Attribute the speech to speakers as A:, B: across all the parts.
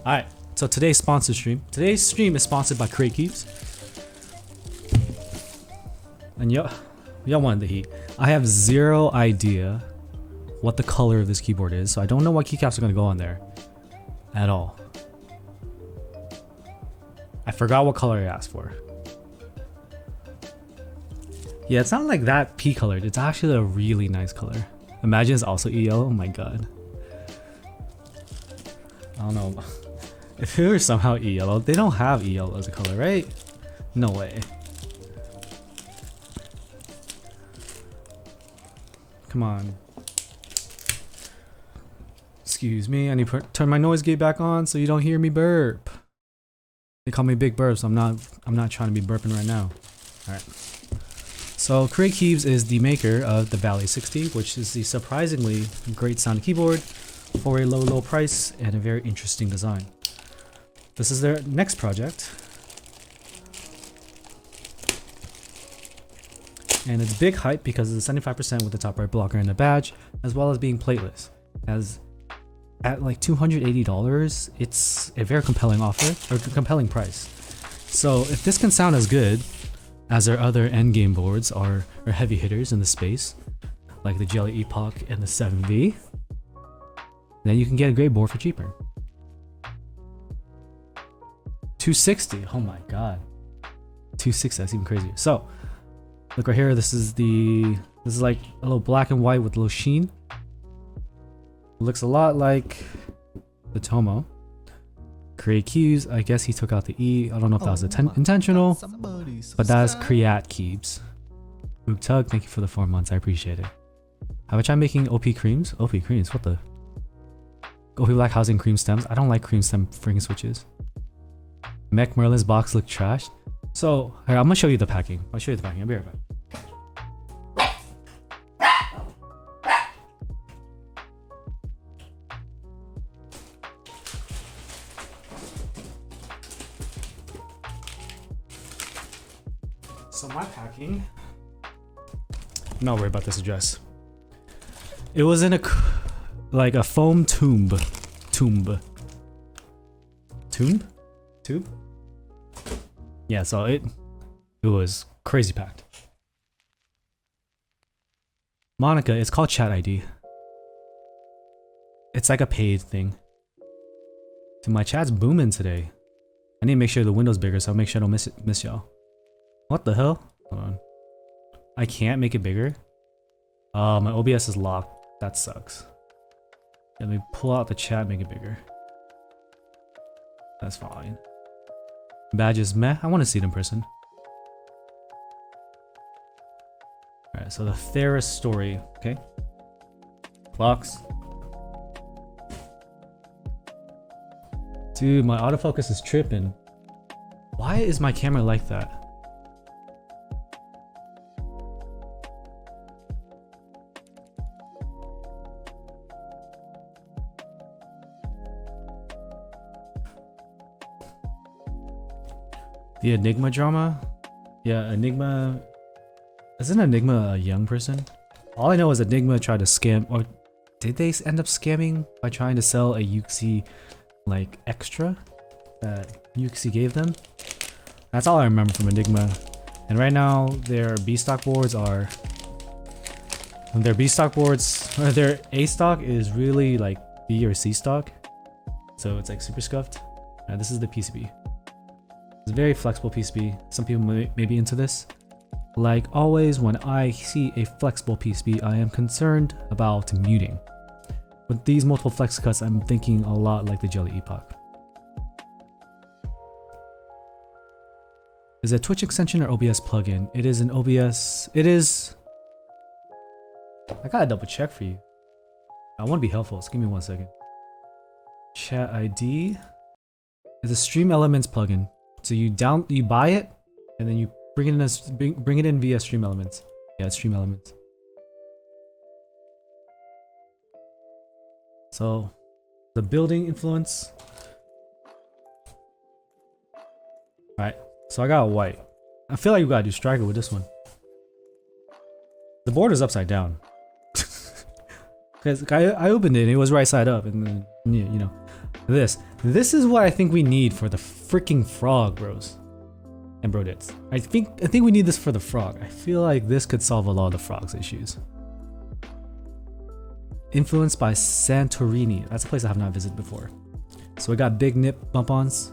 A: Alright, so today's sponsor stream. Today's stream is sponsored by Keebs. And y'all wanted the heat. I have zero idea what the color of this keyboard is, so I don't know what keycaps are gonna go on there at all. I forgot what color I asked for. Yeah, it's not like that pea colored. It's actually a really nice color. Imagine it's also EL. Oh my god. I don't know. If it were somehow yellow, they don't have yellow as a color, right? No way. Come on. Excuse me, I need to turn my noise gate back on so you don't hear me burp. They call me Big Burp, so I'm not trying to be burping right now. Alright. So Keebs is the maker of the Valley 60, which is the surprisingly great sounding keyboard for a low price and a very interesting design. This is their next project. And it's big hype because it's 75% with the top right blocker and the badge, as well as being plateless. As at like $280, it's a very compelling offer, or compelling price. So if this can sound as good as their other endgame boards or heavy hitters in the space, like the Jelly Epoch and the 7V, then you can get a great board for cheaper. $260, oh my god. $260, that's even crazier. So, look right here, this is like a little black and white with a little sheen. It looks a lot like the Tomo. Keebs, I guess he took out the E. I don't know if that was intentional, but that's Keebs. Boop Tug, thank you for the 4 months, I appreciate it. Have I tried making OP creams? OP creams, what the? OP Black Housing cream stems. I don't like cream stem freaking switches. Mech Merlin's box looked trashed. So, here, I'm gonna show you the packing. I'll show you the packing. I'll be right back. So my packing, I'm not worried about this address. It was in like a foam tube. Yeah, so it was crazy packed. Monica, it's called Chat ID. It's like a paid thing. Dude, my chat's booming today. I need to make sure the window's bigger so I'll make sure I don't miss y'all. What the hell? Hold on. I can't make it bigger? My OBS is locked. That sucks. Let me pull out the chat, make it bigger. That's fine. Badges, meh. I want to see it in person. Alright, so the Thera story, okay? Clocks. Dude, my autofocus is tripping. Why is my camera like that? The Enigma drama? Yeah, Enigma... Isn't Enigma a young person? All I know is Enigma tried to scam... Or did they end up scamming by trying to sell a Yuxi, like, extra that Yuxi gave them? That's all I remember from Enigma. And right now, their B stock boards are... Their B stock boards... Or their A stock is really, like, B or C stock. So it's, like, super scuffed. This is the PCB. It's a very flexible PCB. Some people may be into this. Like always, when I see a flexible PCB, I am concerned about muting. With these multiple flex cuts, I'm thinking a lot like the Jelly Epoch. Is it a Twitch extension or OBS plugin? It is an OBS. It is. I gotta double check for you. I want to be helpful, so give me 1 second. Chat ID is a Stream Elements plugin. So you buy it, and then you bring it in via Stream Elements. Yeah, it's Stream Elements. So the building influence. Alright, so I got a white. I feel like you gotta do striker with this one. The board is upside down. Because I opened it and it was right side up, and then, you know. This is what I think we need for the freaking frog, bros. And brodits. I think we need this for the frog. I feel like this could solve a lot of the frog's issues. Influenced by Santorini. That's a place I have not visited before. So we got big nip bump-ons.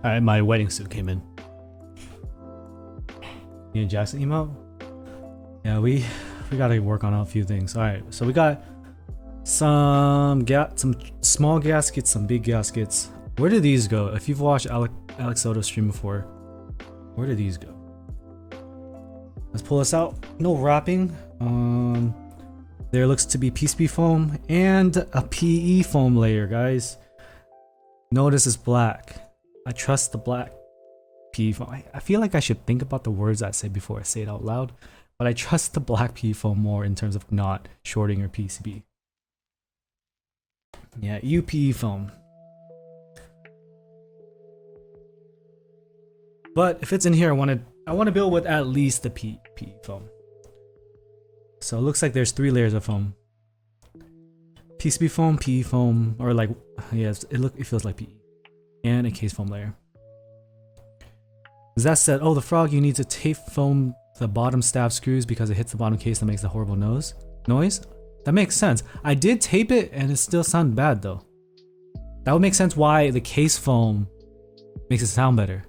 A: Alright, my wedding suit came in. Need a Jackson emote? Yeah, we gotta work on a few things. Alright, so we got some small gaskets, some big gaskets. Where do these go? If you've watched Alex Soto stream before, where do these go? Let's pull this out. No wrapping. There looks to be PCB foam and a PE foam layer, guys. Notice it's black. I trust the black PE foam. I feel like I should think about the words I say before I say it out loud, but I trust the black PE foam more in terms of not shorting or PCB. Yeah, UPE foam. But if it's in here, I want to build with at least the PE foam. So it looks like there's 3 layers of foam. PCB foam, PE foam, or like, yeah, it feels like PE. And a case foam layer. That said, oh, the frog, you need to tape foam the bottom stab screws because it hits the bottom case and makes a horrible noise. That makes sense. I did tape it and it still sounded bad though. That would make sense why the case foam makes it sound better.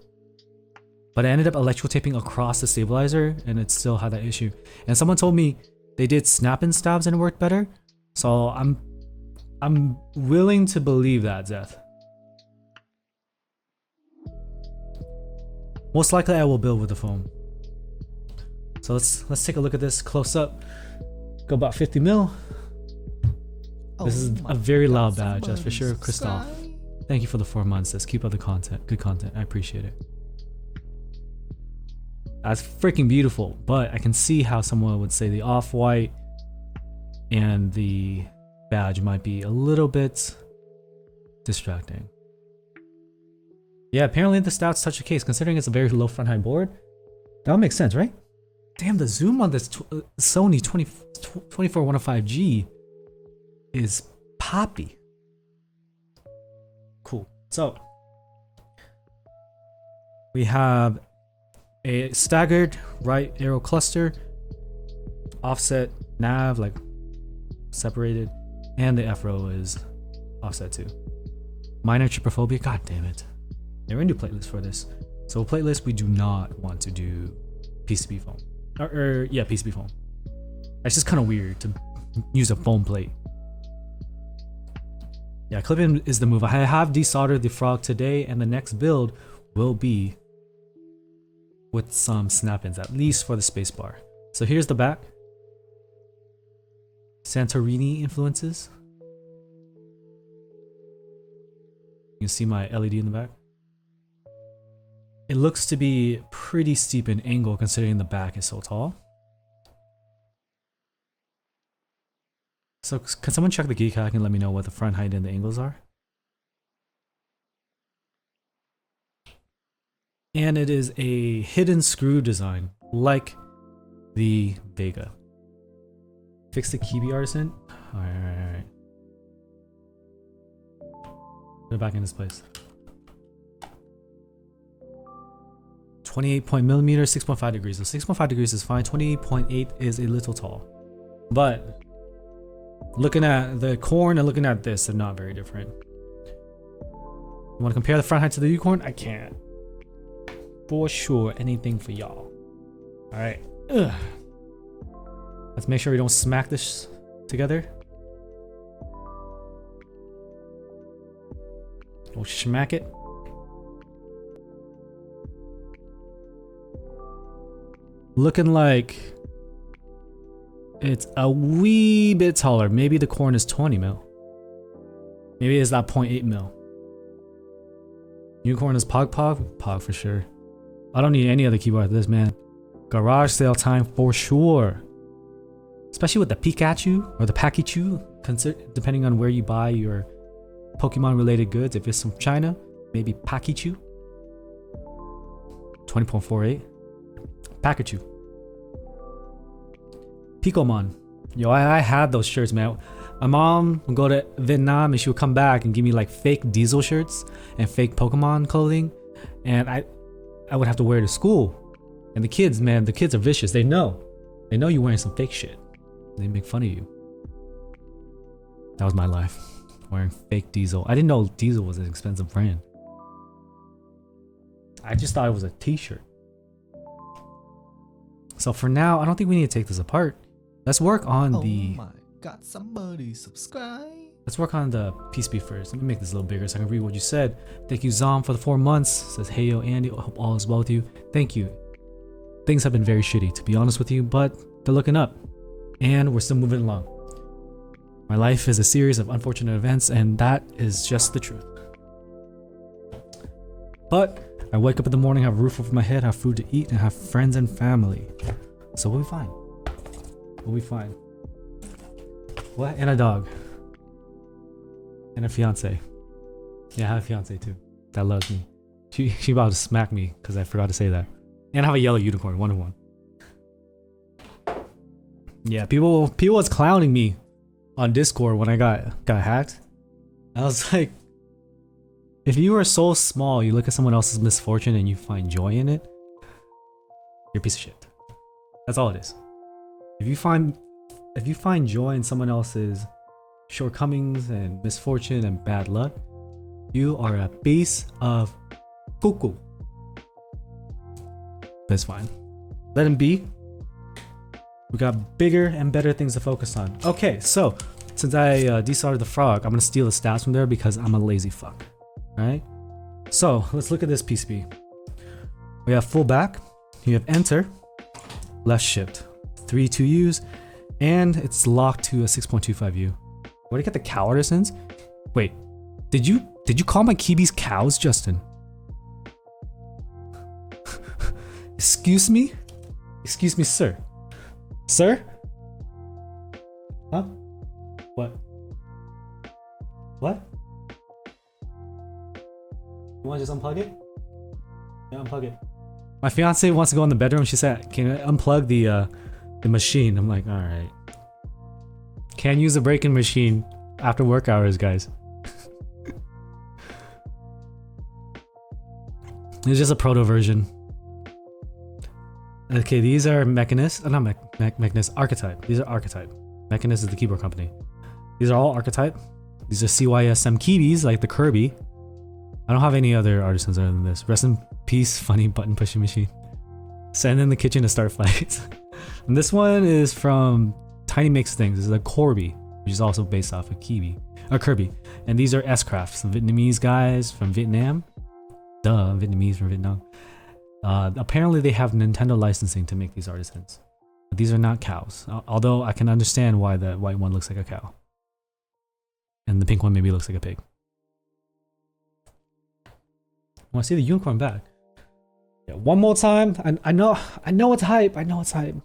A: But I ended up electrical taping across the stabilizer and it still had that issue. And someone told me they did snap-in stabs and it worked better. So I'm willing to believe that, Zeth. Most likely I will build with the foam. So let's take a look at this close up. Go about 50 mil. This is a very loud badge, that's for sure. Christoph, thank you for the 4 months. Let's keep up the content. Good content. I appreciate it. That's freaking beautiful, but I can see how someone would say the off-white and the badge might be a little bit distracting. Yeah, apparently the stats touch the case, considering it's a very low front height board. That would make sense, right? Damn, the zoom on this Sony 24-105G is poppy. Cool. So we have a staggered right arrow cluster, offset nav, like separated, and the F row is offset too. Minor trypophobia, god damn it. We're gonna do playlists for this. So playlist, we do not want to do PCB foam. Yeah, PCB foam. It's just kind of weird to use a foam plate. Yeah, clip-in is the move. I have desoldered the frog today, and the next build will be with some snap-ins, at least for the spacebar. So here's the back. Santorini influences. You can see my LED in the back. It looks to be pretty steep in angle considering the back is so tall. So can someone check the geek hack and let me know what the front height and the angles are? And it is a hidden screw design, like the Vega. Fix the Keebs artisan. Alright. Put it back in this place. 28mm, 6.5 degrees. So 6.5 degrees is fine. 28.8 is a little tall. But looking at the corn and looking at this, they're not very different. You want to compare the front height to the unicorn? I can't. For sure, anything for y'all. Alright. Let's make sure we don't smack this together. We'll smack it. looking like it's a wee bit taller. Maybe the corn is 20 mil. Maybe it's that 0.8 mil. Unicorn is Pog Pog? Pog for sure. I don't need any other keyboard like this, man. Garage sale time for sure. Especially with the Pikachu or the Pakichu, depending on where you buy your Pokemon related goods. If it's from China, maybe Pakichu. 20.48. Pikachu. Picomon. Yo, I had those shirts, man. My mom would go to Vietnam and she would come back and give me like fake Diesel shirts and fake Pokemon clothing. And I would have to wear it to school. And the kids, man, the kids are vicious. They know. They know you're wearing some fake shit. They make fun of you. That was my life. Wearing fake Diesel. I didn't know Diesel was an expensive brand. I just thought it was a t-shirt. So for now, I don't think we need to take this apart. Let's work on the...
B: Oh my god, somebody subscribe.
A: Let's work on the PCB first. Let me make this a little bigger so I can read what you said. Thank you, Zom, for the 4 months. Says, hey, yo, Andy, I hope all is well with you. Thank you. Things have been very shitty, to be honest with you, but they're looking up. And we're still moving along. My life is a series of unfortunate events, and that is just the truth. But I wake up in the morning, have a roof over my head, have food to eat, and have friends and family. So we'll be fine. We'll be fine. What? And a dog. And a fiance. Yeah, I have a fiance too. That loves me. She about to smack me because I forgot to say that. And I have a yellow unicorn, 1 to 1. Yeah, people was clowning me on Discord when I got hacked. I was like, if you are so small, you look at someone else's misfortune and you find joy in it, you're a piece of shit. That's all it is. If you find joy in someone else's shortcomings and misfortune and bad luck, you are a piece of cuckoo. That's fine. Let him be. We got bigger and better things to focus on. Okay, so since I desoldered the frog, I'm gonna steal the stats from there because I'm a lazy fuck. Alright? So let's look at this PCB. We have full back, you have enter, left shift, 3 2Us, and it's locked to a 6.25U. Where did you get the cow artisans? Wait, did you call my Keebs cows, Justin? Excuse me? Excuse me, sir. Sir? Huh? What? What? You wanna just unplug it? Yeah, unplug it. My fiance wants to go in the bedroom. She said, can I unplug the machine? I'm like, alright. Can't use a break-in machine after work hours, guys. It's just a proto version. Okay, these are Mechanist. Not Mechanist, Archetype. These are Archetype. Mechanist is the keyboard company. These are all Archetype. These are CYSM Keebs, like the Kirby. I don't have any other artisans other than this. Rest in peace, funny button pushing machine. Send in the kitchen to start fights. And this one is from Tiny Makes Things. This is a Corby, which is also based off of Kirby. And these are S-Craft, some Vietnamese guys from Vietnam. Duh, Vietnamese from Vietnam. Apparently they have Nintendo licensing to make these artisans. But these are not cows. Although I can understand why the white one looks like a cow. And the pink one maybe looks like a pig. I want to see the unicorn back. Yeah, one more time. I know it's hype. I know it's hype.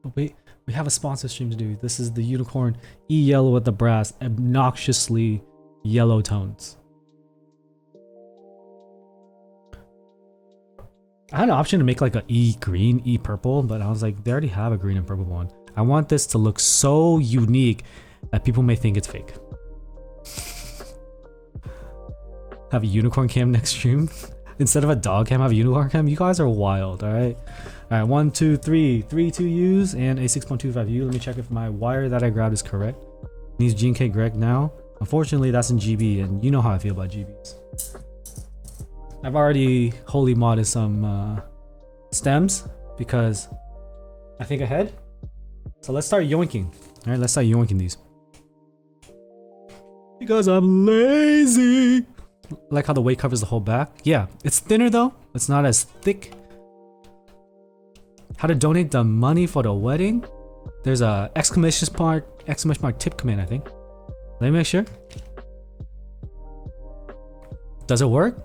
A: But we have a sponsor stream to do. This is the unicorn E-yellow with the brass, obnoxiously yellow tones. I had an option to make like a E green, E purple, but I was like, they already have a green and purple one. I want this to look so unique that people may think it's fake. Have a unicorn cam next stream. Instead of a dog cam, have a unicorn cam. You guys are wild, alright? Alright, 1, 2, 3. 3 2Us and a 6.25U. Let me check if my wire that I grabbed is correct. Needs GK Greg now. Unfortunately, that's in GB, and you know how I feel about GBs. I've already holy modded some stems because I think ahead. So let's start yoinking. Alright, let's start yoinking these. Because I'm lazy. Like how the weight covers the whole back. Yeah, it's thinner though. It's not as thick. How to donate the money for the wedding? There's a exclamation mark tip command, I think. Let me make sure. Does it work?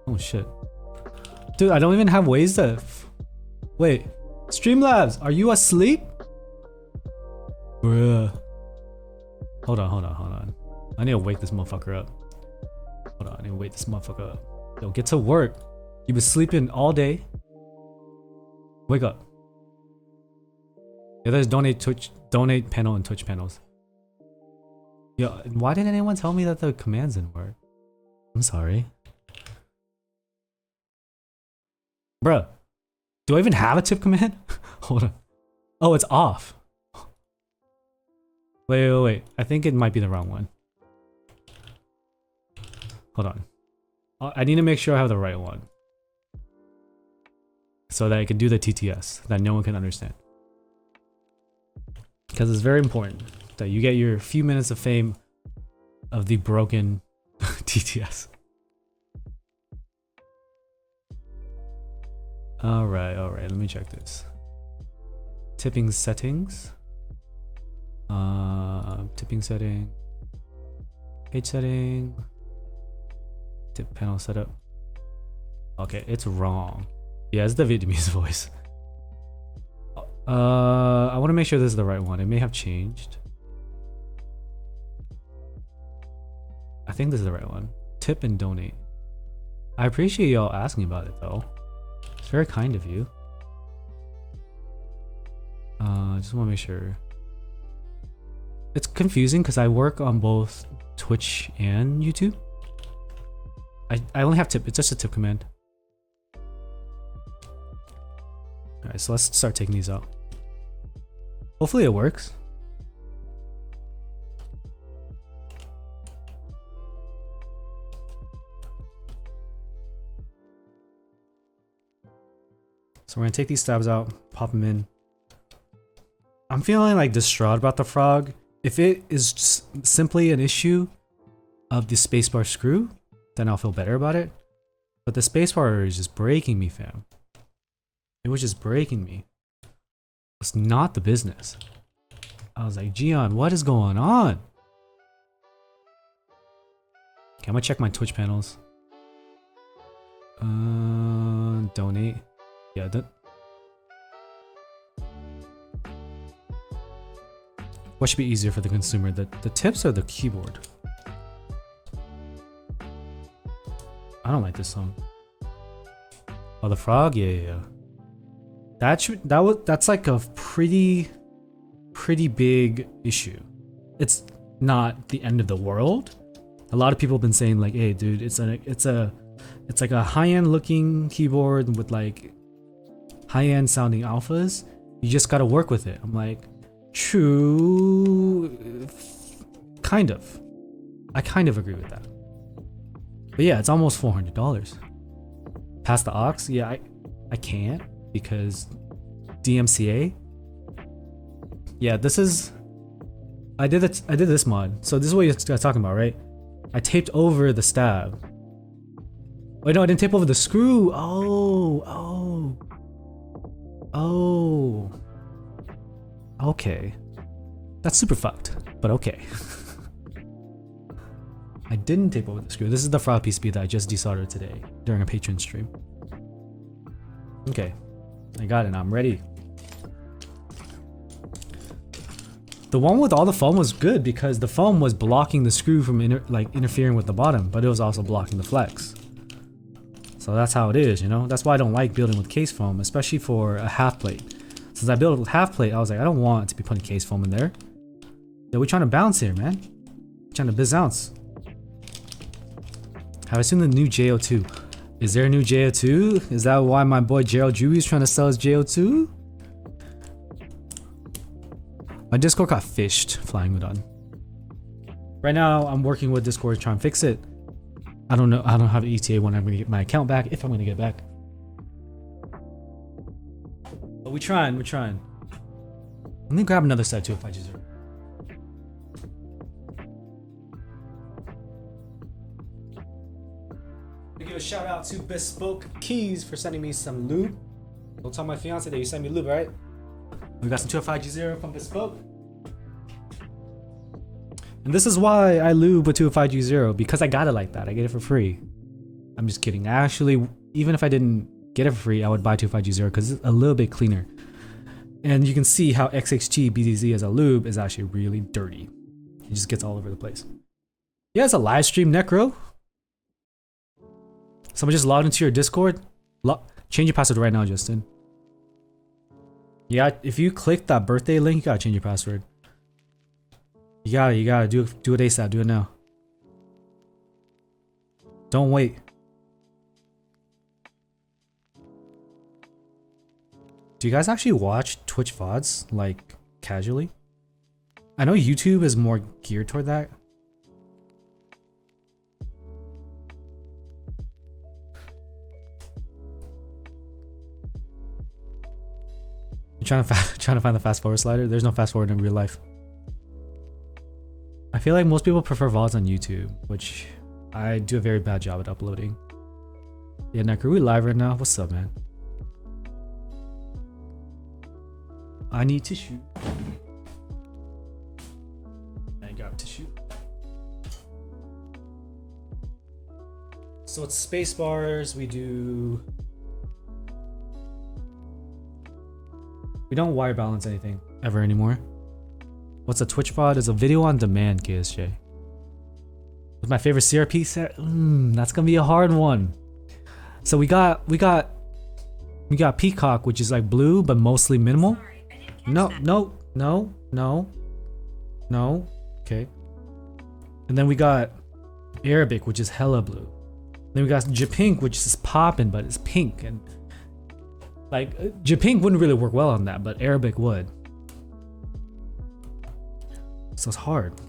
A: Oh shit. Dude, I don't even have ways to... Wait. Streamlabs, are you asleep? Bruh. Hold on. I need to wake this motherfucker up. Hold on, I need to wake this motherfucker up. Yo, get to work. You've been sleeping all day. Wake up. Yeah, there's donate panel and Twitch panels. Yo, why didn't anyone tell me that the commands didn't work? I'm sorry. Bruh. Do I even have a tip command? Hold on. Oh, it's off. Wait. I think it might be the wrong one. Hold on. I need to make sure I have the right one. So that I can do the TTS that no one can understand. Because it's very important that you get your few minutes of fame of the broken TTS. Alright, let me check this. Tipping settings. Tipping setting. Page setting. Tip panel setup. Okay, it's wrong. Yeah, it's the Vietnamese voice. I want to make sure this is the right one. It may have changed. I think this is the right one. Tip and donate. I appreciate y'all asking about it though. It's very kind of you. Just want to make sure. It's confusing because I work on both Twitch and YouTube. I only have tip. It's just a tip command. Alright, so let's start taking these out. Hopefully it works. So we're gonna take these stabs out, pop them in. I'm feeling like distraught about the frog. If it is just simply an issue of the spacebar screw, then I'll feel better about it. But the spacebar is just breaking me, fam. It was just breaking me. It's not the business. I was like, Gion, what is going on? Okay, I'm gonna check my Twitch panels. Donate. Yeah, what should be easier for the consumer? The tips or the keyboard? I don't like this song. Oh, the frog? Yeah. That's like a pretty big issue. It's not the end of the world. A lot of people have been saying like, hey dude, it's like a high-end looking keyboard with like high-end sounding alphas. You just gotta work with it. I'm like, true, kind of. I kind of agree with that. But yeah, it's almost $400. Past the aux? Yeah, I can't because DMCA. Yeah, this is. I did this mod. So this is what you're talking about, right? I taped over the stab. Wait, no, I didn't tape over the screw. Oh. Okay. That's super fucked, but okay. I didn't tape over the screw. This is the frog PCB that I just desoldered today during a Patreon stream. Okay. I got it. I'm ready. The one with all the foam was good because the foam was blocking the screw from interfering with the bottom, but it was also blocking the flex. So that's how it is, you know? That's why I don't like building with case foam, especially for a half plate. Since I built it with half plate, I was like, I don't want to be putting case foam in there. Yeah, we're trying to bounce here, man. We're trying to biz ounce. Have I seen the new JO2? Is there a new JO2? Is that why my boy Gerald Drewy is trying to sell his JO2? My Discord got fished flying Udon. Right now, I'm working with Discord to try and fix it. I don't know. I don't have an ETA when I'm gonna get my account back, if I'm gonna get back. But we're trying. Let me grab another set too if I deserve. Give a shout out to Bespoke Keys for sending me some loot. Don't tell my fiance that you sent me lube, right? We got some 205G0 from Bespoke. And this is why I lube with 205G0, because I got it like that. I get it for free. I'm just kidding. Actually, even if I didn't get it for free, I would buy 205G0 because it's a little bit cleaner. And you can see how XHT BZZ as a lube is actually really dirty. It just gets all over the place. Yeah, it's a live stream, Necro. Someone just logged into your Discord. Change your password right now, Justin. Yeah, if you click that birthday link, you gotta change your password. You gotta do it ASAP. Do it now. Don't wait. Do you guys actually watch Twitch VODs, like, casually? I know YouTube is more geared toward that. You're trying to find the fast forward slider? There's no fast forward in real life. I feel like most people prefer VODs on YouTube, which I do a very bad job at uploading. Yeah, Neck, are we live right now? What's up, man? I need tissue. I got tissue. So it's space bars. We don't wire balance anything ever anymore. What's a Twitch VOD? Is a video on demand, KSJ. What's my favorite CRP set? That's gonna be a hard one. So we got Peacock, which is like blue but mostly minimal. No. Okay. And then we got Arabic, which is hella blue. Then we got Japink, which is poppin', but it's pink. And like Japink wouldn't really work well on that, but Arabic would. So it's hard.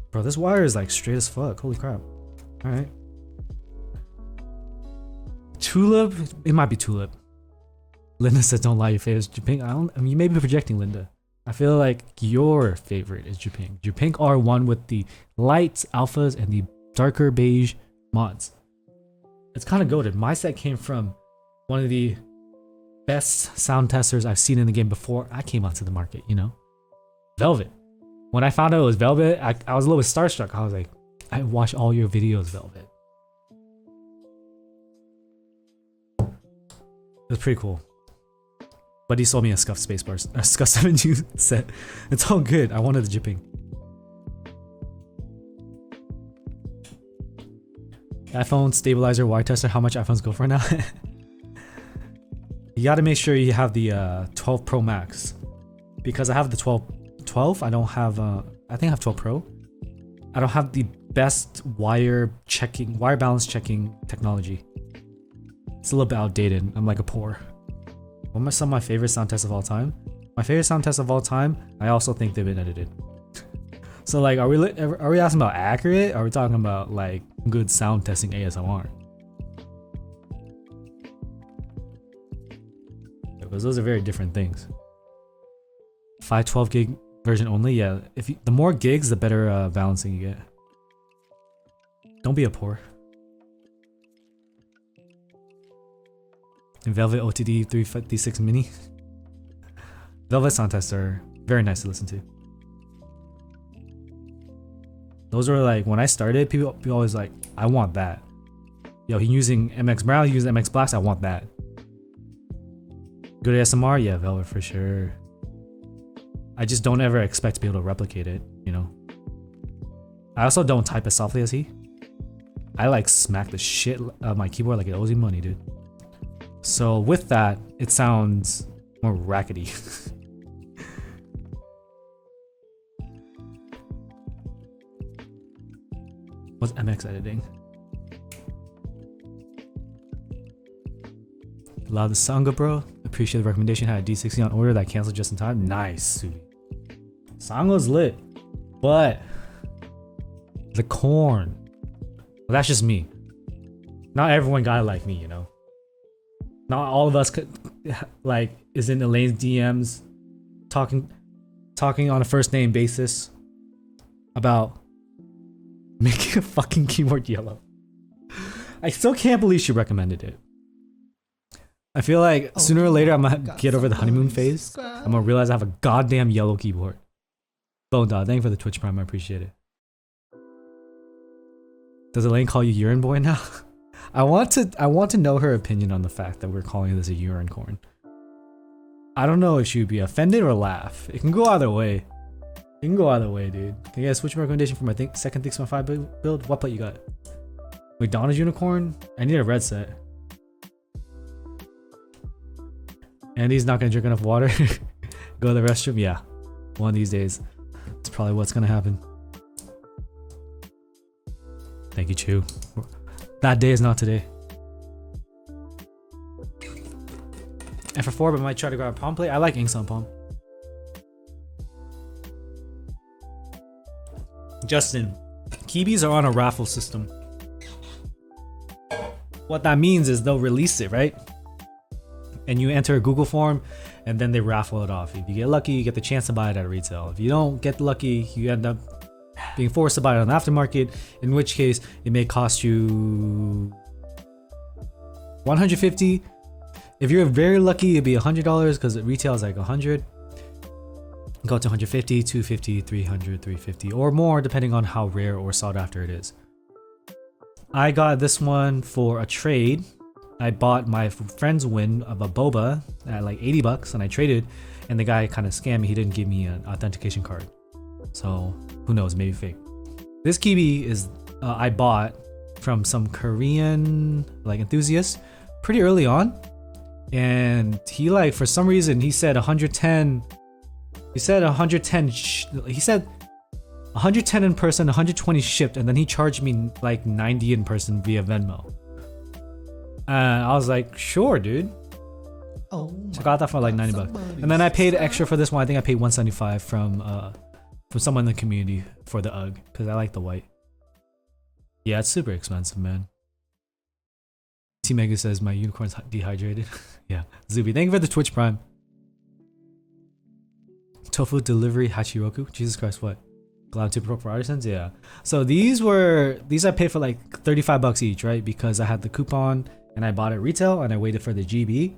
A: Bro, this wire is like straight as fuck. Holy crap. Alright. Tulip? It might be Tulip. Linda says don't lie, your favorite is Japink. I mean, you may be projecting, Linda. I feel like your favorite is Japink. Japink are one with the lights, alphas, and the darker beige mods. It's kind of goated. My set came from one of the best sound testers I've seen in the game before I came onto the market, you know? Velvet. When I found out it was Velvet, I was a little bit starstruck. I was like, I watch all your videos, Velvet. It was pretty cool. But he sold me a Scuff Spacebar, a Scuff 7U set. It's all good. I wanted the Jipping. iPhone stabilizer Y tester. How much iPhones go for now? You gotta make sure you have the 12 Pro Max, because I have the 12. I don't have. I think I have 12 Pro. I don't have the best wire balance checking technology. It's a little bit outdated. I'm like a poor. What are some of my favorite sound tests of all time? My favorite sound tests of all time, I also think they've been edited. So like, are we asking about accurate? Or are we talking about like good sound testing ASMR? Because those are very different things. 512 gig version only, yeah. The more gigs, the better balancing you get. Don't be a poor. Velvet OTD 356 Mini. Velvet sound tests are very nice to listen to. Those were like, when I started, people always like, I want that. Yo, he using MX Brown, he using MX Blacks, I want that. Good ASMR? Yeah, Velvet for sure. I just don't ever expect to be able to replicate it, you know? I also don't type as softly as he. I like smack the shit out of my keyboard like it owes me money, dude. So with that, it sounds more rackety. What's MX editing? Love the Sangha, bro. Appreciate the recommendation. Had a D60 on order that canceled just in time. Nice, Sudi. Sanga's lit, but the corn. Well, that's just me. Not everyone got it like me, you know. Not all of us could, like, is in Elaine's DMs talking on a first name basis about making a fucking keyboard yellow. I still can't believe she recommended it. I feel like sooner or later I'm gonna
B: got
A: get over the honeymoon
B: somebody
A: phase.
B: subscribe.
A: I'm gonna realize I have a goddamn yellow keyboard. Bone Dog, thank you for the Twitch Prime. I appreciate it. Does Elaine call you urine boy now? I want to know her opinion on the fact that we're calling this a urine corn. I don't know if she would be offended or laugh. It can go either way. It can go either way, dude. Can you guys switch my recommendation for my second Thera75 build? What plate you got? McDonald's unicorn? I need a red set. Andy's not gonna drink enough water. Go to the restroom? Yeah. One of these days. It's probably what's gonna happen. Thank you, Chew. That day is not today. And for 4, but I might try to grab a palm plate. I like inks on palm. Justin, Keebs are on a raffle system. What that means is they'll release it, right? And you enter a Google form, and then they raffle it off. If you get lucky, you get the chance to buy it at retail. If you don't get lucky, you end up being forced to buy it on the aftermarket, in which case it may cost you $150. If you're very lucky, it'd be $100 because retail is like $100. Go to $150, $250, $300, $350, or more depending on how rare or sought after it is. I got this one for a trade. I bought my friend's win of a boba at like $80 and I traded, and the guy kind of scammed me. He didn't give me an authentication card. So who knows, maybe fake. This kiwi is I bought from some Korean like enthusiast pretty early on, and he like for some reason he said 110. He said 110. He said 110 in person, 120 shipped, and then he charged me like 90 in person via Venmo. I was like, sure, dude.
B: Oh,
A: So I got that for like $90, and then I paid extra for this one. I think I paid $175 from someone in the community for the UGG because I like the white. Yeah, it's super expensive, man. T Mega says my unicorn's dehydrated. Yeah, Zuby, thank you for the Twitch Prime. Tofu delivery Hachiroku. Jesus Christ, what? Glad to for artisans, yeah. So these I paid for like $35 each, right? Because I had the coupon and I bought it retail and I waited for the GB.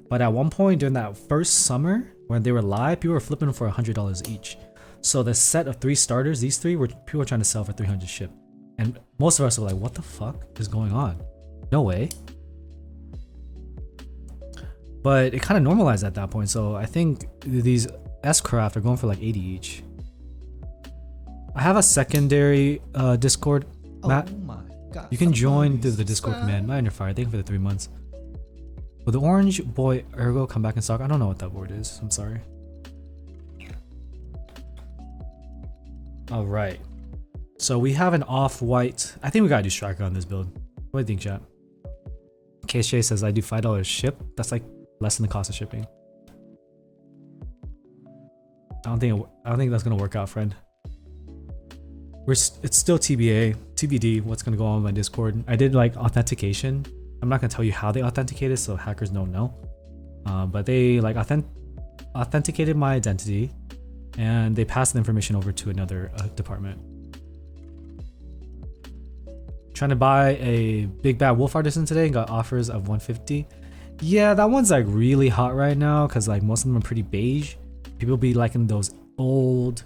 A: But at one point during that first summer when they were live, people were flipping them for $100 each. So the set of 3 starters, these 3 were people were trying to sell for 300 ship, and most of us were like, "What the fuck is going on? No way." But it kind of normalized at that point. So I think these S-Craft are going for like 80 each. I have a secondary Discord, Matt.
B: Oh my God,
A: You can join
B: somebody
A: the Discord
B: subscribe.
A: command. Mind your fire. Thank you for the 3 months. Will the orange boy Ergo come back in stock? I don't know what that board is. I'm sorry. All right. So we have an off-white. I think we gotta do striker on this build. What do you think, chat? Case Shay says I do $5 ship. That's like less than the cost of shipping. I don't think that's gonna work out, friend. It's still TBD. What's gonna go on my Discord? I did like authentication. I'm not gonna tell you how they authenticated, so hackers don't know. But they like authenticated my identity, and they passed the information over to another department. Trying to buy a Big Bad Wolf Artisan today and got offers of 150. Yeah, that one's like really hot right now because like most of them are pretty beige. People be liking those old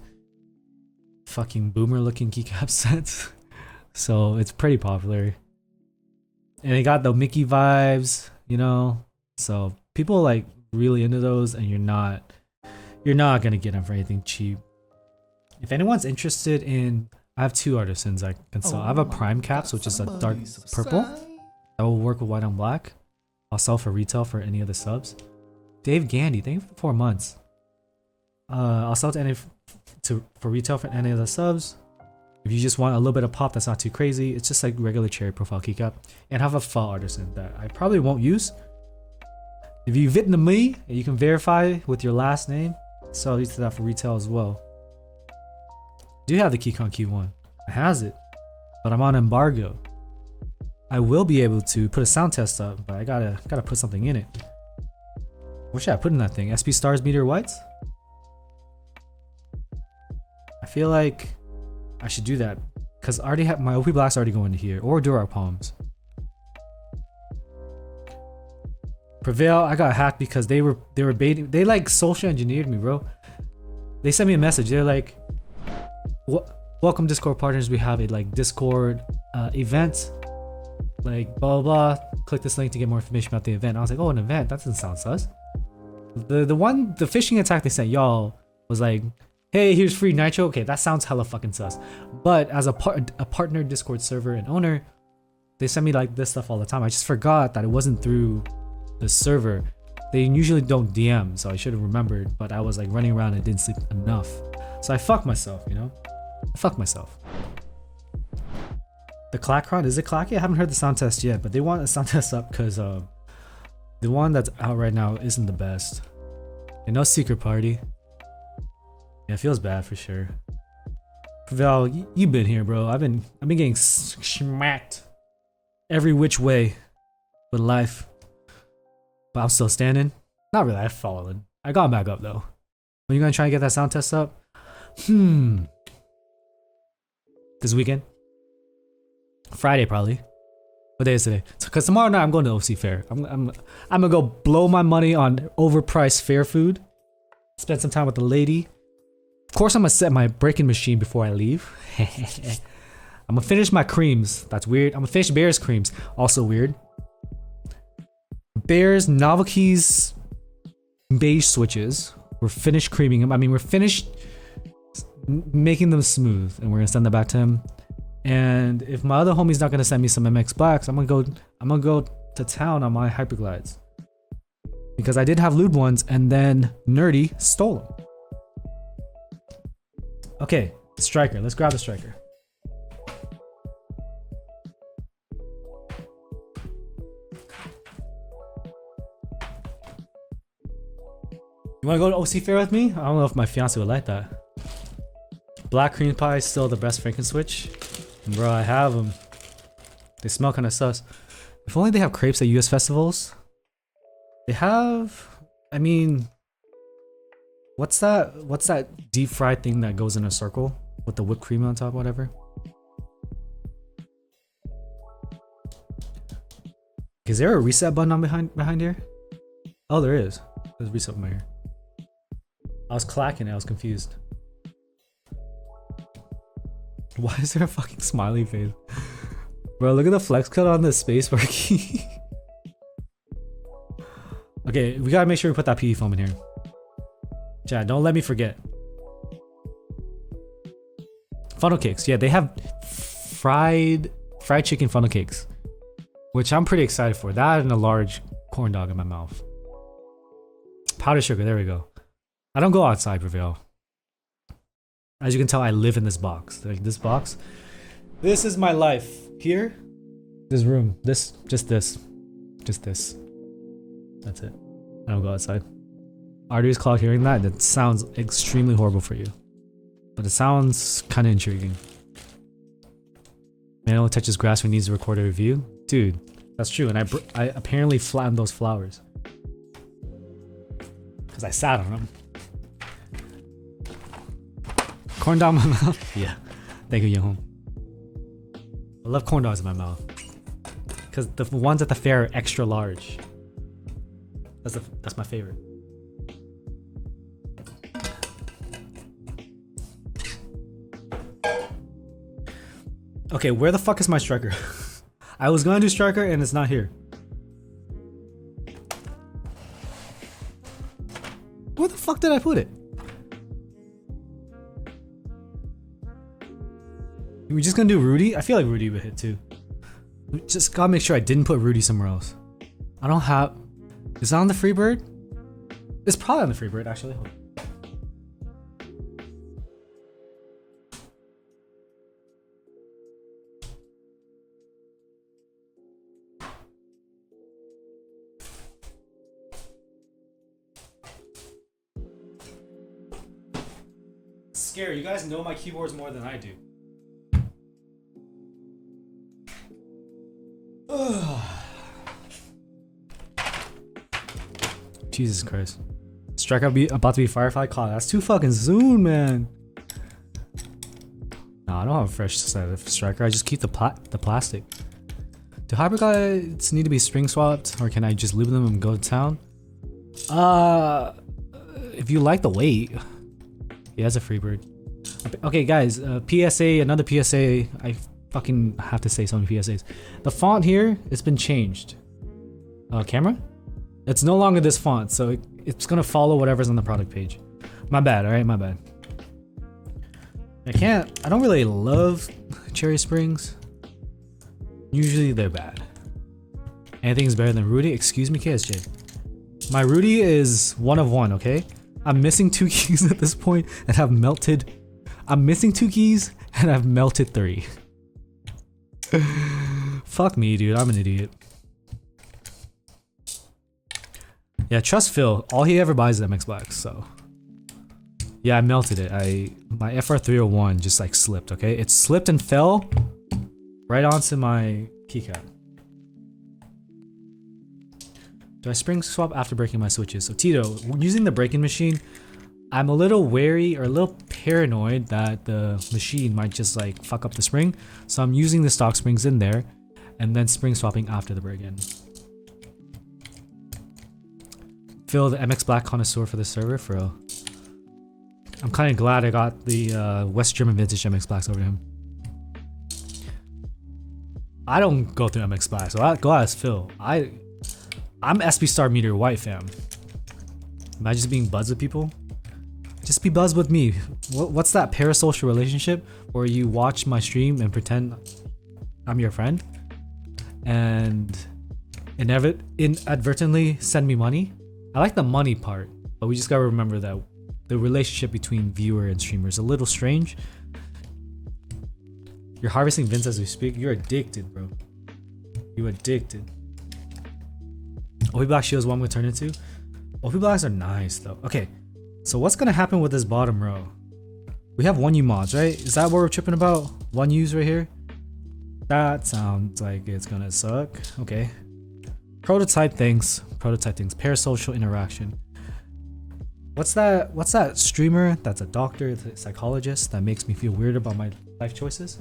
A: fucking boomer looking keycap sets. So it's pretty popular. And it got the Mickey vibes, you know? So people like really into those, and you're not gonna get them for anything cheap. If anyone's interested in, I have 2 artisans I can sell. I have a prime caps, which is a dark purple. That will work with white on black. I'll sell for retail for any of the subs. Dave Gandy, thank you for 4 months. I'll sell for retail for any of the subs. If you just want a little bit of pop that's not too crazy, it's just like regular cherry profile keycap. And have a fall artisan that I probably won't use. If you fit into me and you can verify with your last name, sell these to that for retail as well. Do have the Keycon Q1. It has it, but I'm on embargo. I will be able to put a sound test up, but I gotta put something in it. What should I put in that thing? SP Stars Meteor Whites? I feel like I should do that because I already have my OP Blacks already going to here, or Duroc Palms. Prevail, I got hacked because they were baiting. They like social engineered me, bro. They sent me a message. They're like, welcome Discord partners. We have a like Discord event. Like blah blah blah. Click this link to get more information about the event. I was like, oh, an event? That doesn't sound sus. The phishing attack they sent y'all was like, hey, here's free nitro. Okay, that sounds hella fucking sus. But as a partner Discord server and owner, they send me like this stuff all the time. I just forgot that it wasn't through the server. They usually don't DM, so I should have remembered. But I was like running around and didn't sleep enough, so I fucked myself. You know, I fucked myself. The Clackron, is it clacky? I haven't heard the sound test yet, but they want a sound test up because the one that's out right now isn't the best. And no secret party. Yeah, it feels bad for sure. Val, you've been here, bro. I've been getting smacked every which way with life, but I'm still standing. Not really. I've fallen. I got back up though. When you gonna try and get that sound test up? This weekend. Friday probably. What day is today? Because tomorrow night I'm going to OC Fair. I'm gonna go blow my money on overpriced fair food. Spend some time with the lady. Of course I'm gonna set my breaking machine before I leave. I'm gonna finish my creams. That's weird. I'm gonna finish Bear's creams. Also weird. Bear's Novelties beige switches. We're finished creaming them. I mean, we're finished making them smooth, and we're gonna send them back to him. And if my other homie's not gonna send me some MX Blacks, I'm gonna go to town on my Hyperglides. Because I did have lewd ones and then Nerdy stole them. Okay, the striker. Let's grab the striker. You wanna go to OC Fair with me? I don't know if my fiance would like that. Black cream pie is still the best Franken switch. Bro, I have them. They smell kind of sus. If only they have crepes at US festivals. They have, I mean, what's that deep fried thing that goes in a circle with the whipped cream on top, whatever? Is there a reset button on behind here? Oh, there is. There's a reset button here. I was clacking it, I was confused. Why is there a fucking smiley face? Bro, look at the flex cut on the spacebar key. Okay, we gotta make sure we put that PE foam in here. Chad, don't let me forget. Funnel cakes. Yeah, they have fried chicken funnel cakes, which I'm pretty excited for. That and a large corn dog in my mouth. Powdered sugar, there we go. I don't go outside, Prevail. As you can tell, I live in this box. Like this box. This is my life. Here, this room. Just this. That's it. I don't go outside. Arteries clogged. Hearing that, that sounds extremely horrible for you. But it sounds kind of intriguing. Man only touches grass when he needs to record a review. Dude, that's true. And I apparently flattened those flowers. Because I sat on them. Corn dog in my mouth? Yeah. Thank you, Young. I love corn dogs in my mouth. Because the ones at the fair are extra large. That's my favorite. Okay, where the fuck is my striker? I was gonna do striker and it's not here. Where the fuck did I put it? We're just gonna do Rudy? I feel like Rudy would hit too. Just gotta make sure I didn't put Rudy somewhere else. I don't have... Is it on the Freebird? It's probably on the Freebird actually. Hold on. It's scary. You guys know my keyboards more than I do. Jesus Christ. Strike about to be Firefly Cloud. That's too fucking soon, man. No, I don't have a fresh set of striker. I just keep the plastic. Do hybrid guides need to be spring swapped, or can I just lube them and go to town? If you like the weight, he has a Freebird. Okay, guys, PSA, another PSA. I fucking have to say so many PSAs. The font here, it's been changed. Camera? It's no longer this font, so it's gonna follow whatever's on the product page. My bad, alright, my bad. I don't really love Cherry Springs. Usually they're bad. Anything's better than Rudy? Excuse me, KSJ. My Rudy is 1 of 1, okay? I'm missing 2 keys at this point and have melted. I'm missing 2 keys and I've melted 3. Fuck me, dude. I'm an idiot. Yeah, trust Phil. All he ever buys is MX Blacks, so. Yeah, I melted it. My FR301 just like slipped, okay? It slipped and fell right onto my keycap. Do I spring swap after breaking my switches? So Tito, using the breaking machine, I'm a little wary or a little paranoid that the machine might just like fuck up the spring. So I'm using the stock springs in there and then spring swapping after the break-in. Phil, the MX Black connoisseur for the server, for real. I'm kind of glad I got the West German vintage MX Blacks over him. I don't go through MX Blacks, so go ask Phil. I'm SB Star Meteor White, fam. Am I just being buds with people? Just be buds with me. What's that parasocial relationship where you watch my stream and pretend I'm your friend and inadvertently send me money? I like the money part, but we just gotta remember that the relationship between viewer and streamer is a little strange. You're harvesting Vince as we speak. You're addicted, bro. You addicted. OP Black Shield is what I'm gonna turn into. OP Blacks are nice though. Okay, so what's gonna happen with this bottom row? We have 1U mods, right? Is that what we're tripping about? 1U's right here? That sounds like it's gonna suck. Okay. Prototype things. Parasocial interaction. What's that streamer that's a doctor, a psychologist that makes me feel weird about my life choices?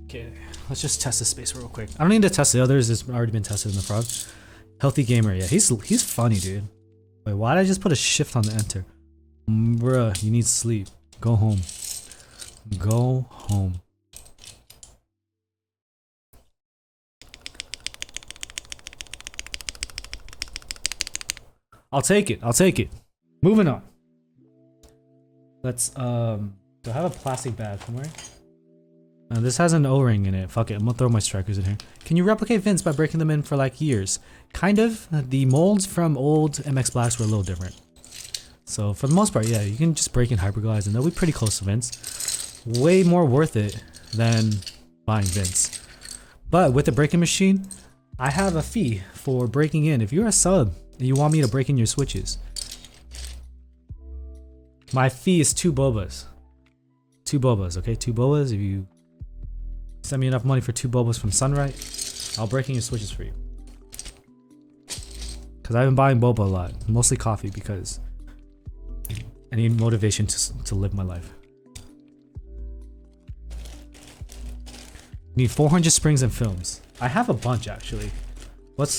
A: Okay, let's just test this space real quick. I don't need to test the others, it's already been tested in the frog. Healthy gamer, yeah, he's funny, dude. Wait, why did I just put a shift on the enter? Bruh, you need sleep. Go home. Go home. I'll take it. Moving on. Let's, do I have a plastic bag somewhere? This has an O-ring in it. Fuck it, I'm gonna throw my strikers in here. Can you replicate Vince by breaking them in for like years? Kind of. The molds from old MX Blacks were a little different. So for the most part, yeah, you can just break in Hyperglides and they'll be pretty close to Vince. Way more worth it than buying Vince. But with the breaking machine, I have a fee for breaking in. If you're a sub and you want me to break in your switches, my fee is 2 bobas. 2 bobas, okay? 2 bobas. If you send me enough money for 2 bobas from Sunright, I'll break in your switches for you. Because I've been buying boba a lot. Mostly coffee because I need motivation to live my life. Need 400 springs and films. I have a bunch actually. What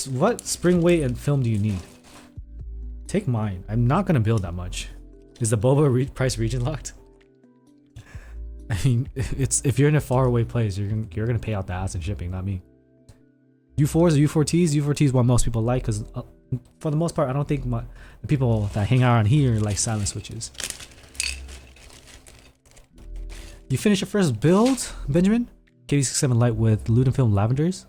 A: spring weight and film do you need? Take mine. I'm not gonna build that much. Is the boba price region locked? I mean, if you're in a faraway place, you're gonna pay out the ass in shipping, not me. U4s or U4Ts? U4Ts is what most people like because for the most part, I don't think the people that hang out around here like silent switches. You finished your first build, Benjamin? KD67 Lite with Lowden Film Lavenders?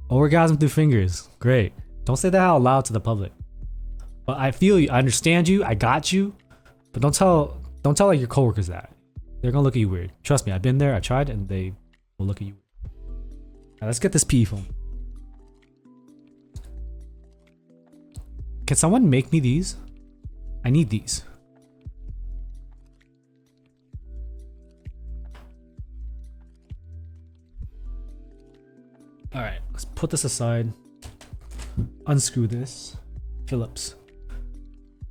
A: Orgasm through fingers. Great. Don't say that out loud to the public. But I feel you. I understand you. I got you. But don't tell like your coworkers that. They're gonna look at you weird. Trust me, I've been there. I tried, and they will look at you weird. Now let's get this PE phone. Can someone make me these? I need these. All right, let's put this aside. Unscrew this. Phillips.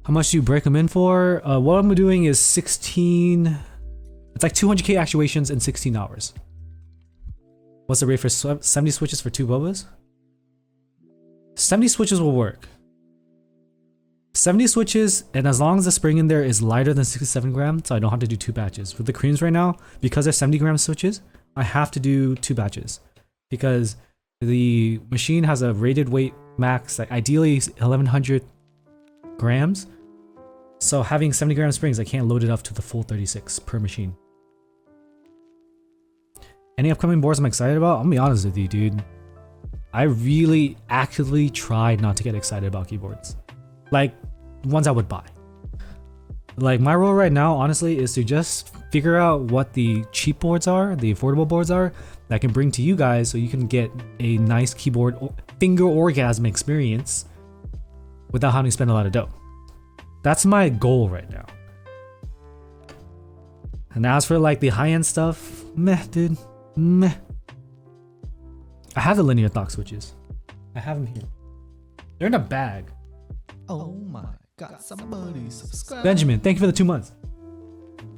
A: How much do you break them in for? What I'm doing is 16. It's like 200k actuations in 16 hours. What's the rate for 70 switches for 2 bobas? 70 switches will work. 70 switches, and as long as the spring in there is lighter than 67 grams, so I don't have to do 2 batches. With the creams right now, because they're 70 gram switches, I have to do 2 batches. Because the machine has a rated weight max, like ideally 1100 grams. So having 70 gram springs, I can't load it up to the full 36 per machine. Any upcoming boards I'm excited about? I'm gonna be honest with you, dude. I really actively tried not to get excited about keyboards. Like, ones I would buy. Like, my role right now, honestly, is to just figure out what the cheap boards are, the affordable boards are, that I can bring to you guys so you can get a nice keyboard finger orgasm experience without having to spend a lot of dough. That's my goal right now. And as for like the high-end stuff, meh, dude, meh. I have the linear thock switches. I have them here. They're in a bag.
B: Oh my god, somebody subscribe.
A: Benjamin, thank you for the 2 months.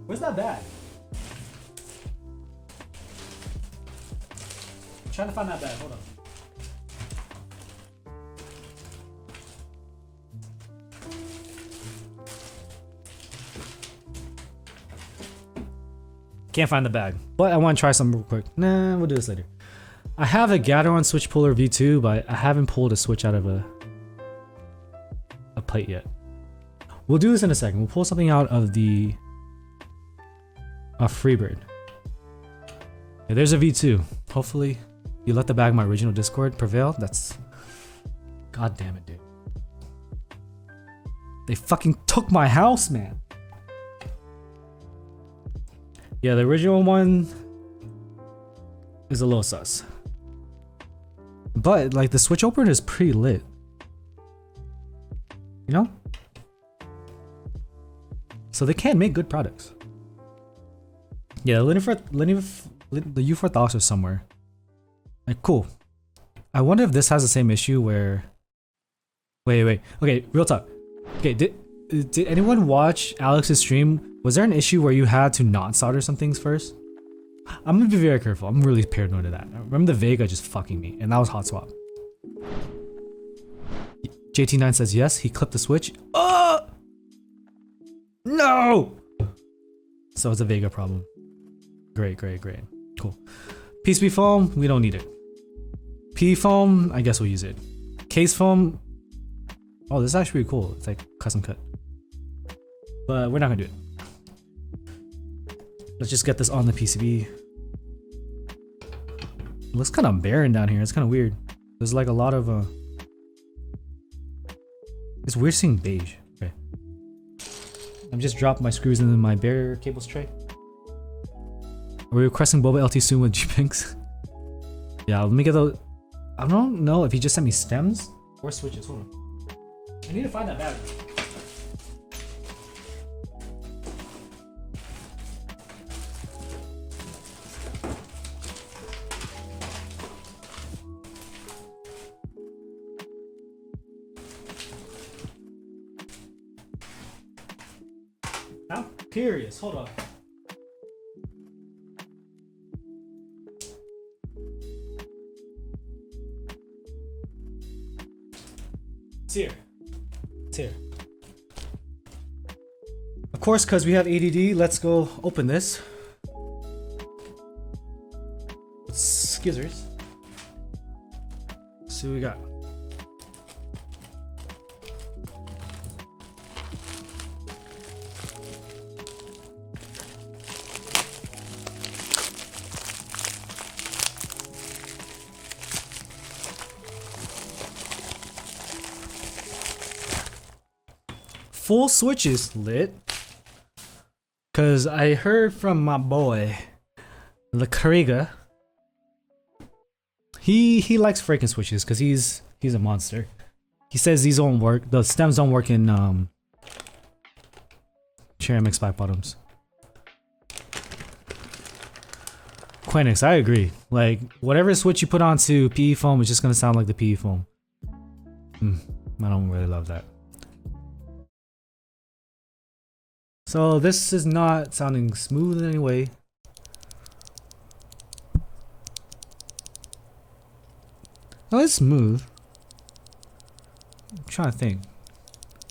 A: Where's that bag? I'm trying to find that bag, hold on. Can't find the bag, but I want to try something real quick. Nah, we'll do this later. I have a Gateron switch puller V2, but I haven't pulled a switch out of a plate yet. We'll do this in a second. We'll pull something out of the Freebird. Yeah, there's a V2. Hopefully, you let the bag my original Discord prevail. That's... God damn it, dude. They fucking took my house, man. Yeah, the original one is a little sus. But, like, the switch opener is pretty lit. You know? So they can make good products. Yeah, the U4 thocks are somewhere. Like, cool. I wonder if this has the same issue where... Wait. Okay, real talk. Okay, did anyone watch Alex's stream? Was there an issue where you had to not solder some things first? I'm gonna be very careful. I'm really paranoid of that. I remember the Vega just fucking me, and that was hot swap. JT9 says yes, he clipped the switch. No! So it's a Vega problem. Great. Cool. PCB foam, we don't need it. P foam, I guess we'll use it. Case foam, oh, this is actually pretty cool. It's like custom cut. But we're not gonna do it. Let's just get this on the PCB. It looks kind of barren down here. It's kind of weird. There's like a lot of it's weird seeing beige. Okay. I'm just dropping my screws into my bare cables tray. Are we requesting Boba LT soon with G-Pinks? Yeah, let me get those. I don't know if he just sent me stems or switches. Hold on. I need to find that battery. I'm curious. Hold on. It's here. It's here. Of course, because we have ADD, let's go open this. With scissors. See what we got. Full switches lit, cause I heard from my boy, the Kriga. He likes freaking switches, cause he's a monster. He says these don't work. The stems don't work in ceramic spike bottoms. Quenix, I agree. Like whatever switch you put onto PE foam is just gonna sound like the PE foam. I don't really love that. So this is not sounding smooth in any way. No, it's smooth. I'm trying to think.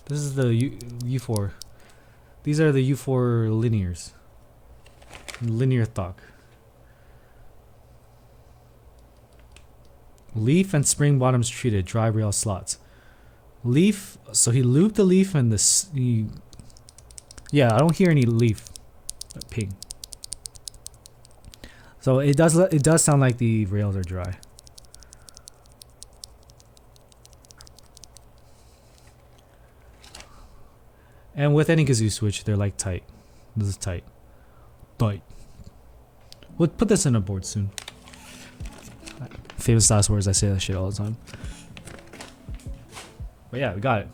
A: This is the U4. These are the U4 linears. Linear thock. Leaf and spring bottoms treated. Dry rail slots. Leaf. So he looped the leaf and this. Yeah, I don't hear any leaf ping. So it does sound like the rails are dry. And with any kazoo switch, they're like tight. This is tight. Tight. We'll put this in a board soon. Famous last words, I say that shit all the time. But yeah, we got it.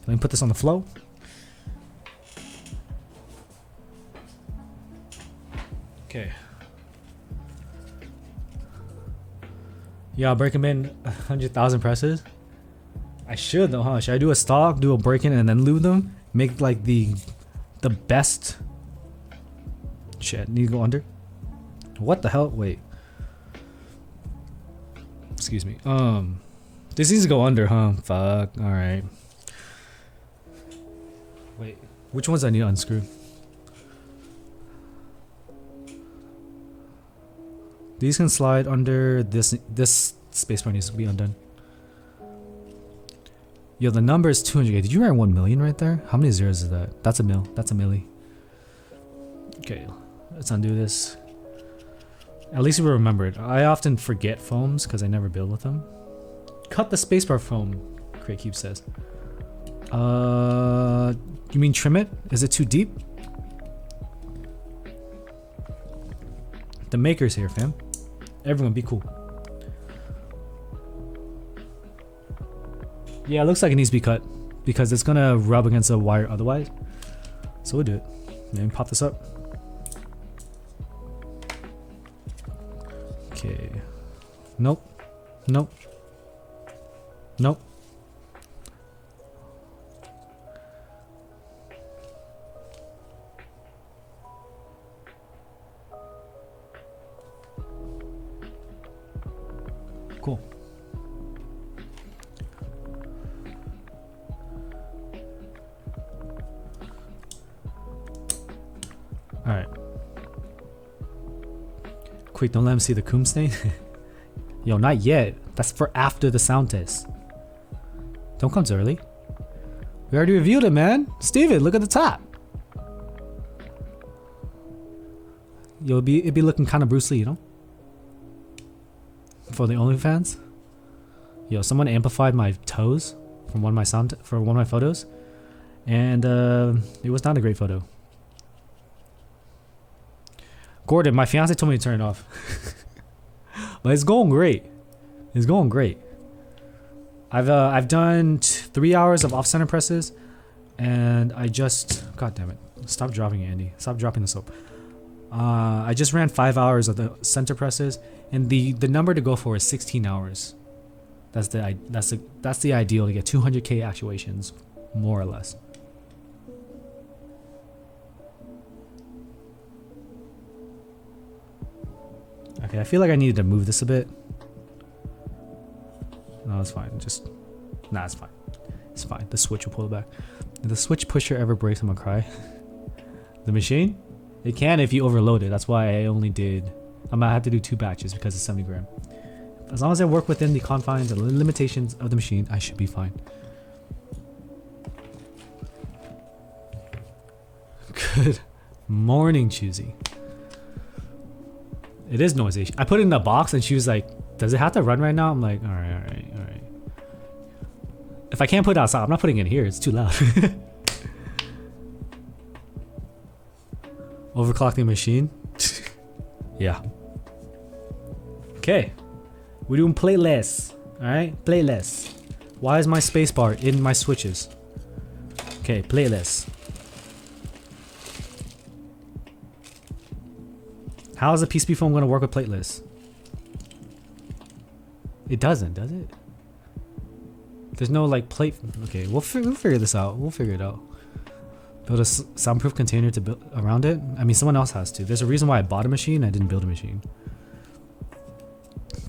A: Let me put this on the flow. Okay. Yeah, I'll break them in 100,000 presses. I should though, huh? Should I do a stock, do a break-in, and then lube them? Make like the best. Shit, need to go under. What the hell? Wait. Excuse me. This needs to go under, huh? Fuck. All right. Wait. Which ones I need to unscrew? These can slide under. This spacebar needs to be undone. Yo, the number is 200K. Did you write 1 million right there? How many zeros is that? That's a mil. That's a milli. Okay, let's undo this. At least we remember it. I often forget foams because I never build with them. Cut the spacebar foam, Craig Keebs says. You mean trim it? Is it too deep? The maker's here, fam. Everyone be cool. Yeah, it looks like it needs to be cut because it's gonna rub against the wire otherwise. So we'll do it. Let me pop this up. Okay. Nope. Nope. Nope. Cool. Alright. Quick, don't let him see the coom stain. Yo, not yet. That's for after the sound test. Don't come too early. We already reviewed it, man. Steven, look at the top. Yo, it'd be looking kind of Bruce Lee, you know? For the OnlyFans. Yo, someone amplified my toes from one of my photos. And it was not a great photo. Gordon, my fiance told me to turn it off. But it's going great. It's going great. I've done 3 hours of off-center presses, and I just, god damn it, stop dropping it, Andy. Stop dropping the soap. I just ran 5 hours of the center presses, and the number to go for is 16 hours. That's the ideal to get 200K actuations, more or less. Okay, I feel like I needed to move this a bit. No, it's fine. Nah, it's fine. It's fine. The switch will pull it back. If the switch pusher ever breaks, I'm gonna cry. The machine? It can if you overload it. That's why I only did. I might have to do 2 batches because it's 70 gram. As long as I work within the confines and limitations of the machine, I should be fine. Good morning, Choosy. It is noisy. I put it in the box and she was like, does it have to run right now? I'm like, alright. If I can't put it outside, I'm not putting it here. It's too loud. Overclock the machine? Yeah. Okay. We're doing plateless. Alright? Plateless. Why is my spacebar in my switches? Okay, plateless. How is the PCB foam going to work with plateless? It doesn't, does it? There's no like plate. Okay, we'll figure this out. We'll figure it out. build a soundproof container to build around it. I mean, someone else has to. There's a reason why I bought a machine. I didn't build a machine.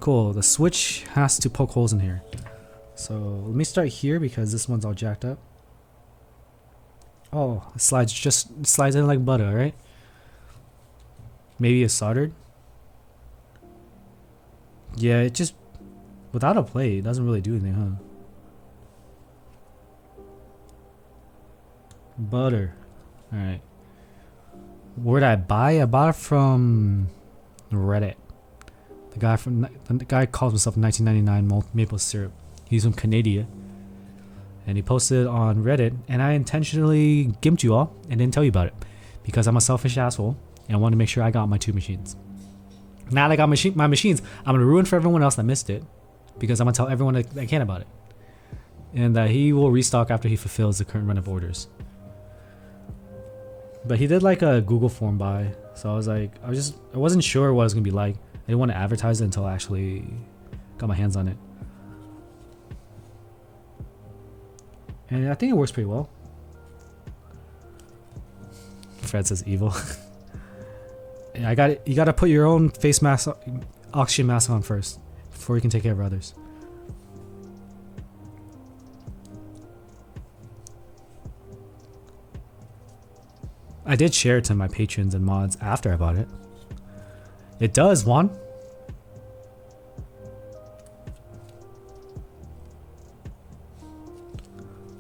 A: Cool. The switch has to poke holes in here. So let me start here because this one's all jacked up. Oh, it slides in like butter, right? Maybe it's soldered. Yeah, it just without a plate, it doesn't really do anything, huh? Butter. Alright. Where did I buy? I bought it from Reddit. The guy calls himself 1999 maple syrup. He's from Canada. And he posted on Reddit, and I intentionally gimped you all and didn't tell you about it. Because I'm a selfish asshole and I wanted to make sure I got my 2 machines. Now that I got my machines, I'm gonna ruin for everyone else that missed it. Because I'm gonna tell everyone that can about it. And that he will restock after he fulfills the current run of orders. But he did like a Google form buy, so I was like, I wasn't sure what it was gonna be like. I didn't want to advertise it until I actually got my hands on it. And I think it works pretty well. Fred says evil. Yeah, you gotta put your own face mask, oxygen mask on first, before you can take care of others. I did share it to my patrons and mods after I bought it. It does, Juan.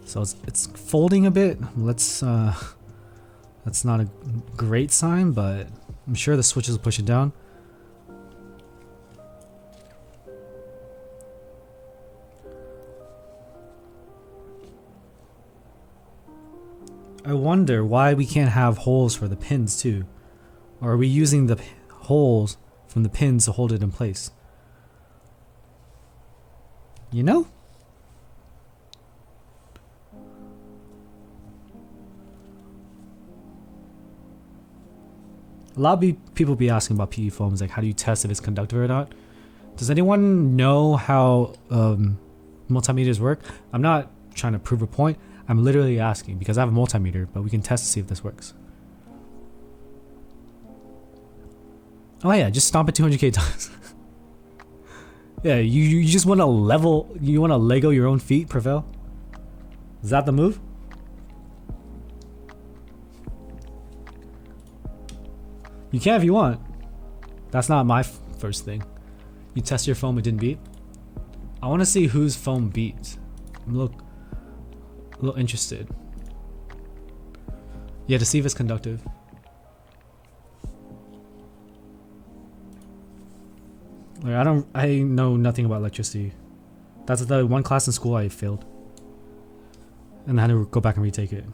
A: So it's folding a bit. That's not a great sign, but I'm sure the switches will push it down. I wonder why we can't have holes for the pins too. Or are we using the holes from the pins to hold it in place? You know? A lot of people be asking about PE foams, like how do you test if it's conductive or not? Does anyone know how multimeters work? I'm not trying to prove a point. I'm literally asking because I have a multimeter, but we can test to see if this works. Oh yeah, just stomp it 200k times. Yeah, you just want to you want to Lego your own feet, Prevail? Is that the move? You can if you want. That's not my first thing. You test your foam, it didn't beat. I want to see whose foam beat. I'm a little interested. Yeah, to see if it's conductive. Like, I know nothing about electricity. That's the one class in school I failed. And I had to go back and retake it.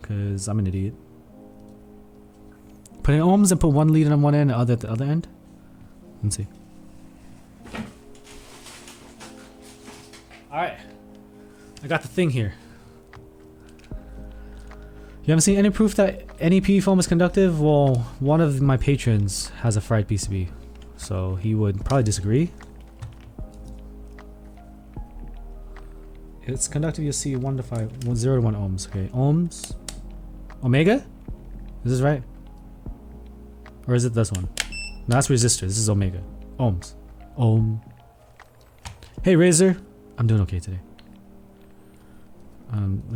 A: Because I'm an idiot. Put in ohms and put one lead on one end and other at the other end. Let's see. Alright. I got the thing here. You haven't seen any proof that any PE foam is conductive? Well, one of my patrons has a fried PCB. So he would probably disagree. It's conductive, you'll see 0 to 1 ohms. Okay, ohms. Omega? Is this right? Or is it this one? No, that's resistor. This is omega. Ohms. Ohm. Hey Razor. I'm doing okay today.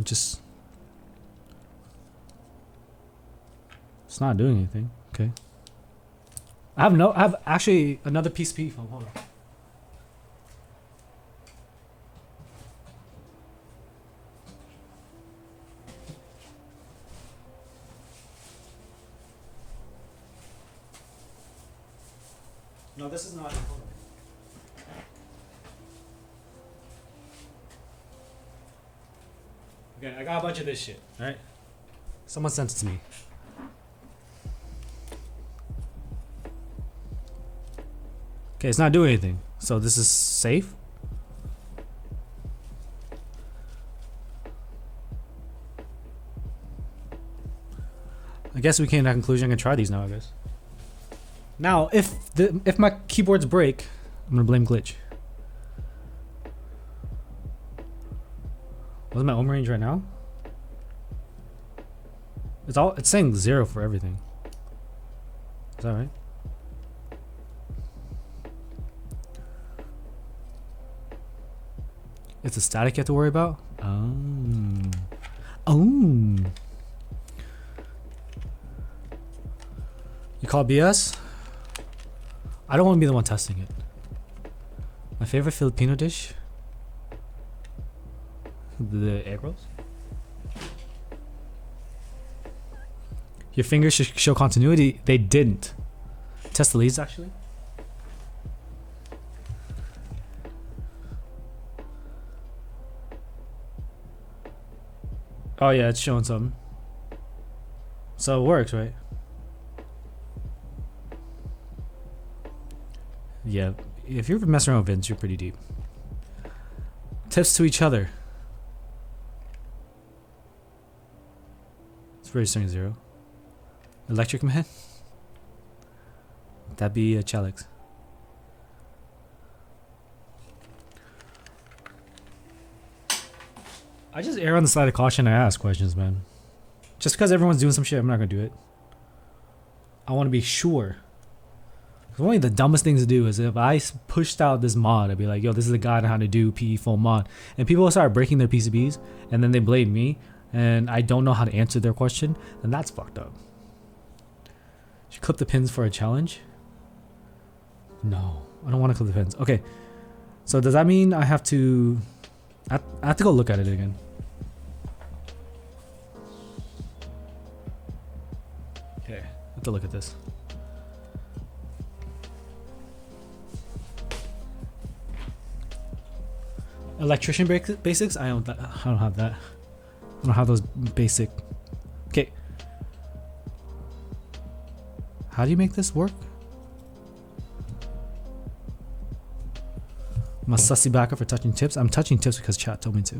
A: Just... It's not doing anything. Okay. I have actually another PCB foam. Hold on. No, this is not. Okay, I got a bunch of this shit. All right. Someone sent it to me. Okay, it's not doing anything. So this is safe. I guess we came to that conclusion. I'm gonna try these now, I guess. Now, if my keyboards break, I'm gonna blame glitch. What's my ohm range right now? It's saying 0 for everything. Is that right? It's a static you have to worry about? Oh. You call BS? I don't want to be the one testing it. My favorite Filipino dish? The egg rolls? Your fingers should show continuity. They didn't. Test the leads actually. Oh yeah, it's showing something. So it works, right? Yeah, if you're messing around with Vince, you're pretty deep. Tips to each other. It's registering 0. Electric Man? That'd be a Chalix. I just err on the side of caution. I ask questions, man. Just because everyone's doing some shit, I'm not gonna do it. I want to be sure. Because one of the dumbest things to do is if I pushed out this mod, I'd be like, yo, this is a guide on how to do PE full mod. And people will start breaking their PCBs, and then they blame me, and I don't know how to answer their question, and that's fucked up. Should clip the pins for a challenge? No, I don't want to clip the pins. Okay, so does that mean I have to... I have to go look at it again. Okay, I have to look at this. Electrician basics? I don't have that. I don't have those basic. Okay. How do you make this work? I'm a sussy backer for touching tips. I'm touching tips because chat told me to.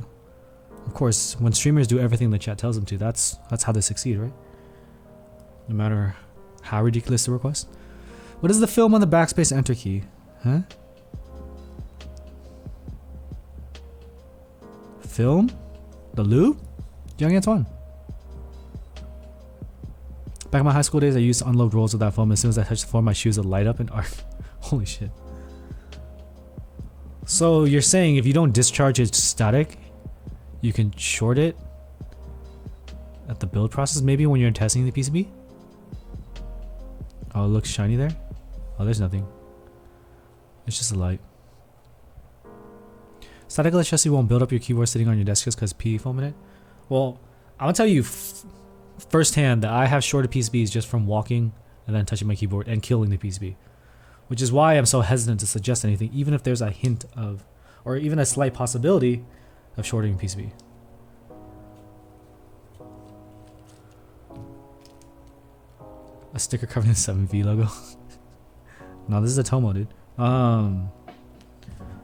A: Of course, when streamers do everything the chat tells them to, that's how they succeed, right? No matter how ridiculous the request. What is the film on the backspace enter key? Huh? Film? The loop? Young Antoine. Back in my high school days, I used to unload rolls with that foam. As soon as I touched the foam, my shoes would light up and arc. Holy shit. So you're saying if you don't discharge it static, you can short it at the build process, maybe when you're testing the PCB? Oh, it looks shiny there? Oh, there's nothing. It's just a light. Static electricity won't build up your keyboard sitting on your desk just because PE foam in it? Well, I'm gonna tell you firsthand that I have shorted PCBs just from walking and then touching my keyboard and killing the PCB. Which is why I'm so hesitant to suggest anything, even if there's a hint of, or even a slight possibility of shorting a PCB. A sticker covering the 7V logo. No, this is a Tomo, dude.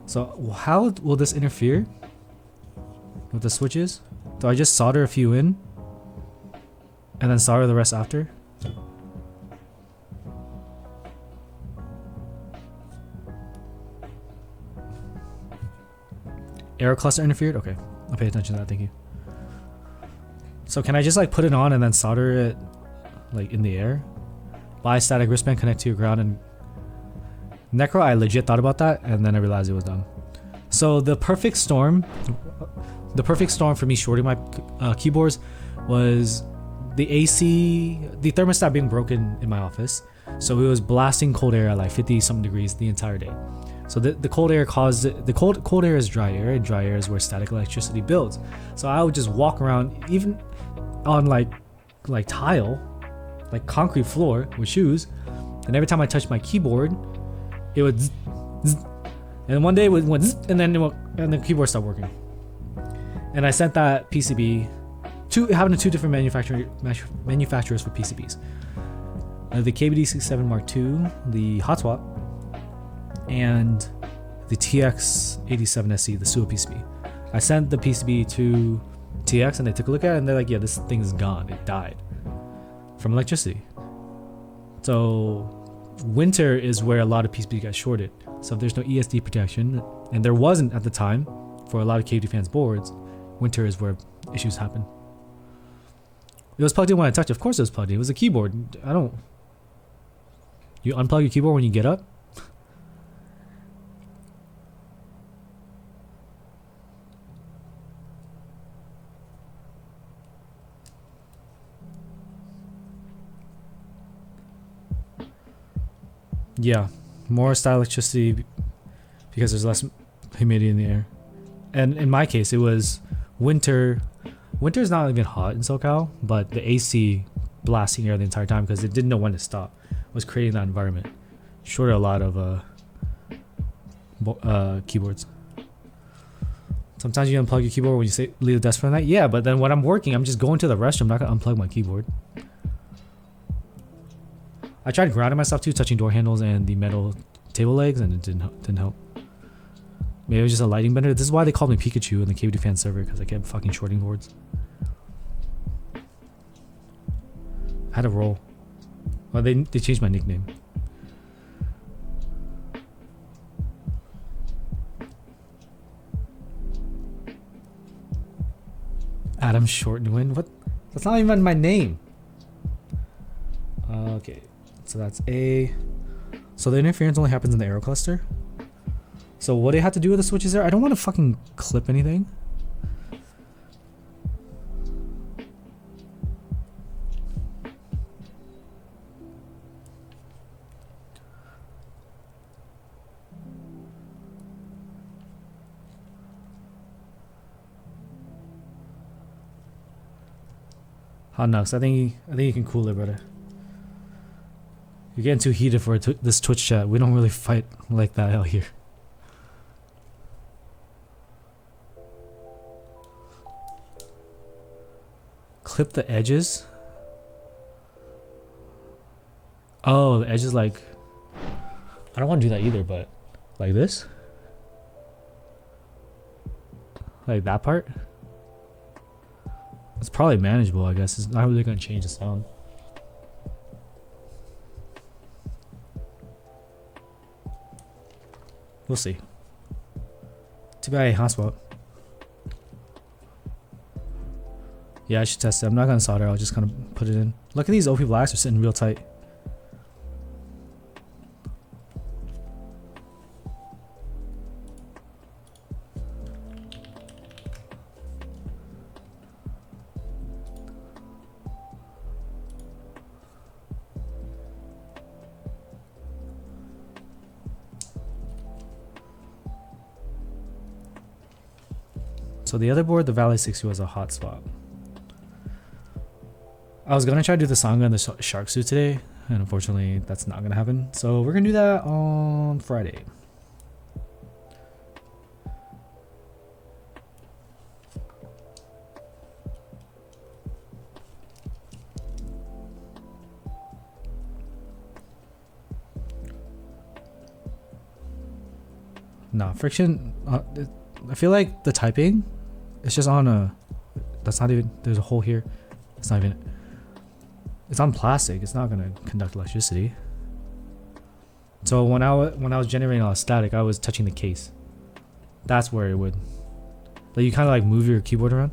A: So how will this interfere with the switches? Do I just solder a few in and then solder the rest after? Error cluster interfered? Okay, I'll pay attention to that, thank you. So can I just like put it on and then solder it like in the air? Buy a static wristband, connect to your ground, and Necro, I legit thought about that and then I realized it was dumb. So the perfect storm for me shorting my keyboards was the AC, the thermostat being broken in my office. So it was blasting cold air at like 50 something degrees the entire day. So the cold air caused, the cold air is dry air, and dry air is where static electricity builds. So I would just walk around even on like tile, like concrete floor with shoes, and every time I touched my keyboard, it would zzz, zzz, and one day it went zzz, and then the keyboard stopped working. And I sent that PCB having to two different manufacturers for PCBs. The KBD67 Mark II, the hot swap, and the TX87SC, the SUA PCB. I sent the PCB to TX and they took a look at it and they're like, yeah, this thing is gone. It died from electricity. So winter is where a lot of PCBs got shorted. So if there's no ESD protection, and there wasn't at the time for a lot of KD fans boards, winter is where issues happen. It was plugged in when I touched it. Of course it was plugged in. It was a keyboard. I don't... You unplug your keyboard when you get up? Yeah, more static electricity because there's less humidity in the air. And in my case, it was winter. Winter is not even hot in SoCal, but the AC blasting air the entire time because it didn't know when to stop. Was creating that environment. Short a lot of keyboards. Sometimes you unplug your keyboard when you say leave the desk for the night. Yeah, but then when I'm working, I'm just going to the restroom. I'm not gonna unplug my keyboard. I tried grounding myself too, touching door handles and the metal table legs, and it didn't help. Maybe it was just a lighting bender. This is why they called me Pikachu in the KBD fan server, because I kept fucking shorting boards. I had a roll. Well, they changed my nickname. Adam Shortwin? What? That's not even my name. Okay, so that's A. So the interference only happens in the arrow cluster. So what do you have to do with the switches there? I don't want to fucking clip anything. Hot Nux, I think you can cool it, brother. You're getting too heated for this Twitch chat. We don't really fight like that out here. Clip the edges? Oh, the edges like... I don't want to do that either, but... Like this? Like that part? It's probably manageable, I guess. It's not really going to change the sound. We'll see. Too bad hotspot. Yeah, I should test it. I'm not going to solder. I'll just kind of put it in. Look at these OP blacks are sitting real tight. So the other board, the Valley 60, was a hot spot. I was gonna try to do the Sangha and the shark suit today, and unfortunately that's not gonna happen. So we're gonna do that on Friday. Nah, friction. I feel like the typing, it's just on a. That's not even. There's a hole here. It's not even. It's on plastic. It's not gonna conduct electricity. So when I was generating all the static, I was touching the case. That's where it would. Like you kind of like move your keyboard around.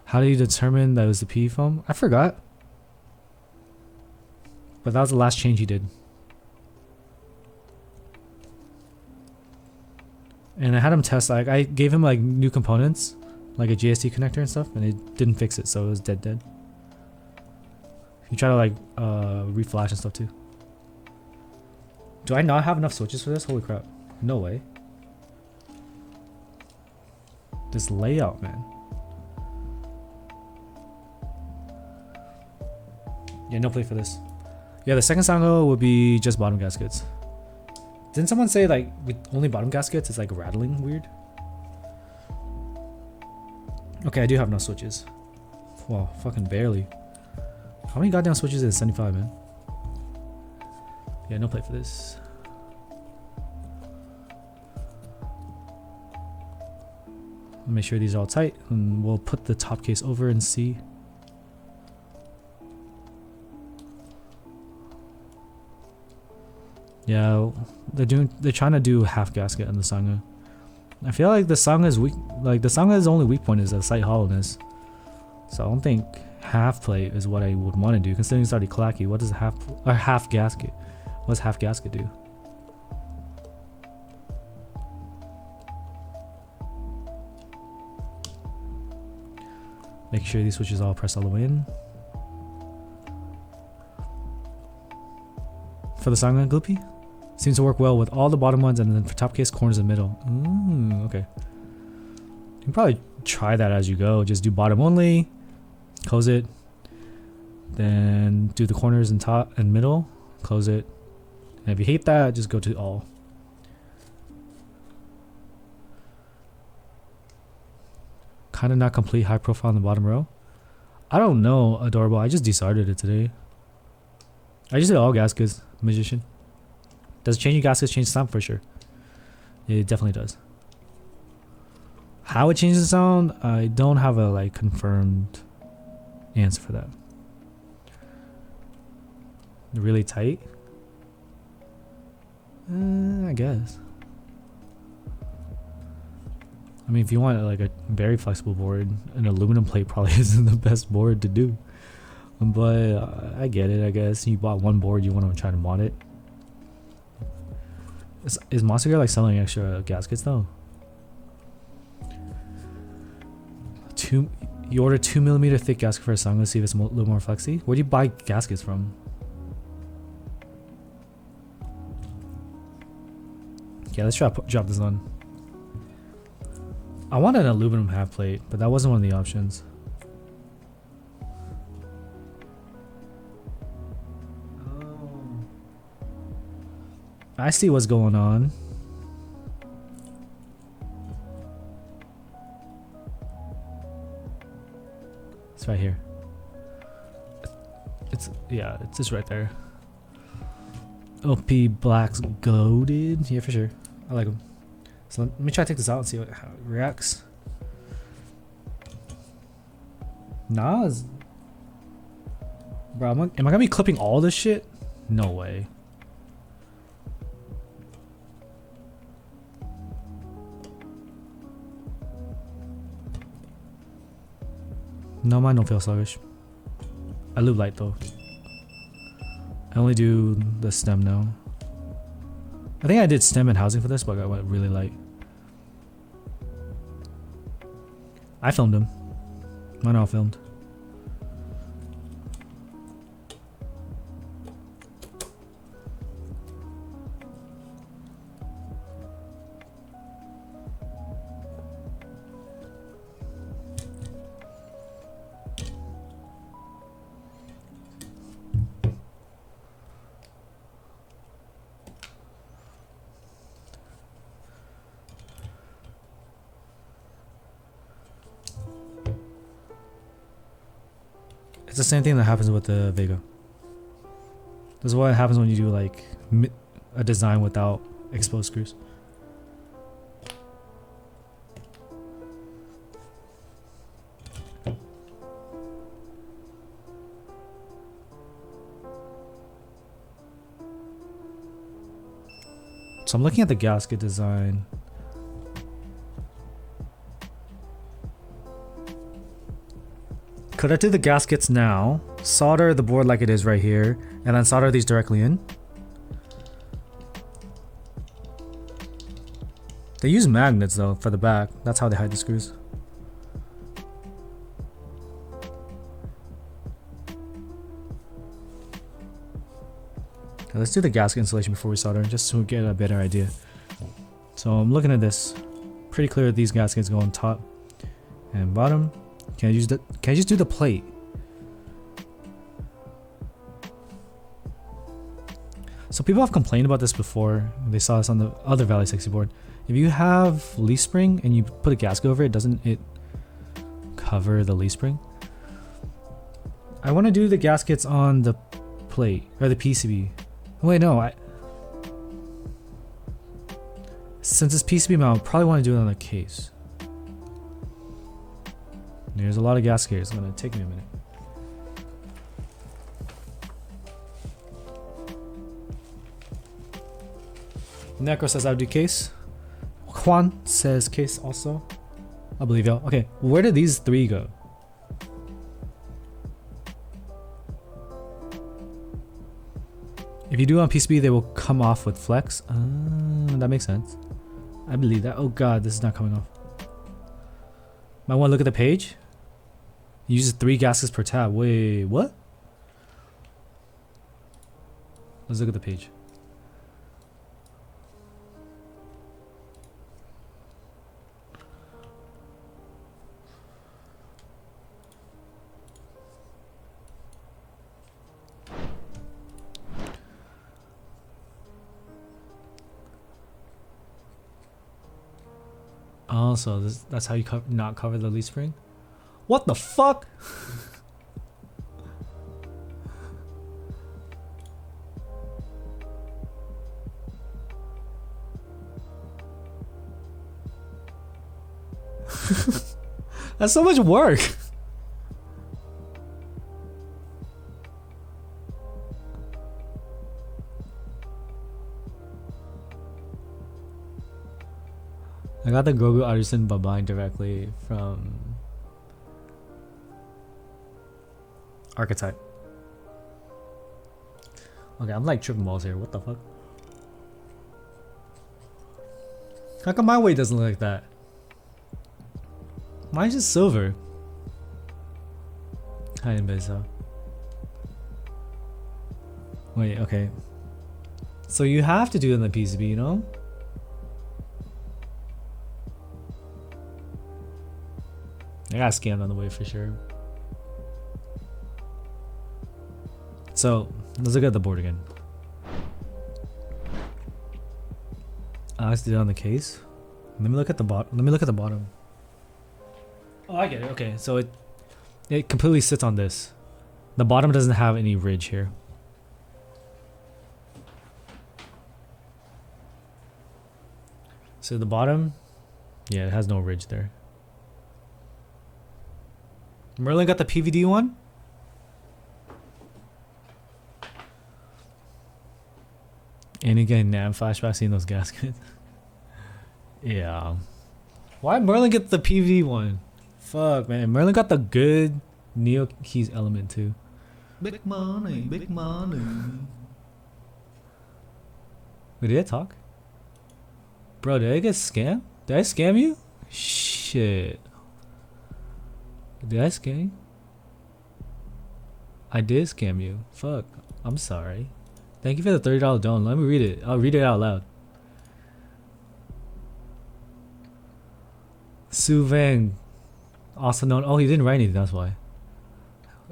A: How do you determine that it was the PE foam? I forgot. But that was the last change he did. And I had him test, like I gave him like new components, like a GST connector and stuff, and it didn't fix it, so it was dead. You try to like reflash and stuff too. Do I not have enough switches for this? Holy crap. No way. This layout, man. Yeah, no play for this. Yeah, the second Sango would be just bottom gaskets. Didn't someone say like with only bottom gaskets it's like rattling weird? Okay, I do have enough switches. Wow, fucking barely. How many goddamn switches is 75, man? Yeah, no play for this. Make sure these are all tight, and we'll put the top case over and see. Yeah, they're trying to do half gasket in the Sangha. I feel like the Sangha's weak, like the Sangha's only weak point is the slight hollowness. So I don't think half plate is what I would want to do, considering it's already clacky. What does half gasket? What does half gasket do? Make sure these switches all press all the way in. For the Sangha Gloopy, seems to work well with all the bottom ones, and then for top case, corners in the middle. Okay. You can probably try that as you go. Just do bottom only, close it, then do the corners and top and middle, close it. And if you hate that, just go to all. Kind of not complete high profile in the bottom row. I don't know, Adorable. I just decided it today. I just did all gaskets, Magician. Does changing gaskets change sound? For sure. It definitely does. How it changes the sound, I don't have a like confirmed answer for that. Really tight? I guess. I mean, if you want like a very flexible board, an aluminum plate probably isn't the best board to do. But I get it, I guess. You bought one board, you want to try to mod it. Is Monster Gear like selling extra gaskets though? You order 2mm thick gasket for a Sangha, see if it's a little more flexy. Where do you buy gaskets from? Okay, let's try to drop this on. I wanted an aluminum half plate, but that wasn't one of the options. I see what's going on. It's right here. Yeah, it's just right there. OP Blacks goaded. Yeah, for sure. I like them. So let me try to take this out and see how it reacts. Nah, bro, am I gonna be clipping all this shit? No way. No, mine don't feel sluggish. I loop light though. I only do the stem now. I think I did stem and housing for this, but I went really light. I filmed them. Mine all filmed. It's the same thing that happens with the Vega. This is what happens when you do like a design without exposed screws. So I'm looking at the gasket design. Could I do the gaskets now, solder the board like it is right here, and then solder these directly in? They use magnets though for the back. That's how they hide the screws. Okay, let's do the gasket installation before we solder, just so we get a better idea. So I'm looking at this. Pretty clear these gaskets go on top and bottom. Can I just do the plate? So people have complained about this before. They saw this on the other Valley 60 board. If you have leaf spring and you put a gasket over it, doesn't it cover the leaf spring? I want to do the gaskets on the plate or the PCB. Wait, no. Since it's PCB mount, I probably want to do it on the case. There's a lot of gasket here. It's gonna take me a minute. Necro says I'll do case. Juan says case also. I believe y'all. Okay, where did these three go? If you do on PCB, they will come off with flex. That makes sense. I believe that. Oh god, this is not coming off. Might want to look at the page. Uses 3 gaskets per tab. Wait, what? Let's look at the page. Oh, so that's how you not cover the leaf spring? What the fuck? That's so much work. I got the Grogu Artisan Babine directly from Archetype. Okay, I'm like tripping balls here. What the fuck? How come my weight doesn't look like that? Mine's just silver. Hi, Inbeza. Wait, okay. So you have to do it in the PCB, you know? I got scammed on the way for sure. So let's look at the board again. Let's do it on the case. Let me look at the bottom. Let me look at the bottom. Oh, I get it. Okay, so it completely sits on this. The bottom doesn't have any ridge here. So the bottom, yeah, it has no ridge there. Merlin got the PVD one? And again, NAM flashback seeing those gaskets. Yeah. Why Merlin get the PVD one? Fuck, man. Merlin got the good Neo Keys element too.
B: Big money, big money.
A: Wait, did I talk? Bro, did I get scammed? Did I scam you? Shit. Did I scam you? I did scam you. Fuck. I'm sorry. Thank you for the $30 don. Let me read it. I'll read it out loud. Su Vang, also known. Oh, he didn't write anything. That's why.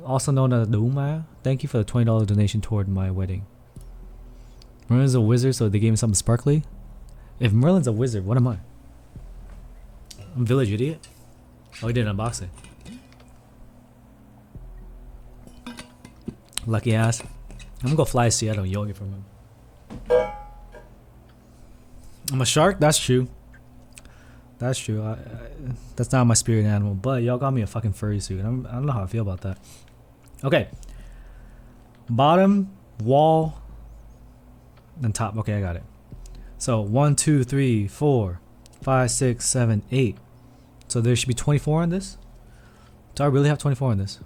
A: Also known as Duma. Thank you for the $20 donation toward my wedding. Merlin's a wizard, so they gave me something sparkly. If Merlin's a wizard, what am I? I'm Village Idiot. Oh, he did an unboxing. Lucky ass. I'm gonna go fly Seattle and yoga from him. I'm a shark? That's true. That's true. That's not my spirit animal, but y'all got me a fucking furry suit. I don't know how I feel about that. Okay. Bottom, wall, then top. Okay, I got it. So 1, 2, 3, 4, 5, 6, 7, 8. So there should be 24 on this. Do I really have 24 on this?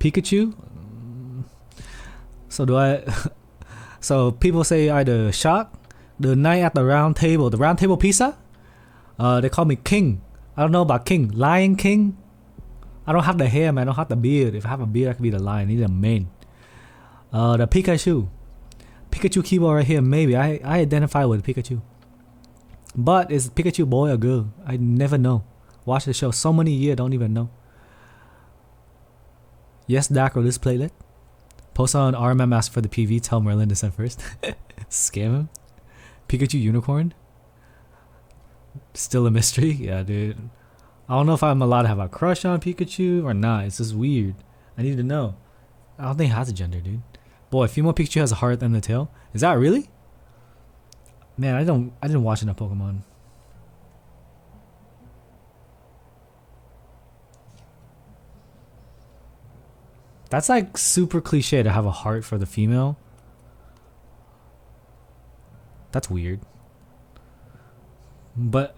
A: Pikachu? So do I? So people say I the shock, the night at the round table pizza. They call me King. I don't know about King. Lion King. I don't have the hair, man. I don't have the beard. If I have a beard, I could be the lion. I need a mane. The Pikachu keyboard right here. Maybe I identify with Pikachu. But is Pikachu boy or girl? I never know. Watch the show so many years, don't even know. Yes, Dacro, this playlet. Post on RMM, ask for the PV. Tell Merlin to send first. Scam him. Pikachu unicorn. Still a mystery. Yeah, dude. I don't know if I'm allowed to have a crush on Pikachu or not. It's just weird. I need to know. I don't think it has a gender, dude. Boy, female Pikachu has a heart and the tail. Is that really? Man, I didn't watch enough Pokemon. That's like super cliche to have a heart for the female. That's weird. But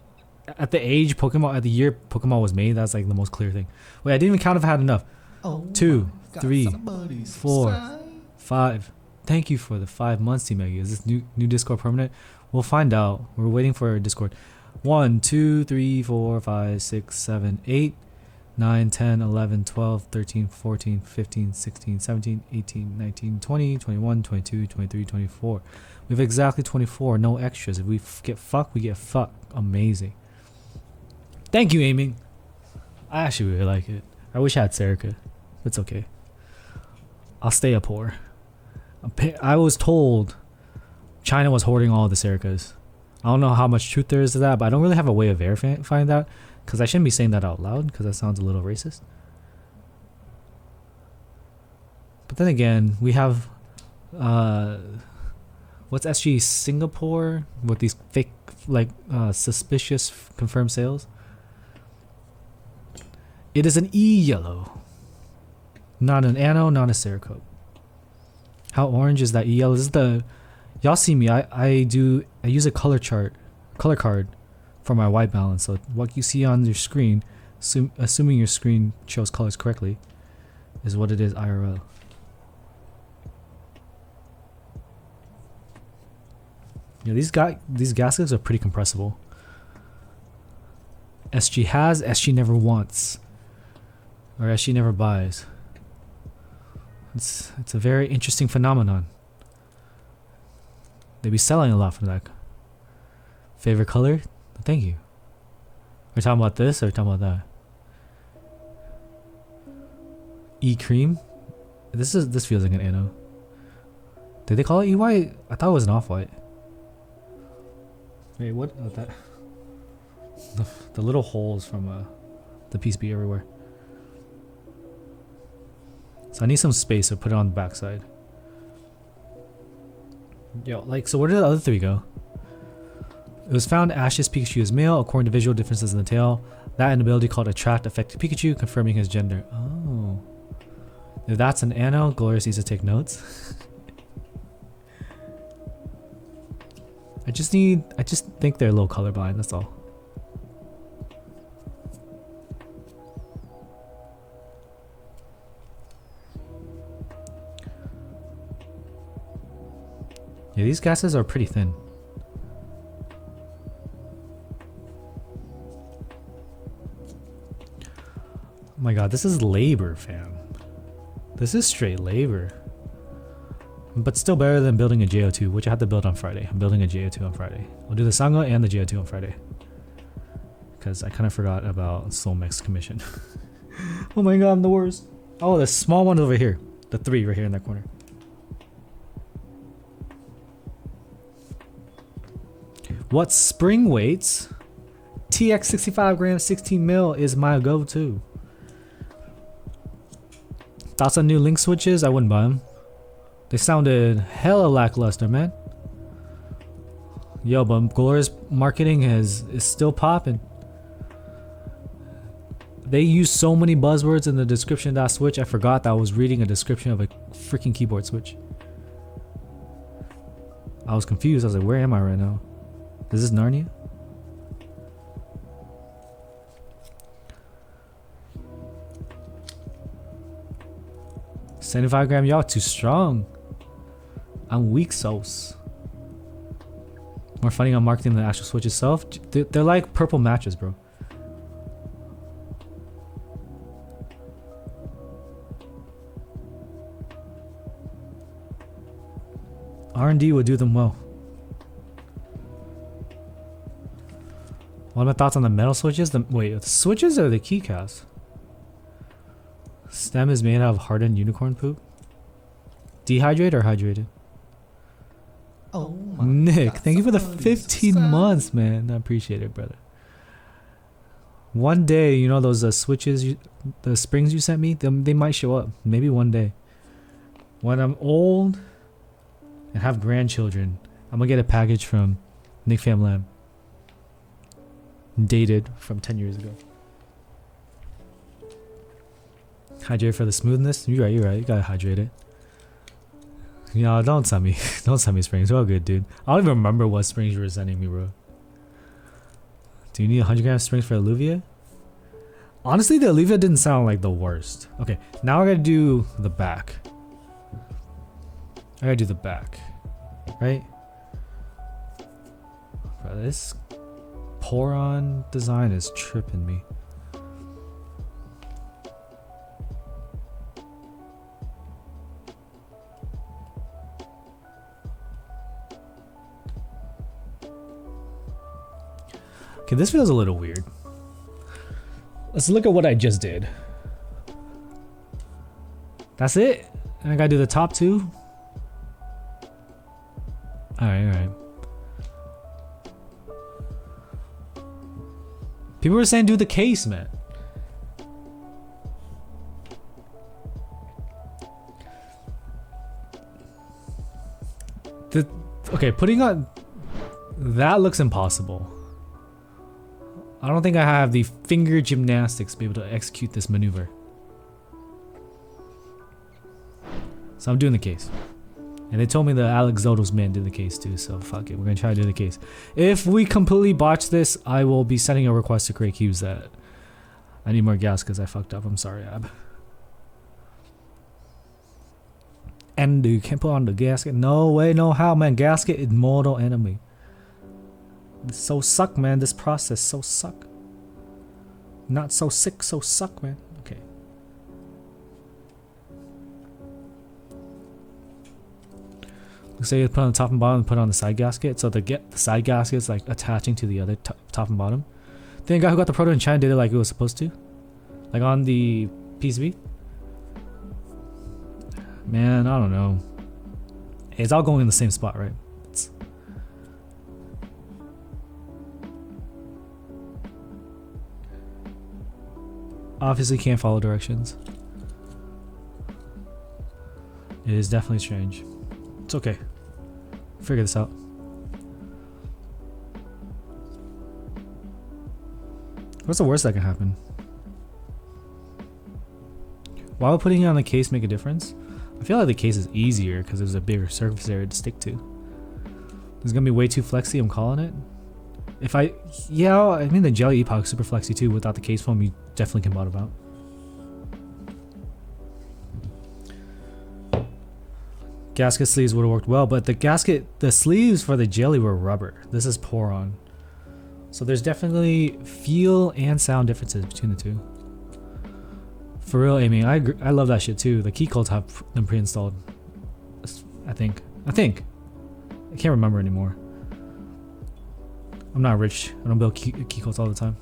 A: at the age Pokemon, at the year Pokemon was made, that's like the most clear thing. Wait, I didn't even count if I had enough.
B: Oh
A: 2,
B: my
A: 3,
B: God, somebody
A: 4,
B: subscribe.
A: 5. Thank you for the 5 months, Team Maggie. Is this new Discord permanent? We'll find out. We're waiting for our Discord. 1, 2, 3, 4, 5, 6, 7, 8, 9, 10, 11, 12, 13, 14, 15, 16, 17, 18, 19, 20, 21, 22, 23, 24. We have exactly 24. No extras. If we get fucked, we get fucked. Amazing. Thank you, aiming. I actually really like it. I wish I had Serica. It's okay. I'll stay a poor. I was told China was hoarding all the Sericas. I don't know how much truth there is to that, but I don't really have a way of verifying that, because I shouldn't be saying that out loud, because that sounds a little racist. But then again, we have what's SG Singapore with these fake, like, suspicious confirmed sales. It is an E-yellow, not an Anno, not a Cerakote. How orange is that E-yellow? This is the, y'all see me. I use a color card for my white balance. So what you see on your screen, assuming your screen shows colors correctly, is what it is IRL. Yeah, these gaskets are pretty compressible. SG has, SG never wants, or SG never buys. It's a very interesting phenomenon. They be selling a lot from that. Favorite color? Thank you. We're talking about this or we're talking about that? E-cream? This feels like an Anno. Did they call it E-white? I thought it was an off-white. Wait, what? Oh, that. The little holes from the PCB everywhere. So I need some space to put it on the backside. Yo, like, so where did the other 3 go? It was found Ash's Pikachu is male, according to visual differences in the tail. That and ability called Attract affected Pikachu, confirming his gender. Oh. If that's an Anno, Glorious needs to take notes. I just think they're a little colorblind, that's all. Yeah, these gases are pretty thin. Oh my god, this is labor, fam. This is straight labor. But still better than building a JO2, which I have to build on Friday. I'm building a JO2 on Friday. I'll do the Sangha and the JO2 on Friday. Because I kind of forgot about Solmex commission. Oh my god, I'm the worst. Oh, the small one over here. The 3 right here in that corner. What spring weights? TX 65 grams 16 mil is my go-to. Thoughts on new link switches? I wouldn't buy them. They sounded hella lackluster, man. Yo, but Glorious marketing is still popping. They use so many buzzwords in the description of that switch. I forgot that I was reading a description of a freaking keyboard switch. I was confused. I was like, where am I right now? Is this Narnia? $75 gram, y'all too strong. I'm weak sauce. More funny on marketing than the actual switch itself. They're like purple matches, bro. R&D would do them well. What are my thoughts on the metal switches? Wait, the switches or the keycaps? Stem is made out of hardened unicorn poop. Dehydrated or hydrated?
B: Oh my
A: Nick,
B: God,
A: thank you for the
B: somebody
A: 15
B: subscribe.
A: months, man. I appreciate it, brother. One day, you know those switches, the springs you sent me, they might show up. Maybe one day. When I'm old and have grandchildren, I'm gonna get a package from Nick Fam Lam. Dated from 10 years ago. Hydrate for the smoothness. You're right. You gotta hydrate it. Yo, don't send me. Don't send me springs. We're all good, dude. I don't even remember what springs you were sending me, bro. Do you need 100 grams springs for Alluvia? Honestly, the Alluvia didn't sound like the worst. Okay, now I gotta do the back. I gotta do the back, right? Bro, this pour-on design is tripping me. Okay, this feels a little weird. Let's look at what I just did. That's it? And I gotta do the top two? Alright. People were saying do the case, man. Okay, putting on... That looks impossible. I don't think I have the finger gymnastics to be able to execute this maneuver. So I'm doing the case. And they told me the Alex Zoto's man did the case too, so fuck it. We're gonna try to do the case. If we completely botch this, I will be sending a request to create Keebs that I need more gas because I fucked up. I'm sorry, Ab. And you can't put on the gasket. No way, no how, man. Gasket is mortal enemy. It's so suck, man. This process so suck. Not so sick, so suck, man. Okay. Looks like you put on the top and bottom and put on the side gasket. So the side gasket's like attaching to the other top and bottom. Then the guy who got the proto in China did it like it was supposed to. Like on the PCB. Man, I don't know. It's all going in the same spot, right? Obviously can't follow directions. It is definitely strange. It's okay. Figure this out. What's the worst that can happen? Why would putting it on the case make a difference? I feel like the case is easier because there's a bigger surface area to stick to. It's gonna be way too flexy, I'm calling it. Yeah, I mean the jelly epoch is super flexy too. Without the case foam, you definitely can bottom out. Gasket sleeves would have worked well, but the sleeves for the jelly were rubber. This is pour-on. So there's definitely feel and sound differences between the two. For real, Amy, I love that shit too. The key codes have them pre-installed. I think. I can't remember anymore. I'm not rich. I don't build key codes all the time.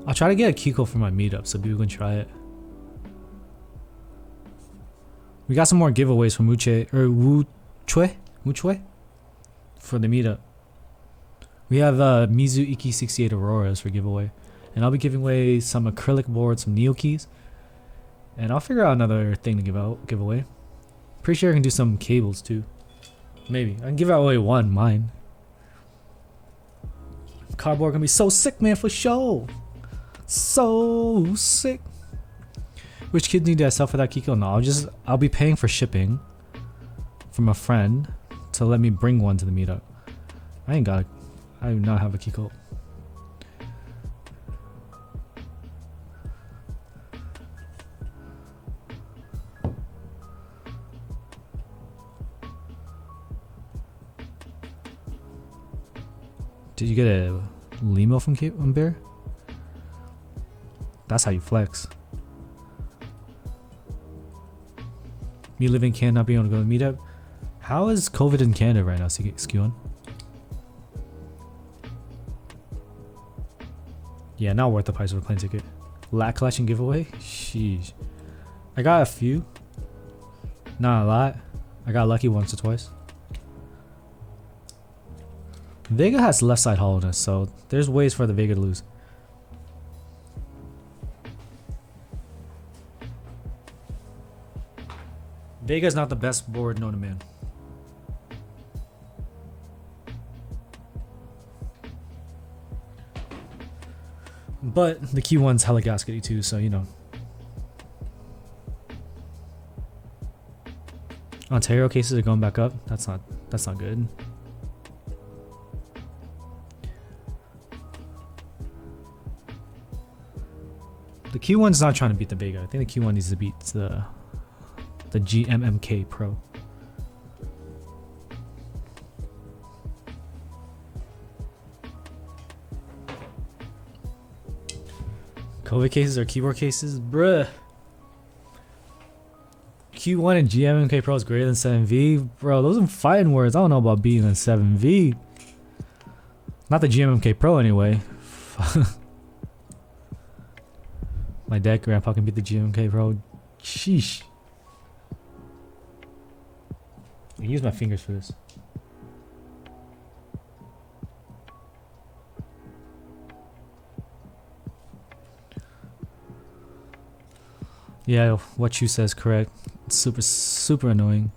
A: I'll try to get a key code for my meetup so people can try it. We got some more giveaways from Wuchue for the meetup. We have Mizu Iki 68 Auroras for giveaway. And I'll be giving away some acrylic boards, some Neo keys. And I'll figure out another thing to give away. Pretty sure I can do some cables too. Maybe. I can give away one, mine. Cardboard gonna be so sick, man, for sure. So sick. Which kids need to sell for that Kiko? No, I'll be paying for shipping from a friend to let me bring one to the meetup. I do not have a Kiko. Did you get a limo from Bear? That's how you flex. Me living in Canada, not being able to go to the meetup. How is COVID in Canada right now, Skewin? Yeah, not worth the price of a plane ticket. Lat collection giveaway? Sheesh. I got a few. Not a lot. I got lucky once or twice. Vega has left side hollowness, so there's ways for the Vega to lose. Vega's not the best board known to man. But the Q1's hella gaskety too, so you know. Ontario cases are going back up. That's not good. The Q1's not trying to beat the Vega. I think the Q1 needs to beat the GMMK Pro. COVID cases or keyboard cases? Bruh. Q1 and GMMK Pro is greater than 7V? Bro, those are fighting words. I don't know about being in 7V. Not the GMMK Pro anyway. My dead grandpa can beat the GMMK Pro. Sheesh. I use my fingers for this. Yeah, what you said is correct. It's super annoying.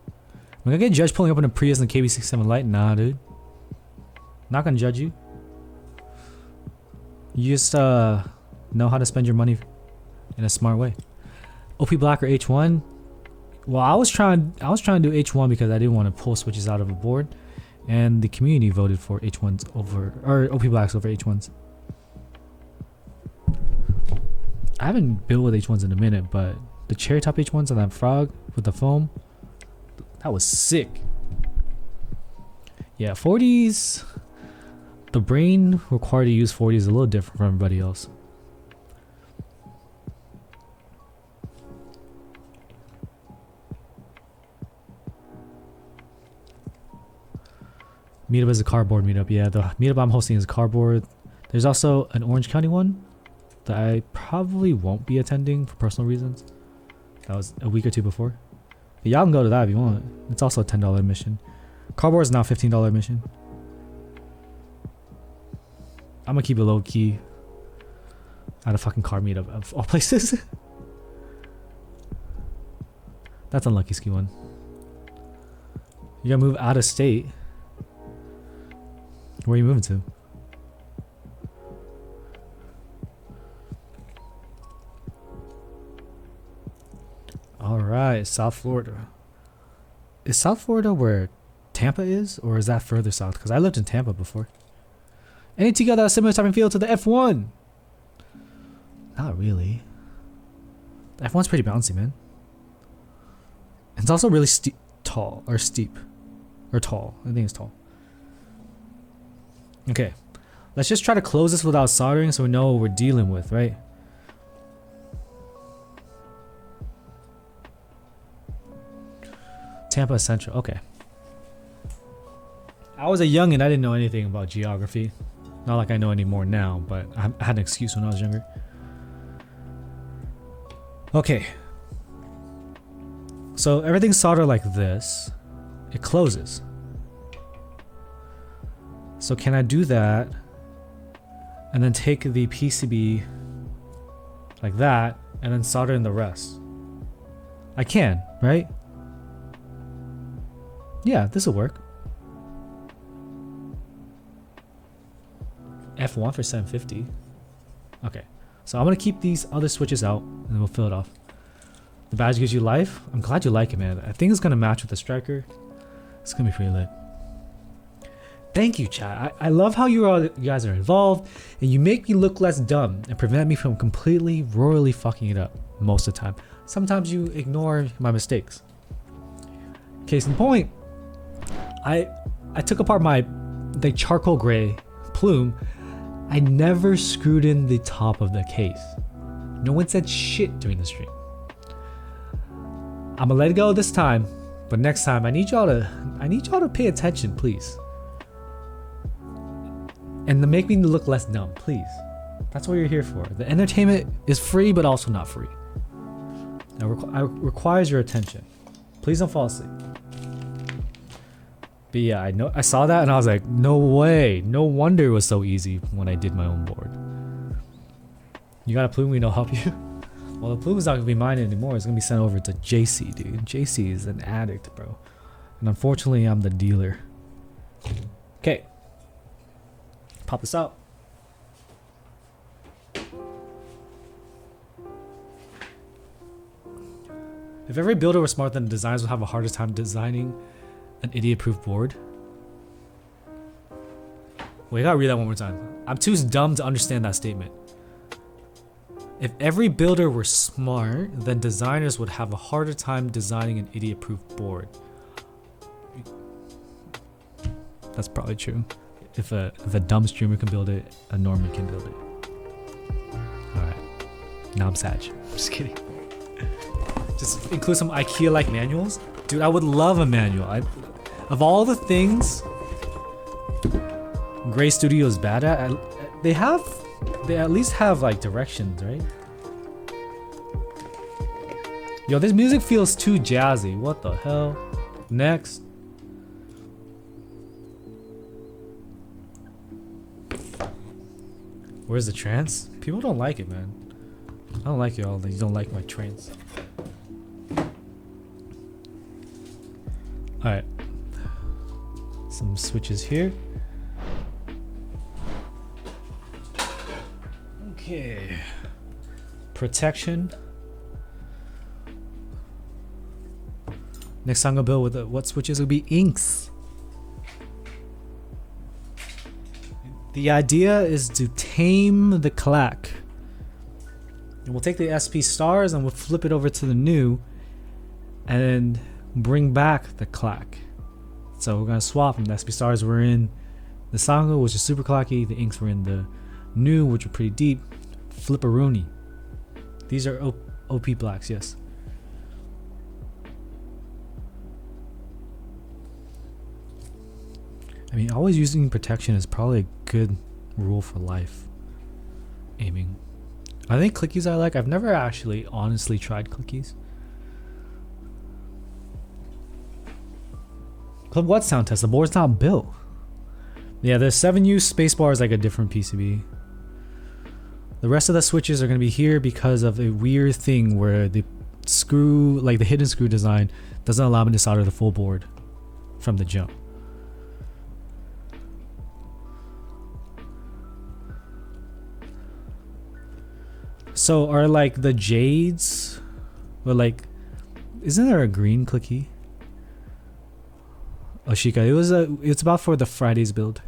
A: Am I gonna get judged pulling up in a Prius and the KB67 Lite? Nah, dude. Not gonna judge you. You just know how to spend your money in a smart way. OP Black or H1? Well, I was trying to do H1 because I didn't want to pull switches out of a board, and the community voted for H1s over, or OP Blacks over H1s. I haven't built with H1s in a minute, but the cherry top H1s on that frog with the foam, that was sick. Yeah, 40s. The brain required to use 40s is a little different from everybody else. Meetup is a cardboard meetup. Yeah, the meetup I'm hosting is a cardboard. There's also an Orange County one that I probably won't be attending for personal reasons. That was a week or two before. But y'all can go to that if you want. It's also a $10 admission. Cardboard is now $15 admission. I'm gonna keep it low key. At a fucking car meetup of all places. That's unlucky, ski one. You gotta move out of state. Where are you moving to? Alright, South Florida. Is South Florida where Tampa is? Or is that further south? Because I lived in Tampa before. NAT got a similar type of feel to the F1. Not really. The F1's pretty bouncy, man. It's also really tall. Or steep. Or tall. I think it's tall. Okay. Let's just try to close this without soldering so we know what we're dealing with, right? Tampa Central. Okay. I was a youngin'. I didn't know anything about geography. Not like I know any more now, but I had an excuse when I was younger. Okay. So everything's soldered like this. It closes. So can I do that and then take the PCB like that and then solder in the rest? I can, right? Yeah, this will work. F1 for 750. Okay, so I'm gonna keep these other switches out and then we'll fill it off. The badge gives you life. I'm glad you like it, man. I think it's gonna match with the striker. It's gonna be pretty lit. Thank you, chat. I love how you guys are involved and you make me look less dumb and prevent me from completely royally fucking it up most of the time. Sometimes you ignore my mistakes. Case in point, I took apart the charcoal gray plume. I never screwed in the top of the case. No one said shit during the stream. I'm gonna let it go this time, but next time I need y'all to pay attention, please. And to make me look less dumb, please. That's what you're here for. The entertainment is free, but also not free. It requires your attention. Please don't fall asleep. But yeah, I saw that and I was like, no way. No wonder it was so easy when I did my own board. You got a plume, we know help you? Well, the plume's not gonna be mine anymore. It's gonna be sent over to JC, dude. JC is an addict, bro. And unfortunately, I'm the dealer. Okay. Pop this out. If every builder were smart, then designers would have a harder time designing an idiot-proof board. Wait, I gotta read that one more time. I'm too dumb to understand that statement. If every builder were smart, then designers would have a harder time designing an idiot-proof board. That's probably true. If a dumb streamer can build it, a normie can build it. Alright. Now I'm sad. Just kidding. Just include some IKEA-like manuals? Dude, I would love a manual. Of all the things Gray Studio is bad at, they at least have like directions, right? Yo, this music feels too jazzy. What the hell? Next. Where's the trance? People don't like it, man. I don't like y'all. You don't like my trance. Alright. Some switches here. Okay. Protection. Next I'm gonna build with what switches will be inks. The idea is to tame the clack. And we'll take the SP stars and we'll flip it over to the new and bring back the clack. So we're gonna swap them. The SP stars were in the Sangha, which is super clacky. The inks were in the new, which are pretty deep. Flipperoonie. These are OP blacks, yes. I mean, always using protection is probably a good rule for life. Aiming. I think clickies I like. I've never actually honestly tried clickies. Club what sound test? The board's not built. Yeah, the 7U spacebar is like a different PCB. The rest of the switches are going to be here because of a weird thing where the screw, like the hidden screw design, doesn't allow me to solder the full board from the jump. So are like the jades, or like, isn't there a green clicky? Oshika, it's about for the Fridays build.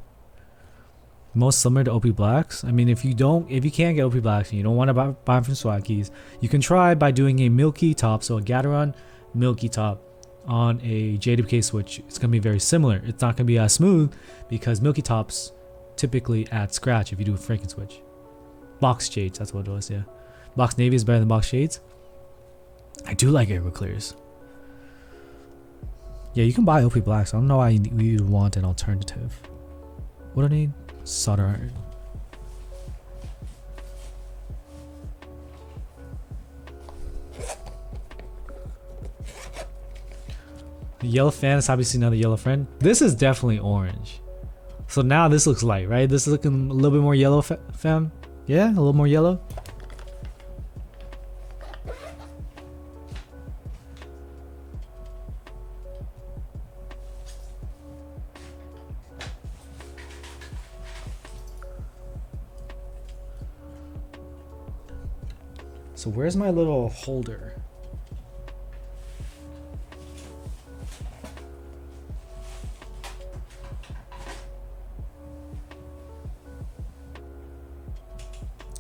A: Most similar to OP blacks. I mean, if you can't get OP blacks and you don't want to buy them from Swaggies, you can try by doing a milky top, so a Gateron milky top on a JWK switch. It's gonna be very similar. It's not gonna be as smooth because milky tops typically add scratch if you do a Franken switch. Box jades, that's what it was, yeah. Box navy is better than box shades. I do like air clears. Yeah, you can buy OP blacks. I don't know why you would want an alternative. What do I need? Solder iron. The yellow fan is obviously another yellow friend. This is definitely orange. So now this looks light, right? This is looking a little bit more yellow, fam. Yeah, a little more yellow. So where's my little holder?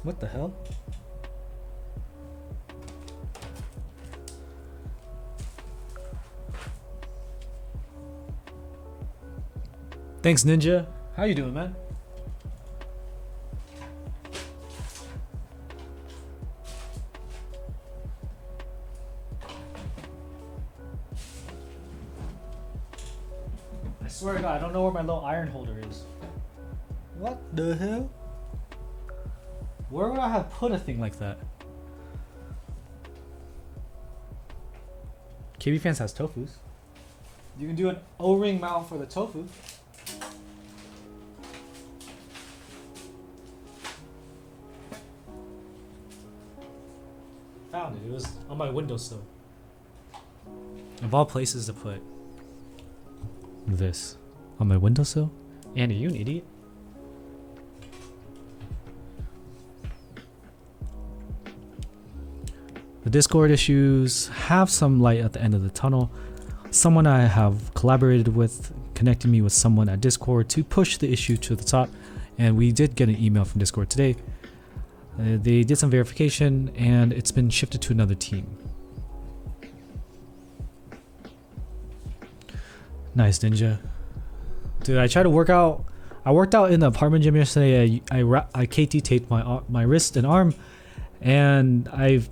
A: What the hell? Thanks, Ninja. How you doing, man? I swear to God, I don't know where my little iron holder is. What the hell? Where would I have put a thing like that? KB Fans has tofus. You can do an O-ring mount for the tofu. Found it. It was on my windowsill. Of all places to put this on my windowsill? Andy, you an idiot? The Discord issues have some light at the end of the tunnel. Someone I have collaborated with connected me with someone at Discord to push the issue to the top, and we did get an email from Discord today. They did some verification and it's been shifted to another team. Nice, Ninja. Dude, I tried to work out. I worked out in the apartment gym yesterday. I KT taped my wrist and arm, and I've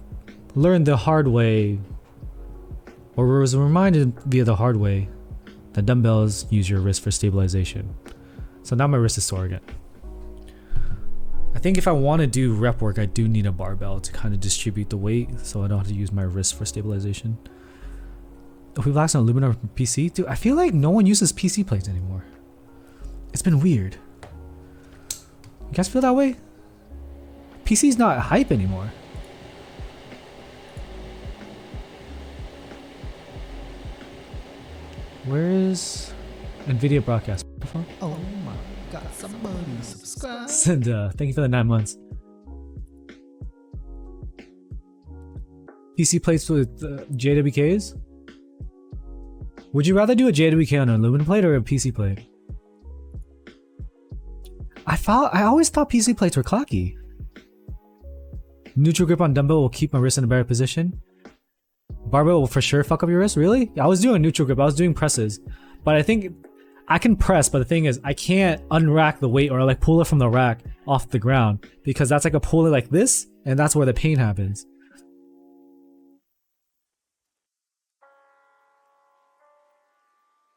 A: learned the hard way, or was reminded via the hard way, that dumbbells use your wrist for stabilization. So now my wrist is sore again. I think if I want to do rep work, I do need a barbell to kind of distribute the weight, so I don't have to use my wrist for stabilization. If we relax on aluminum PC, dude, I feel like no one uses PC plates anymore. It's been weird. You guys feel that way? PC's not hype anymore. Where is NVIDIA broadcast?
B: Oh my god, somebody subscribe.
A: And thank you for the 9 months. PC plates with JWKs? Would you rather do a JWK on an aluminum plate or a PC plate? I always thought PC plates were clocky. Neutral grip on dumbbell will keep my wrist in a better position. Barbell will for sure fuck up your wrist, really? I was doing neutral grip, I was doing presses. But I think I can press, but the thing is I can't unrack the weight or like pull it from the rack off the ground, because that's like a pull it like this, and that's where the pain happens.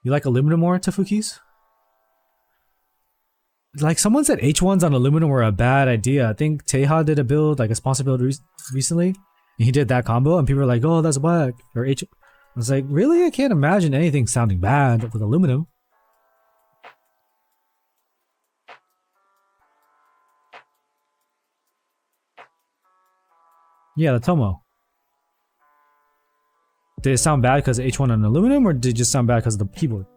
A: You like aluminum more, Tafukis? Like someone said H1s on aluminum were a bad idea. I think Teha did a build, like a sponsor build recently, and he did that combo and people were like, oh, that's whack. Or I was like, really? I can't imagine anything sounding bad with aluminum. Yeah, the Tomo. Did it sound bad because of H1 on aluminum, or did it just sound bad because of the keyboard?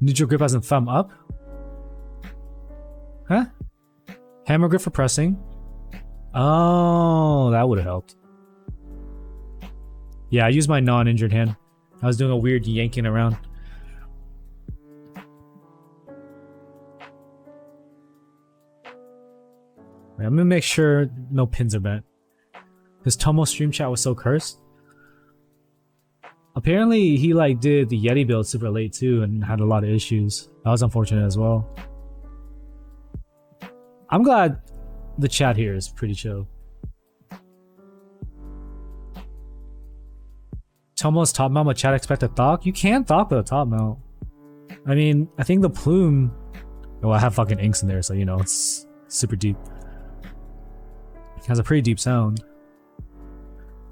A: Neutral grip has a thumb up? Huh? Hammer grip for pressing? Oh, that would have helped. Yeah, I used my non-injured hand. I was doing a weird yanking around. Right, I'm gonna make sure no pins are bent. His Tomo stream chat was so cursed. Apparently he like did the Yeti build super late too and had a lot of issues. That was unfortunate as well. I'm glad the chat here is pretty chill. Tomo's top mount, but chat expect a thok? You can thok with a top mount. I mean, I think the plume... Oh, I have fucking inks in there, so you know, it's super deep. It has a pretty deep sound.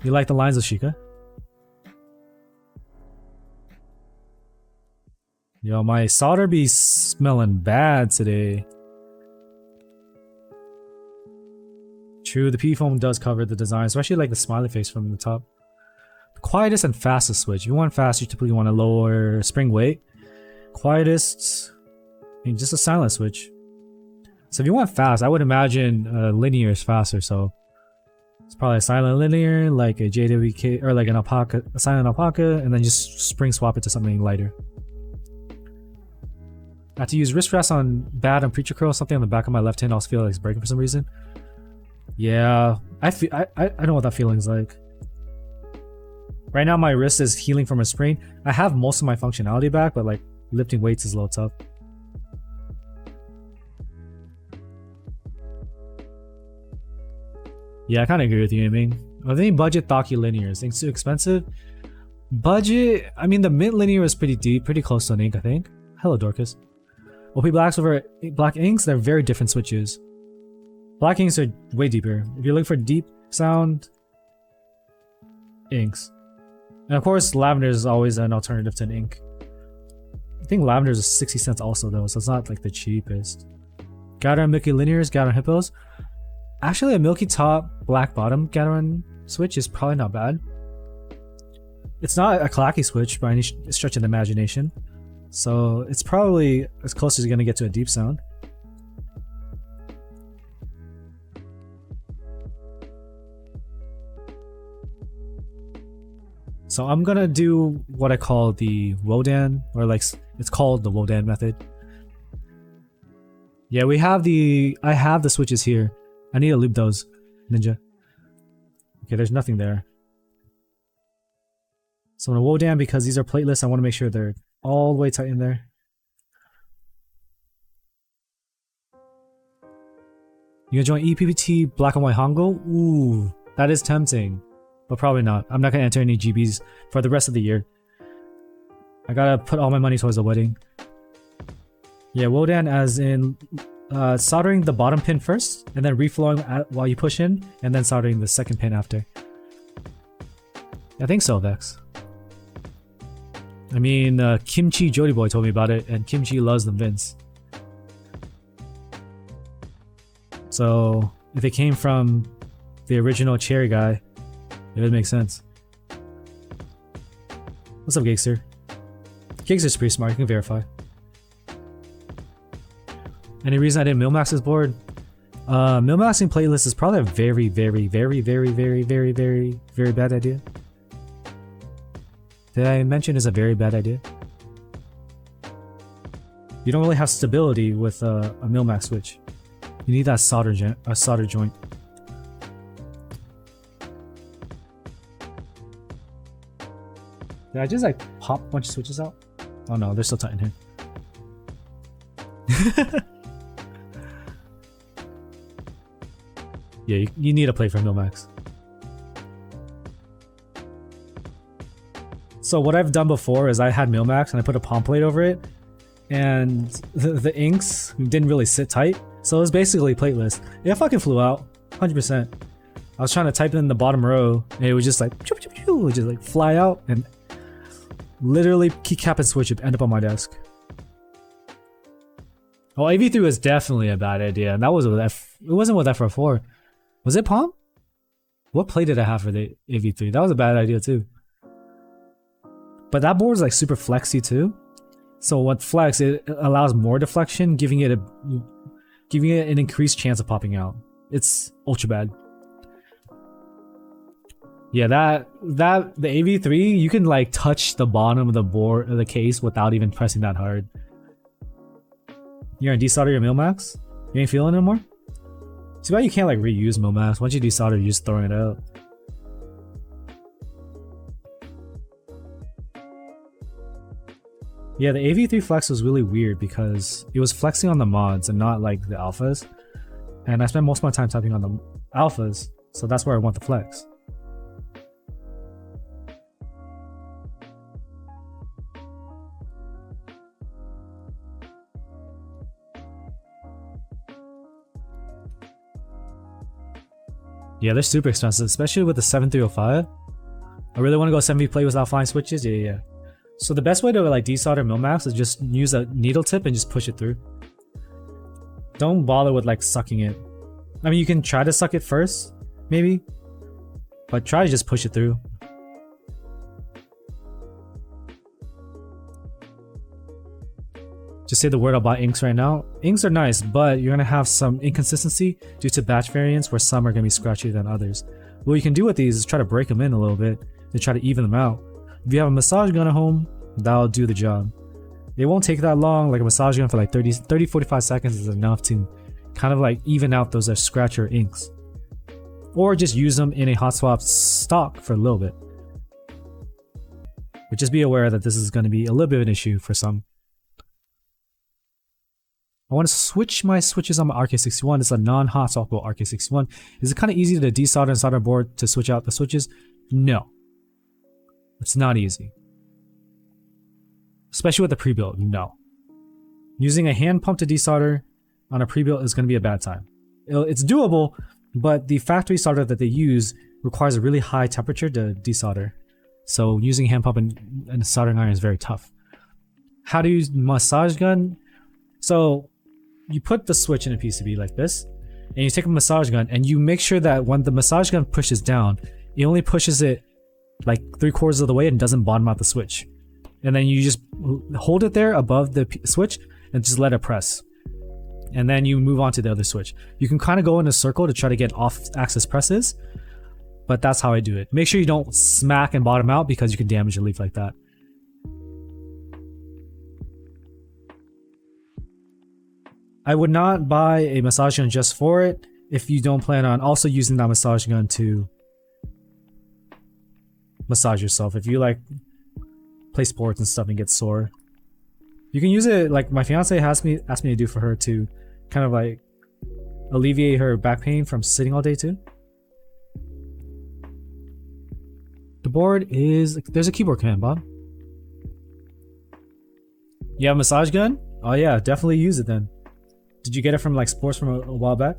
A: You like the lines of Sheikah? Yo, my solder be smelling bad today. True, the P foam does cover the design, especially like the smiley face from the top. The quietest and fastest switch. If you want fast, you typically want a lower spring weight. Quietest, I mean, just a silent switch. So if you want fast, I would imagine linear is faster. So it's probably a silent linear, like a JWK, or like an alpaca, a silent alpaca, and then just spring swap it to something lighter. I have to use wrist rest on bad on preacher curl. Something on the back of my left hand also feel like it's breaking for some reason. Yeah, I know what that feeling's like. Right now my wrist is healing from a sprain. I have most of my functionality back, but like lifting weights is a little tough. Yeah, I kind of agree with you, I mean. I think budget Thaki linear. Things too expensive. Budget, I mean the mint linear is pretty deep, pretty close to an ink, I think. Hello, Dorcas. OP Blacks over Black Inks, they're very different switches. Black Inks are way deeper. If you're looking for deep sound, inks. And of course, lavender is always an alternative to an ink. I think lavender is 60 cents also though, so it's not like the cheapest. Gateron Milky Linears, Gateron Hippos. Actually, a milky top, black bottom Gateron switch is probably not bad. It's not a clacky switch by any stretch of the imagination. So it's probably as close as you're gonna get to a deep sound. So I'm gonna do what I call the Lowden, or like it's called the Lowden method. Yeah, I have the switches here. I need to loop those, Ninja. Okay, there's nothing there. So I'm gonna Lowden because these are plateless. I want to make sure they're all the way tight in there. You gonna join EPPT Black and White Hongo? Ooh, that is tempting. But probably not. I'm not gonna enter any GBs for the rest of the year. I gotta put all my money towards the wedding. Yeah, Wodan as in soldering the bottom pin first, and then reflowing while you push in, and then soldering the second pin after. I think so, Vex. I mean, Kimchi Jody Boy told me about it, and Kimchi loves the Vince. So, if it came from the original Cherry guy, it would make sense. What's up, Gigster? Gigster's pretty smart, you can verify. Any reason I didn't Milmax this board? Milmaxing playlist is probably a very bad idea. Did I mention it's a very bad idea? You don't really have stability with a Milmax switch. You need that solder joint. Did I just like pop a bunch of switches out? Oh no, they're still tight in here. Yeah, you need a play for Milmax. So what I've done before is I had Milmax and I put a palm plate over it, and the inks didn't really sit tight, so it was basically plateless. It fucking flew out, 100%. I was trying to type in the bottom row, and it would just like, it would just like fly out, and literally keycap and switch would end up on my desk. Oh, AV3 was definitely a bad idea, and that was with it wasn't with FR4. Was it Palm? What play did I have for the AV3? That was a bad idea too. But that board is like super flexy too. So what flex, it allows more deflection, giving it an increased chance of popping out. It's ultra bad. Yeah, the AV3, you can like touch the bottom of the board of the case without even pressing that hard. You're gonna desolder your Milmax? You ain't feeling it anymore? Too bad you can't like reuse Milmax. Once you desolder, you're just throwing it out. Yeah, the AV3 flex was really weird because it was flexing on the mods and not like the alphas. And I spent most of my time typing on the alphas, so that's where I want the flex. Yeah, they're super expensive, especially with the 7305. I really want to go 7V play without flying switches. Yeah. So the best way to like desolder Milmax is just use a needle tip and just push it through. Don't bother with like sucking it. I mean, you can try to suck it first, maybe, but try to just push it through. Just say the word about inks right now. Inks are nice, but you're gonna have some inconsistency due to batch variants where some are gonna be scratchier than others. What you can do with these is try to break them in a little bit to try to even them out. If you have a massage gun at home, that'll do the job. It won't take that long, like a massage gun for like 30-45 seconds is enough to kind of like even out those scratcher inks. Or just use them in a hot swap stock for a little bit. But just be aware that this is going to be a little bit of an issue for some. I want to switch my switches on my RK61. It's a non-hot swappable RK61. Is it kind of easy to desolder and solder board to switch out the switches? No. It's not easy. Especially with a pre-built, no. Using a hand pump to desolder on a pre-built is going to be a bad time. It's doable, but the factory solder that they use requires a really high temperature to desolder. So using hand pump and soldering iron is very tough. How to use massage gun? So you put the switch in a PCB like this, and you take a massage gun, and you make sure that when the massage gun pushes down, it only pushes it like 3/4 of the way and doesn't bottom out the switch. and then you just hold it there above the switch and just let it press. And then you move on to the other switch. You can kind of go in a circle to try to get off-axis presses, but that's how I do it. Make sure you don't smack and bottom out because you can damage a leaf like that. I would not buy a massage gun just for it if you don't plan on also using that massage gun to massage yourself. If you like play sports and stuff and get sore, you can use it like my fiance asked me to do for her to kind of like alleviate her back pain from sitting all day too. The board is, there's a keyboard command, Bob. You have a massage gun? Oh yeah, definitely use it then. Did you get it from like sports from a while back?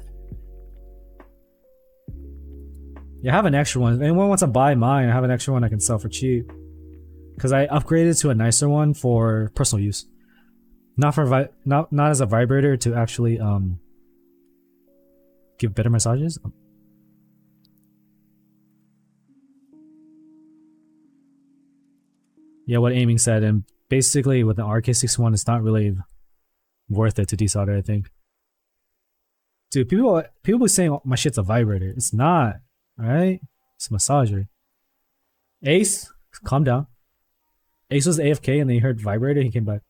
A: Yeah, I have an extra one. If anyone wants to buy mine, I have an extra one I can sell for cheap. Because I upgraded to a nicer one for personal use. Not for not as a vibrator to actually give better massages. Yeah, what Aiming said, and basically with the RK61 it's not really worth it to desolder, I think. Dude, people be saying my shit's a vibrator. It's not, alright? It's a massager. Ace, calm down. Ace was AFK and then he heard vibrator, he came back.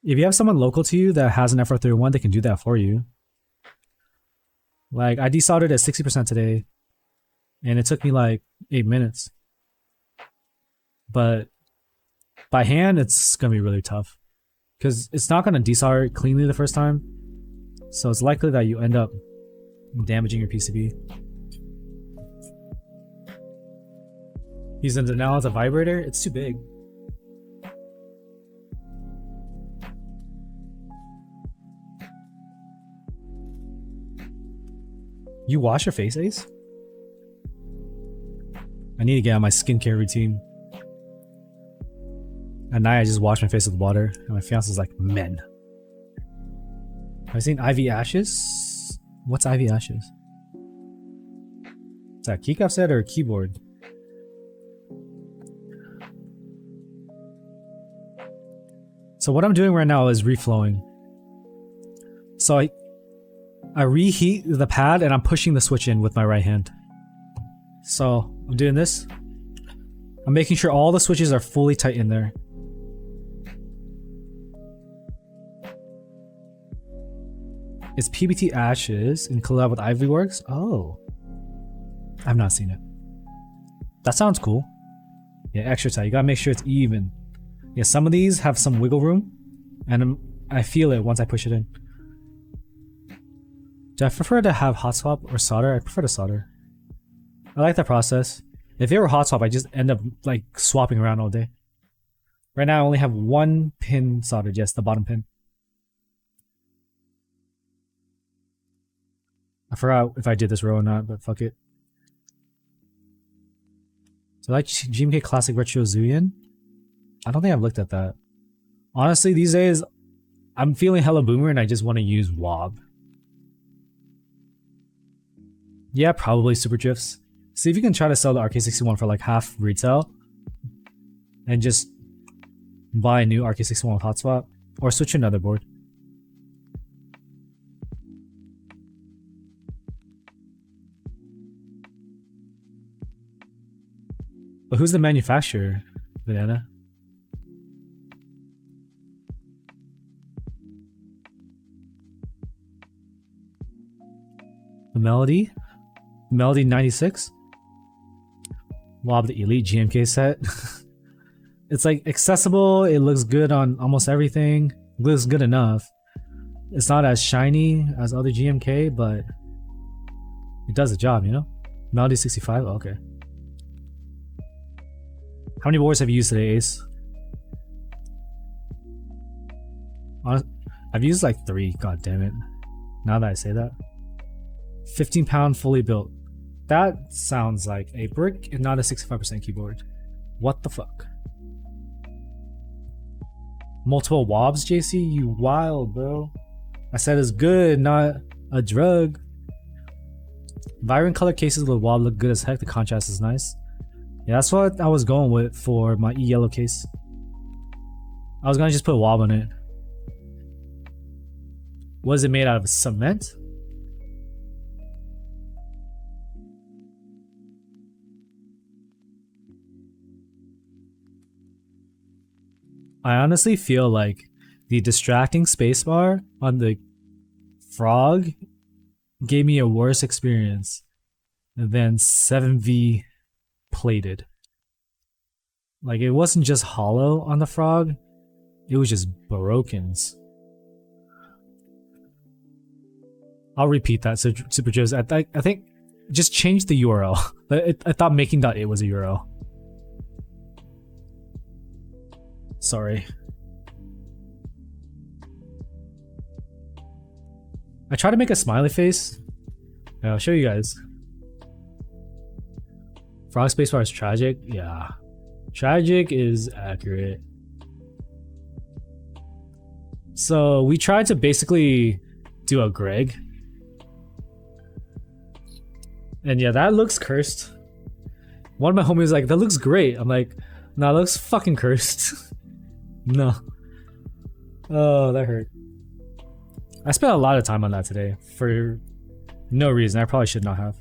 A: If you have someone local to you that has an FR31, they can do that for you. Like, I desoldered at 60% today, and it took me like 8 minutes. But by hand, it's gonna be really tough. Because it's not gonna desolder cleanly the first time. So it's likely that you end up damaging your PCB. Using it now as a vibrator, it's too big. You wash your face, Ace? I need to get on my skincare routine. At night, I just wash my face with water, and my fiance's like, men. Have I seen Ivy Ashes? What's Ivy Ashes? Is that a keycap set or a keyboard? So what I'm doing right now is reflowing. So I reheat the pad and I'm pushing the switch in with my right hand. So I'm doing this. I'm making sure all the switches are fully tight in there. It's PBT Ashes in collab with Ivy Works. Oh, I've not seen it. That sounds cool. Yeah, extra tight. You gotta make sure it's even. Yeah, some of these have some wiggle room, and I feel it once I push it in. Do I prefer to have hot swap or solder? I prefer to solder. I like that process. If it were hot swap, I just end up like swapping around all day. Right now I only have one pin soldered, yes, the bottom pin. I forgot if I did this row or not, but fuck it. So like GMK Classic Retro Zuyan? I don't think I've looked at that. Honestly, these days, I'm feeling hella boomer and I just want to use WOB. Yeah, probably Super Drifts. See if you can try to sell the RK61 for like half retail. And just buy a new RK61 with hot swap. Or switch to another board. But who's the manufacturer, Banana? The Melody? Melody 96? WOB the Elite GMK set. It's like accessible, it looks good on almost everything. It looks good enough. It's not as shiny as other GMK, but it does the job, you know? Melody 65? Oh, okay. How many boards have you used today, Ace? I've used like 3, god damn it. Now that I say that. 15-pound fully built. That sounds like a brick and not a 65% keyboard. What the fuck? Multiple WOBs, JC? You wild, bro. I said it's good, not a drug. Vibrant color cases with wob look good as heck. The contrast is nice. Yeah, that's what I was going with for my yellow case. I was gonna just put wob on it. Was it made out of cement? I honestly feel like the distracting spacebar on the frog gave me a worse experience than 7V plated. Like, it wasn't just hollow on the frog, it was just brokens. I'll repeat that, so Super Joe's. I think just change the URL. I thought making.it was a URL. Sorry. I try to make a smiley face. I'll show you guys. Frog spacebar is tragic. Yeah. Tragic is accurate. So we tried to basically do a Greg. And yeah, that looks cursed. One of my homies was like, that looks great. I'm like, nah, that looks fucking cursed. No. Oh, that hurt. I spent a lot of time on that today for no reason. I probably should not have.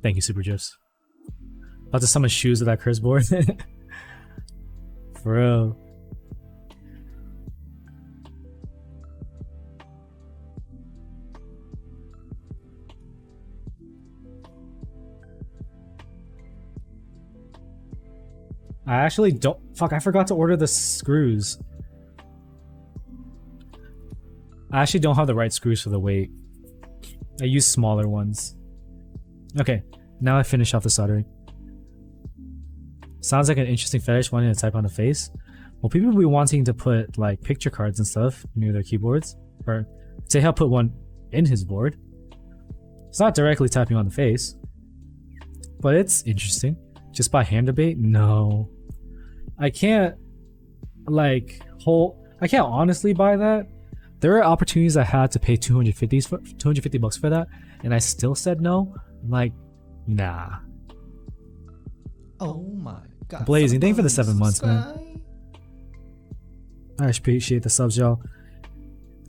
A: Thank you, Super Gifs. About to summon shoes with that curse board. For real. I actually don't. Fuck, I forgot to order the screws. I actually don't have the right screws for the weight. I use smaller ones. Okay, now I finish off the soldering. Sounds like an interesting fetish wanting to type on the face. Well, people will be wanting to put like picture cards and stuff near their keyboards. Or say he'll put one in his board. It's not directly typing on the face. But it's interesting. Just by hand debate? No. I can't I can't honestly buy that. There are opportunities I had to pay $250 for that, and I still said no. I'm like, nah.
B: Oh my god.
A: Blazing, thank you for the 7 months, man. I appreciate the subs, y'all.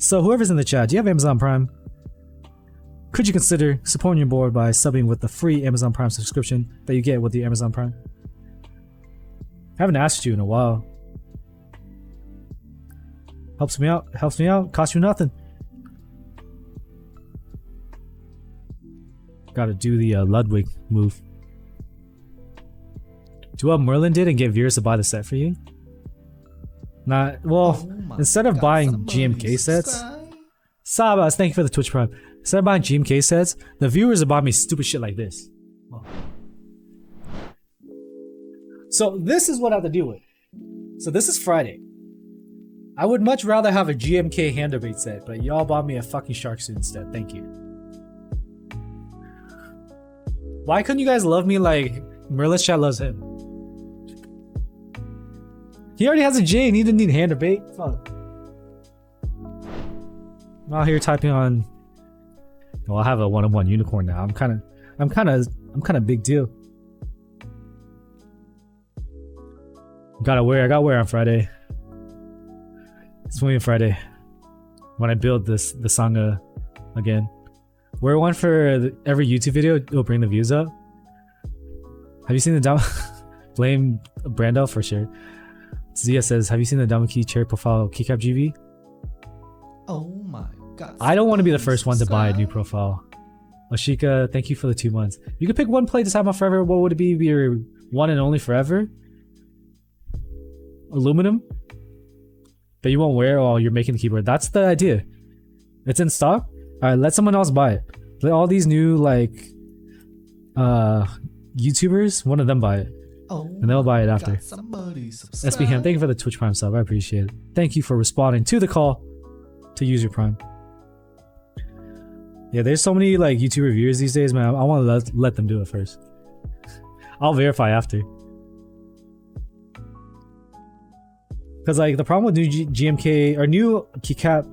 A: So whoever's in the chat, do you have Amazon Prime? Could you consider supporting your board by subbing with the free Amazon Prime subscription that you get with the Amazon Prime? I haven't asked you in a while. Helps me out, costs you nothing. Gotta do the Ludwig move. Do what Merlin did and get viewers to buy the set for you? Not, well, instead of buying GMK sets, Sabas, thank you for the Twitch Prime. Instead of buying GMK sets, the viewers will buy me stupid shit like this. So this is what I have to deal with. So this is Friday. I would much rather have a GMK hand debate set, but y'all bought me a fucking shark suit instead. Thank you. Why couldn't you guys love me like Merlin's chat loves him? He already has a J and he didn't need hand debate. Fuck. I'm out here typing on. Well, I have a one-on-one unicorn now. I'm kind of big deal. I gotta wear on Friday. It's only Friday when I build the Sangha again. Wear one for every YouTube video. It'll bring the views up. Have you seen the demo? Blame Brando for sure. Zia says, have you seen the Damaki cherry profile keycap GV?
B: Oh my god.
A: I don't want to be the first one to buy a new profile. Oshika, thank you for the 2 months. You could pick one plate to have on forever. What would it be? Your one and only forever? Aluminum? That you won't wear while you're making the keyboard. That's the idea. It's in stock. Alright, let someone else buy it. Let all these new like YouTubers, one of them buy it. And they'll buy it after. SB Ham, thank you for the Twitch Prime sub. I appreciate it. Thank you for responding to the call to use your Prime. Yeah, there's so many like YouTube reviewers these days, man. I want to let them do it first. I'll verify after. Because like the problem with new GMK or new keycap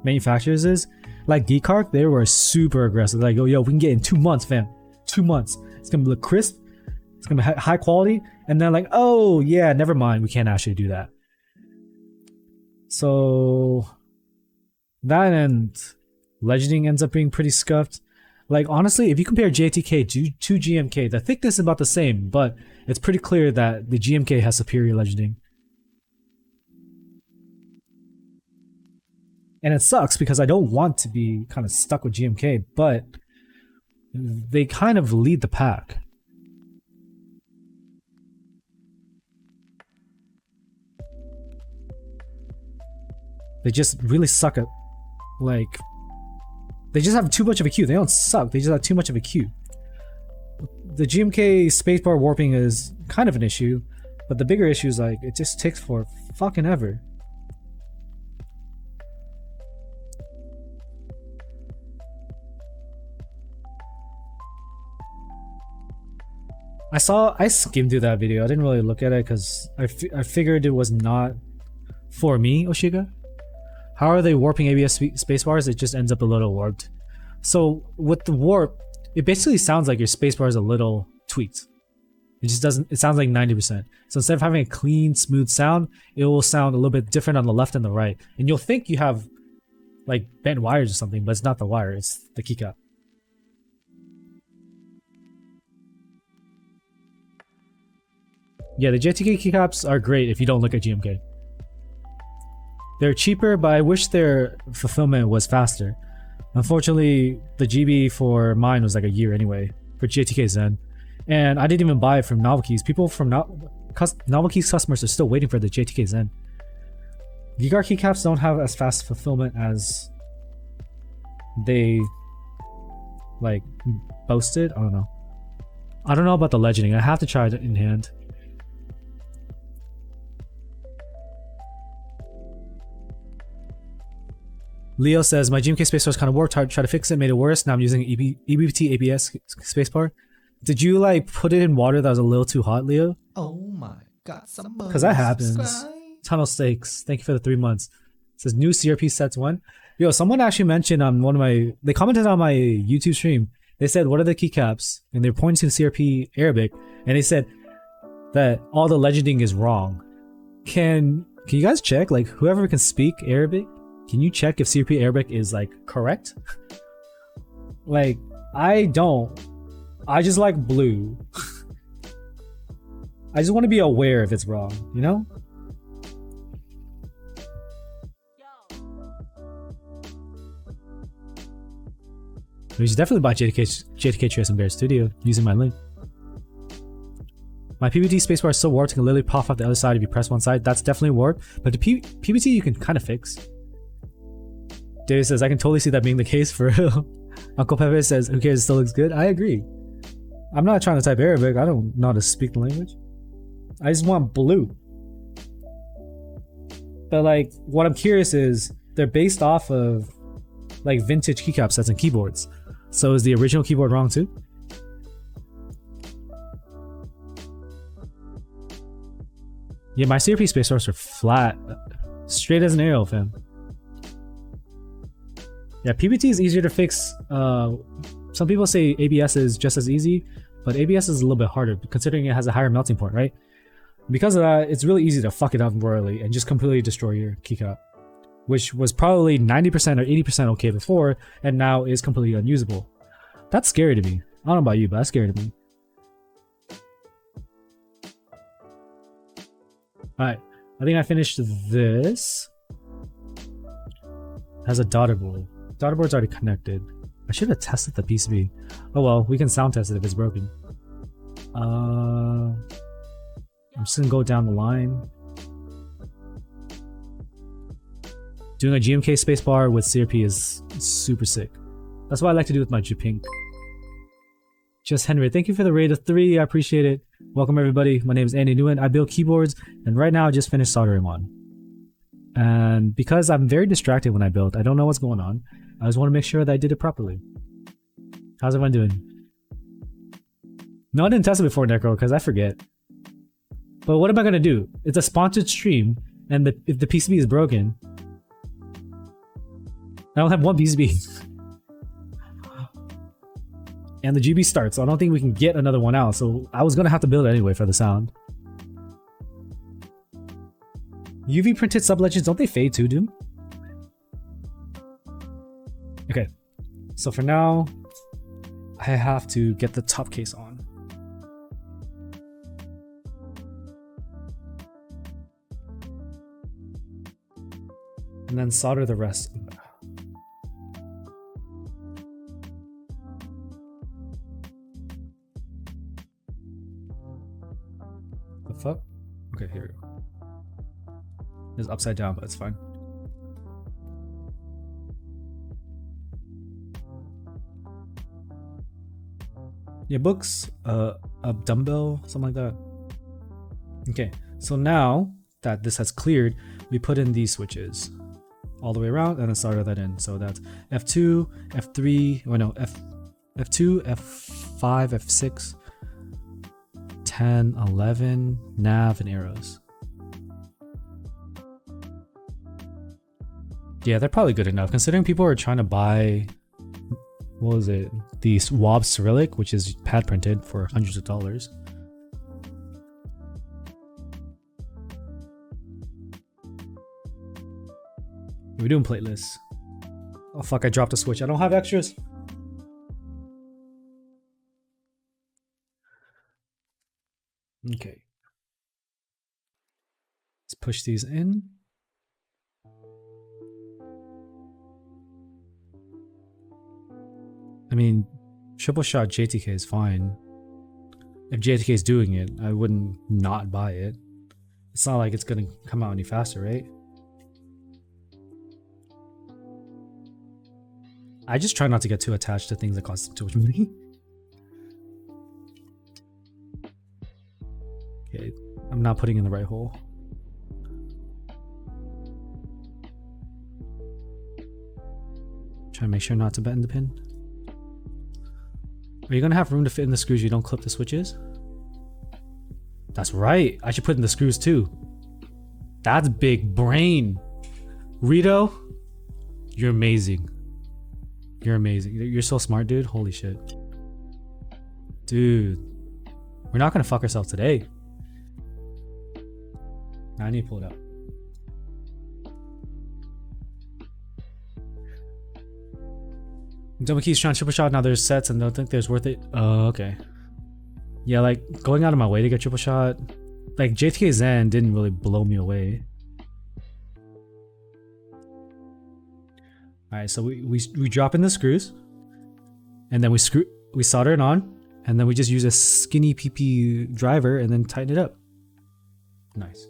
A: manufacturers is like Geekark, they were super aggressive. Like, oh, yo, we can get in 2 months, fam. 2 months. It's gonna look crisp. It's gonna be high quality. And then like, oh yeah, never mind. We can't actually do that. So that and legending ends up being pretty scuffed. Like honestly, if you compare JTK to GMK, the thickness is about the same, but it's pretty clear that the GMK has superior legending. And it sucks because I don't want to be kind of stuck with GMK, but they kind of lead the pack. They just really suck at, like, they just have too much of a queue. They don't suck, they just have too much of a queue. The GMK spacebar warping is kind of an issue, but the bigger issue is like, it just takes for fucking ever. I skimmed through that video. I didn't really look at it because I figured it was not for me, Oshiga. How are they warping ABS spacebars? It just ends up a little warped. So with the warp, it basically sounds like your spacebar is a little tweaked. It just doesn't, it sounds like 90%. So instead of having a clean, smooth sound, it will sound a little bit different on the left and the right. And you'll think you have like bent wires or something, but it's not the wire, it's the keycap. Yeah, the JTK keycaps are great if you don't look at GMK. They're cheaper, but I wish their fulfillment was faster. Unfortunately, the GB for mine was like a year anyway, for JTK Zen. And I didn't even buy it from Novel Keys. People from Novel Keys customers are still waiting for the JTK Zen. Geekark keycaps don't have as fast fulfillment as they like boasted. I don't know. I don't know about the legending. I have to try it in hand. Leo says, my GMK spacebar is kind of warped. Tried to fix it, made it worse. Now I'm using EBT ABS spacebar. Did you like put it in water that was a little too hot, Leo?
B: Oh my god, somebody
A: Because that happens.
B: subscribe.
A: Tunnel Stakes, thank you for the 3 months. It says new CRP sets 1. Yo, someone actually mentioned on one of my, they commented on my YouTube stream. They said, what are the keycaps? And they're pointing to the CRP Arabic. And they said that all the legending is wrong. Can you guys check? Like, whoever can speak Arabic, can you check if CRP Arabic is like correct? Like, I don't. I just like blue. I just want to be aware if it's wrong, you know? You should definitely buy JTK Trace and Bear Studio using my link. My PBT spacebar is so warped it can literally pop off the other side if you press one side. That's definitely warped, but the PBT you can kind of fix. David says, I can totally see that being the case for real. Uncle Pepe says, who cares, it still looks good. I agree. I'm not trying to type Arabic, I don't know how to speak the language. I just want blue. But like, what I'm curious is, they're based off of like vintage keycap sets and keyboards. So is the original keyboard wrong too? Yeah, my CRP spacebars are flat. Straight as an arrow, fam. Yeah, PBT is easier to fix. Some people say ABS is just as easy, but ABS is a little bit harder considering it has a higher melting point, right? Because of that, it's really easy to fuck it up royally and just completely destroy your keycap, which was probably 90% or 80% okay before, and now is completely unusable. That's scary to me. I don't know about you, but that's scary to me. Alright, I think I finished this. It has a daughter board. Daughter board's already connected. I should have tested the PCB. Oh well, we can sound test it if it's broken. I'm just gonna go down the line. Doing a GMK spacebar with CRP is super sick. That's what I like to do with my Jupink. Just Henry, thank you for the raid of 3. I appreciate it. Welcome everybody. My name is Andy Nguyen. I build keyboards, and right now I just finished soldering one. And because I'm very distracted when I build, I don't know what's going on. I just want to make sure that I did it properly. How's everyone doing? No, I didn't test it before, Necro, because I forget. But what am I gonna do? It's a sponsored stream, And if the PCB is broken, I don't have one PCB. And the GB starts, so I don't think we can get another one out. So I was gonna have to build it anyway for the sound. UV printed sub-legends, don't they fade too, Doom? Okay, so for now, I have to get the top case on. And then solder the rest. The fuck? Okay, here we go. It's upside down, but it's fine. Yeah, books, a dumbbell, something like that. Okay, so now that this has cleared, we put in these switches all the way around and then solder that in. So that's F2, F3, oh no, F2, F5, F6, 10, 11, nav, and arrows. Yeah, they're probably good enough considering people are trying to buy, what was it? The Swab Cyrillic, which is pad printed for hundreds of dollars. We're doing playlists. Oh fuck, I dropped a switch. I don't have extras. Okay. Let's push these in. I mean, triple shot JTK is fine. If JTK is doing it, I wouldn't not buy it. It's not like it's gonna come out any faster, right? I just try not to get too attached to things that cost too much money. Okay, I'm not putting in the right hole. Try to make sure not to bend the pin. Are you gonna have room to fit in the screws? You don't clip the switches? That's right. I should put in the screws too. That's big brain. Rito, you're amazing. You're amazing. You're so smart, dude. Holy shit. Dude. We're not gonna fuck ourselves today. I need to pull it out. Double keys trying triple shot, now there's sets and don't think there's worth it. Oh, okay. Yeah, like going out of my way to get triple shot. Like JTK Zen didn't really blow me away. Alright, so we drop in the screws. And then we solder it on. And then we just use a skinny PP driver and then tighten it up. Nice.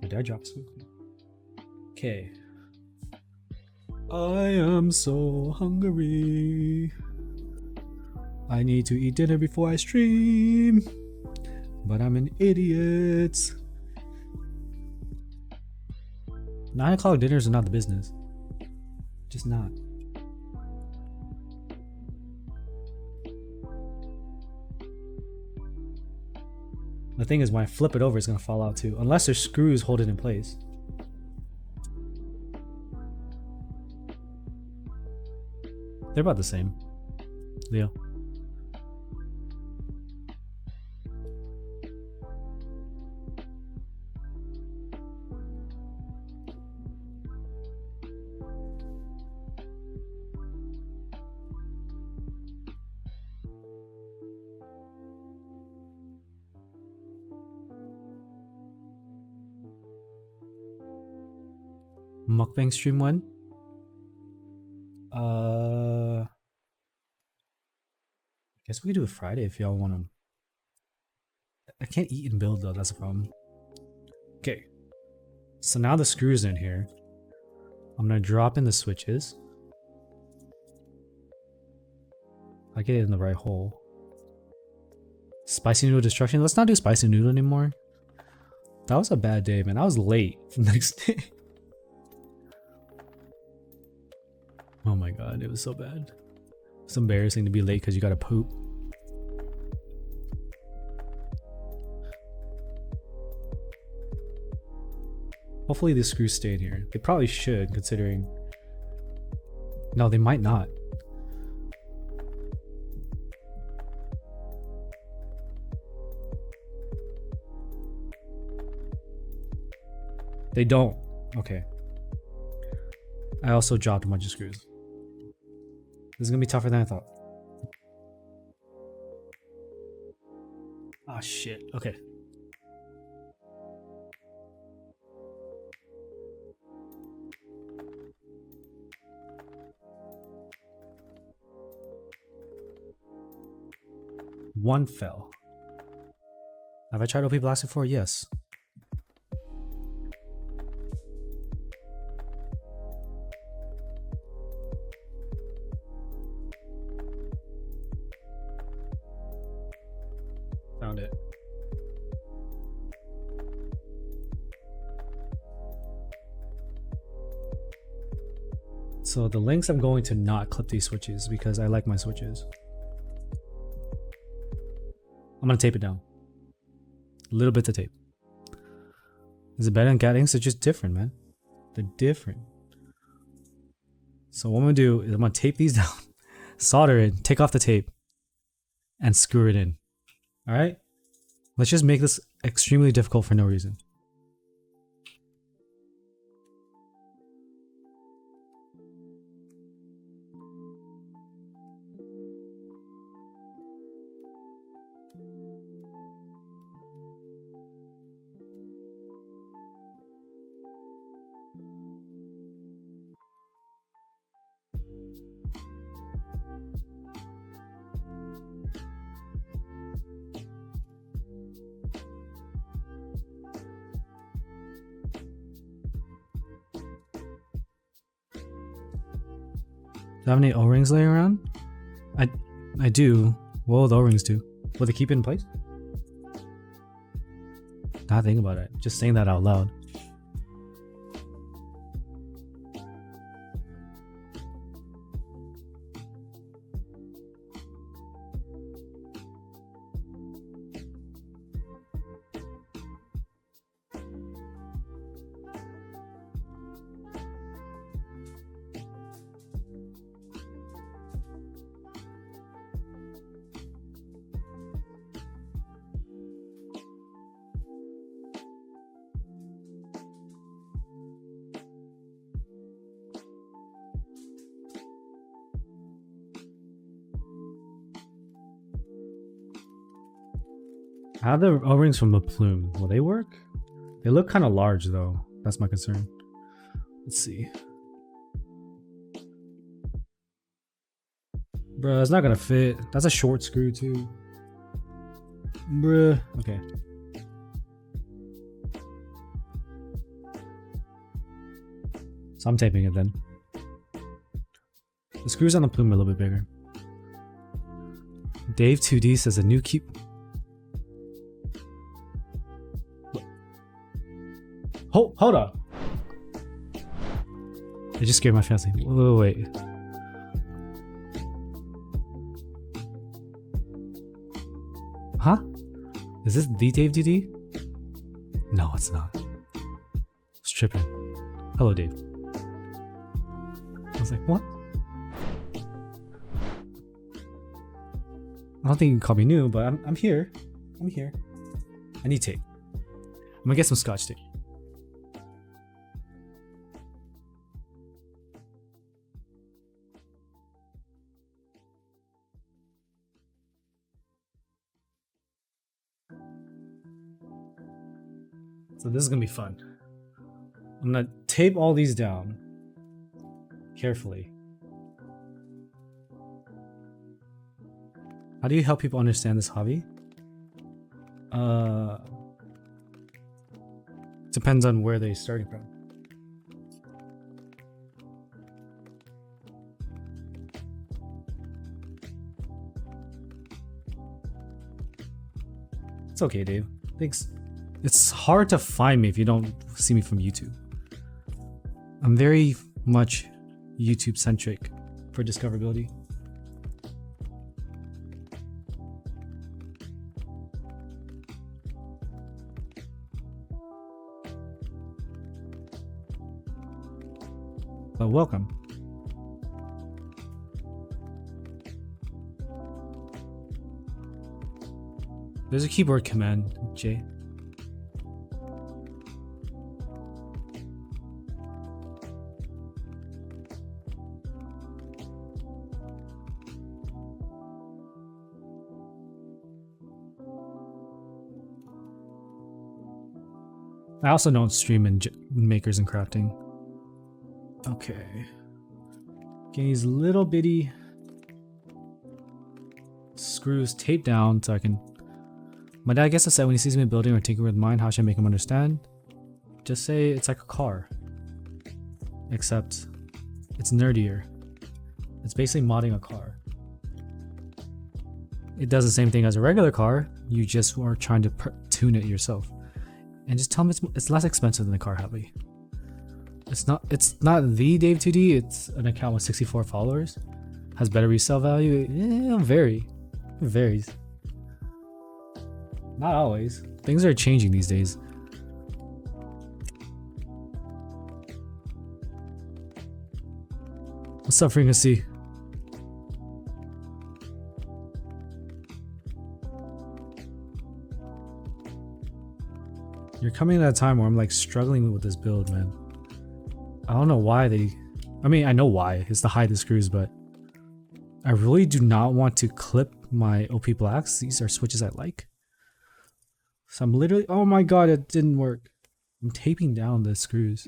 A: Did I drop something? Okay. I am so hungry. I need to eat dinner before I stream. But I'm an idiot. 9 o'clock dinners are not the business. Just not. The thing is, when I flip it over, it's gonna fall out too. Unless there's screws hold it in place. They're about the same. Leo. Mukbang stream when? I guess we could do it Friday if y'all want to. I can't eat and build though, that's a problem. Okay. So now the screws in here. I'm gonna drop in the switches. I get it in the right hole. Spicy noodle destruction. Let's not do spicy noodle anymore. That was a bad day, man. I was late for the next day. Oh my god, it was so bad. It's embarrassing to be late because you gotta poop. Hopefully these screws stay in here. They probably should, considering... No, they might not. They don't. Okay. I also dropped a bunch of screws. This is gonna be tougher than I thought. Ah, shit. Okay. One fell. Have I tried OP Blast before? Yes. Found it. So the lengths I'm going to not clip these switches because I like my switches. I'm gonna tape it down. A little bit of tape. Is it better than cat inks? It's just different, man. They're different. So what I'm gonna do is I'm gonna tape these down, solder it, take off the tape, and screw it in. Alright? Let's just make this extremely difficult for no reason. Do I have any O-rings laying around? I do. What will the O-rings do? Will they keep it in place? Not thinking about it. Just saying that out loud. How are the O-rings from the plume? Will they work? They look kind of large though. That's my concern. Let's see. Bruh, it's not gonna fit. That's a short screw too. Bruh. Okay. So I'm taping it then. The screws on the plume are a little bit bigger. Dave 2D says a new Keep. Hold on. It just scared my fancy. Wait. Huh? Is this the Dave 2D? No, it's not. It's tripping. Hello, Dave. I was like, what? I don't think you can call me new, but I'm here. I'm here. I need tape. I'm gonna get some scotch tape. So this is gonna be fun. I'm gonna tape all these down carefully. How do you help people understand this hobby? Depends on where they're starting from. It's okay, Dave. Thanks. It's hard to find me if you don't see me from YouTube. I'm very much YouTube centric for discoverability. but welcome. There's a keyboard command, J. I also don't stream in makers and crafting. Okay. Getting these little bitty screws taped down so I can... My dad gets upset when he sees me building or tinkering with mine. How should I make him understand? Just say it's like a car. Except it's nerdier. It's basically modding a car. It does the same thing as a regular car. You just are trying to tune it yourself. And just tell them it's less expensive than the car hobby. It's not the Dave2D, it's an account with 64 followers. Has better resale value. It varies. Not always. Things are changing these days. What's up, Frequency? You're coming at a time where I'm like struggling with this build, man. I don't know why I mean, I know why. It's to hide the screws, but I really do not want to clip my OP blacks. These are switches I like. So I'm literally, oh my god, it didn't work. I'm taping down the screws.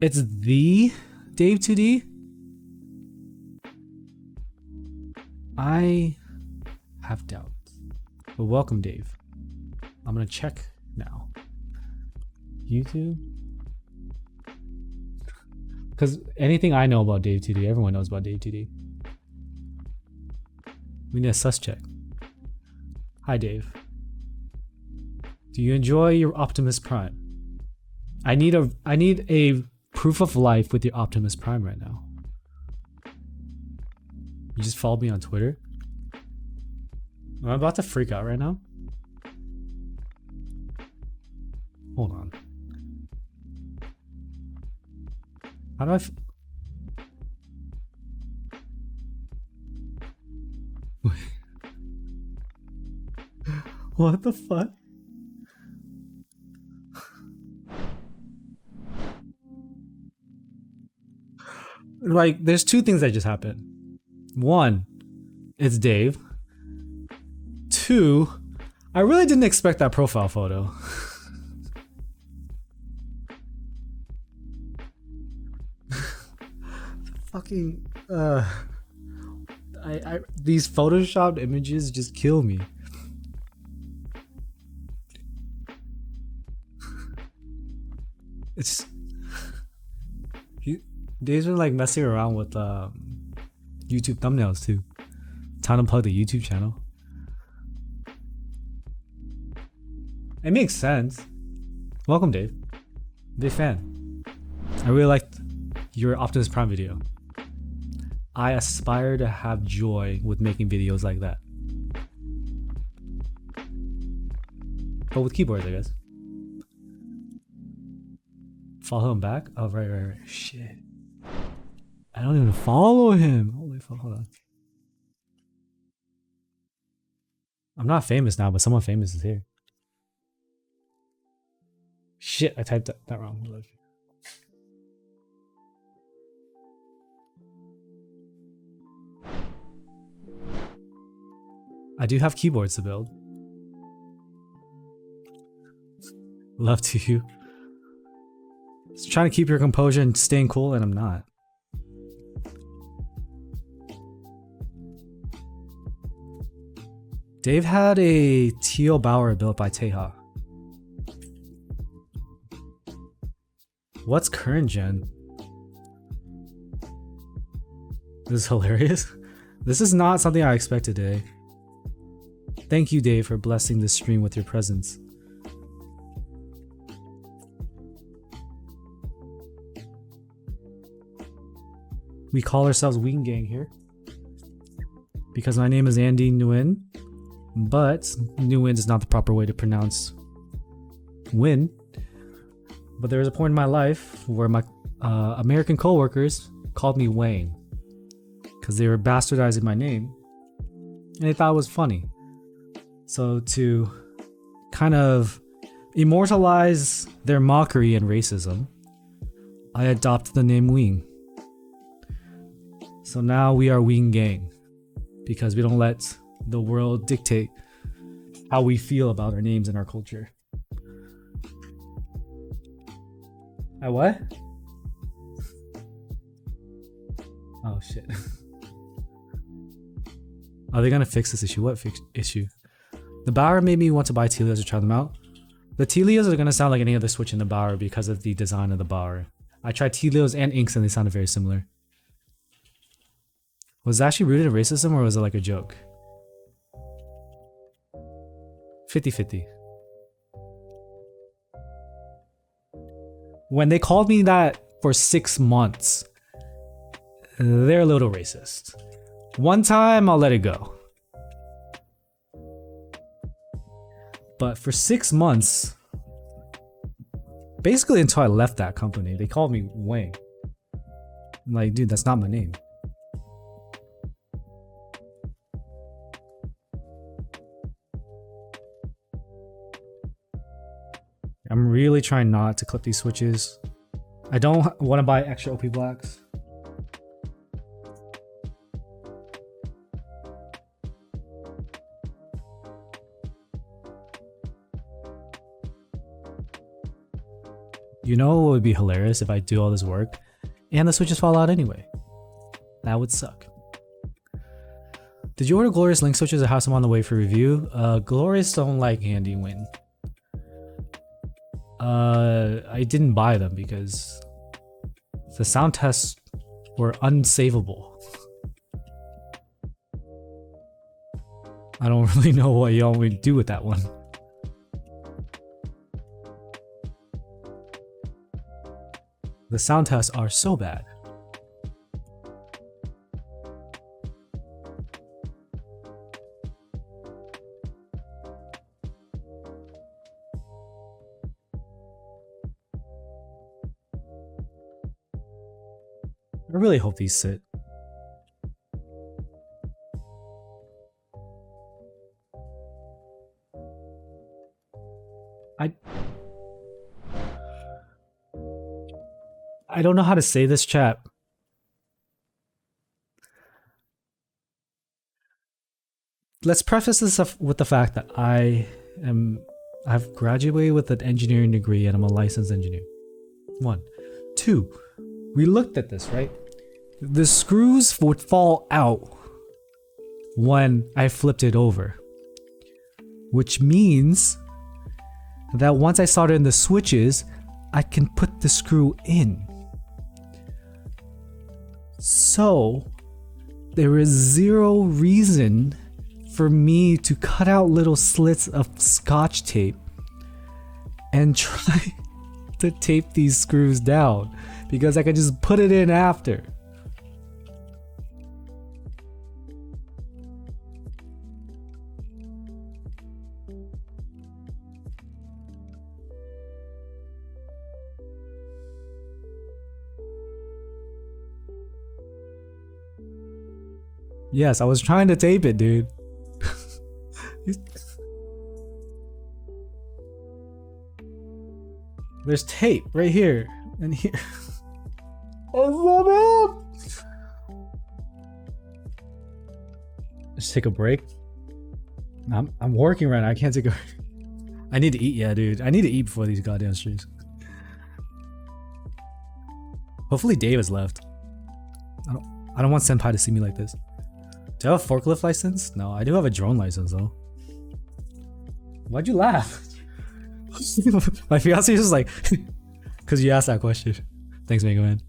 A: It's the Dave2D? I have doubts. But welcome, Dave. I'm gonna check now. YouTube? Because anything I know about Dave2D, everyone knows about Dave2D. We need a sus check. Hi, Dave. Do you enjoy your Optimus Prime? I need a proof of life with your Optimus Prime right now. You just followed me on Twitter? I'm about to freak out right now. Hold on. How do I what the fuck? Like, there's two things that just happened. One, it's Dave. Two, I really didn't expect that profile photo. Fucking these photoshopped images just kill me. It's Dave's been like messing around with YouTube thumbnails too. Time to plug the YouTube channel. It makes sense. Welcome, Dave. Big fan. I really liked your Optimus Prime video. I aspire to have joy with making videos like that. But with keyboards, I guess. Follow him back? Oh, right. Shit. I don't even follow him. Holy fuck, hold on. I'm not famous now, but someone famous is here. Shit, I typed that wrong. I do have keyboards to build. Love to you. Just trying to keep your composure and staying cool, and I'm not. Dave had a teal Bower built by Teha. What's current gen? This is hilarious. This is not something I expected today. Thank you, Dave, for blessing this stream with your presence. We call ourselves Wing Gang here because my name is Andy Nguyen But New Wind is not the proper way to pronounce Win. But there was a point in my life where my American coworkers called me Wang because they were bastardizing my name and they thought it was funny. So to kind of immortalize their mockery and racism, I adopted the name Wing. So now we are Wing Gang because we don't let the world dictate how we feel about our names and our culture. I what? Oh shit. Are they gonna fix this issue? What issue? The Bower made me want to buy Telios to try them out. The Telios are gonna sound like any other Switch in the Bower because of the design of the Bower. I tried Telios and Inks and they sounded very similar. Was it actually rooted in racism or was it like a joke? 50-50. When they called me that for 6 months, they're a little racist. One time, I'll let it go. But for 6 months, basically until I left that company, they called me Wang. I'm like, dude, that's not my name. I'm really trying not to clip these switches. I don't want to buy extra OP blacks. You know what would be hilarious if I do all this work and the switches fall out anyway? That would suck. Did you order Glorious Link switches or have some on the way for review? Glorious don't like Handy Win. I didn't buy them because the sound tests were unsavable. I don't really know what y'all would do with that one. The sound tests are so bad. I really hope these sit. I don't know how to say this, chat. Let's preface this with the fact that I've graduated with an engineering degree and I'm a licensed engineer. 1. 2. We looked at this, right? The screws would fall out when I flipped it over. Which means that once I solder in the switches, I can put the screw in. So, there is zero reason for me to cut out little slits of Scotch tape and try to tape these screws down because I can just put it in after. Yes, I was trying to tape it, dude. There's tape right here and here. Just take a break. I'm working right now. I can't take a break. I need to eat, yeah, dude. I need to eat before these goddamn streams. Hopefully Dave has left. I don't want Senpai to see me like this. Do I have a forklift license? No, I do have a drone license though. Why'd you laugh? My fiance is just like, because you asked that question. Thanks, Mega Man.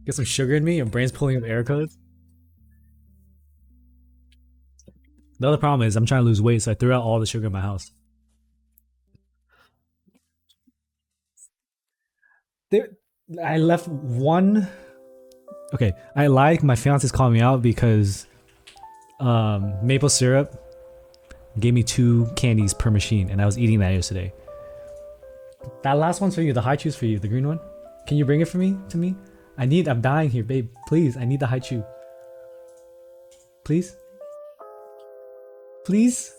A: Get some sugar in me? Your brain's pulling up error codes? The other problem is I'm trying to lose weight, so I threw out all the sugar in my house. I left one. Okay, I lied. My fiance's calling me out because maple syrup gave me 2 candies per machine, and I was eating that yesterday. That last one's for you. The high chew's for you. The green one. Can you bring it for me? To me? I'm dying here, babe. Please, I need the high chew. Please. Please.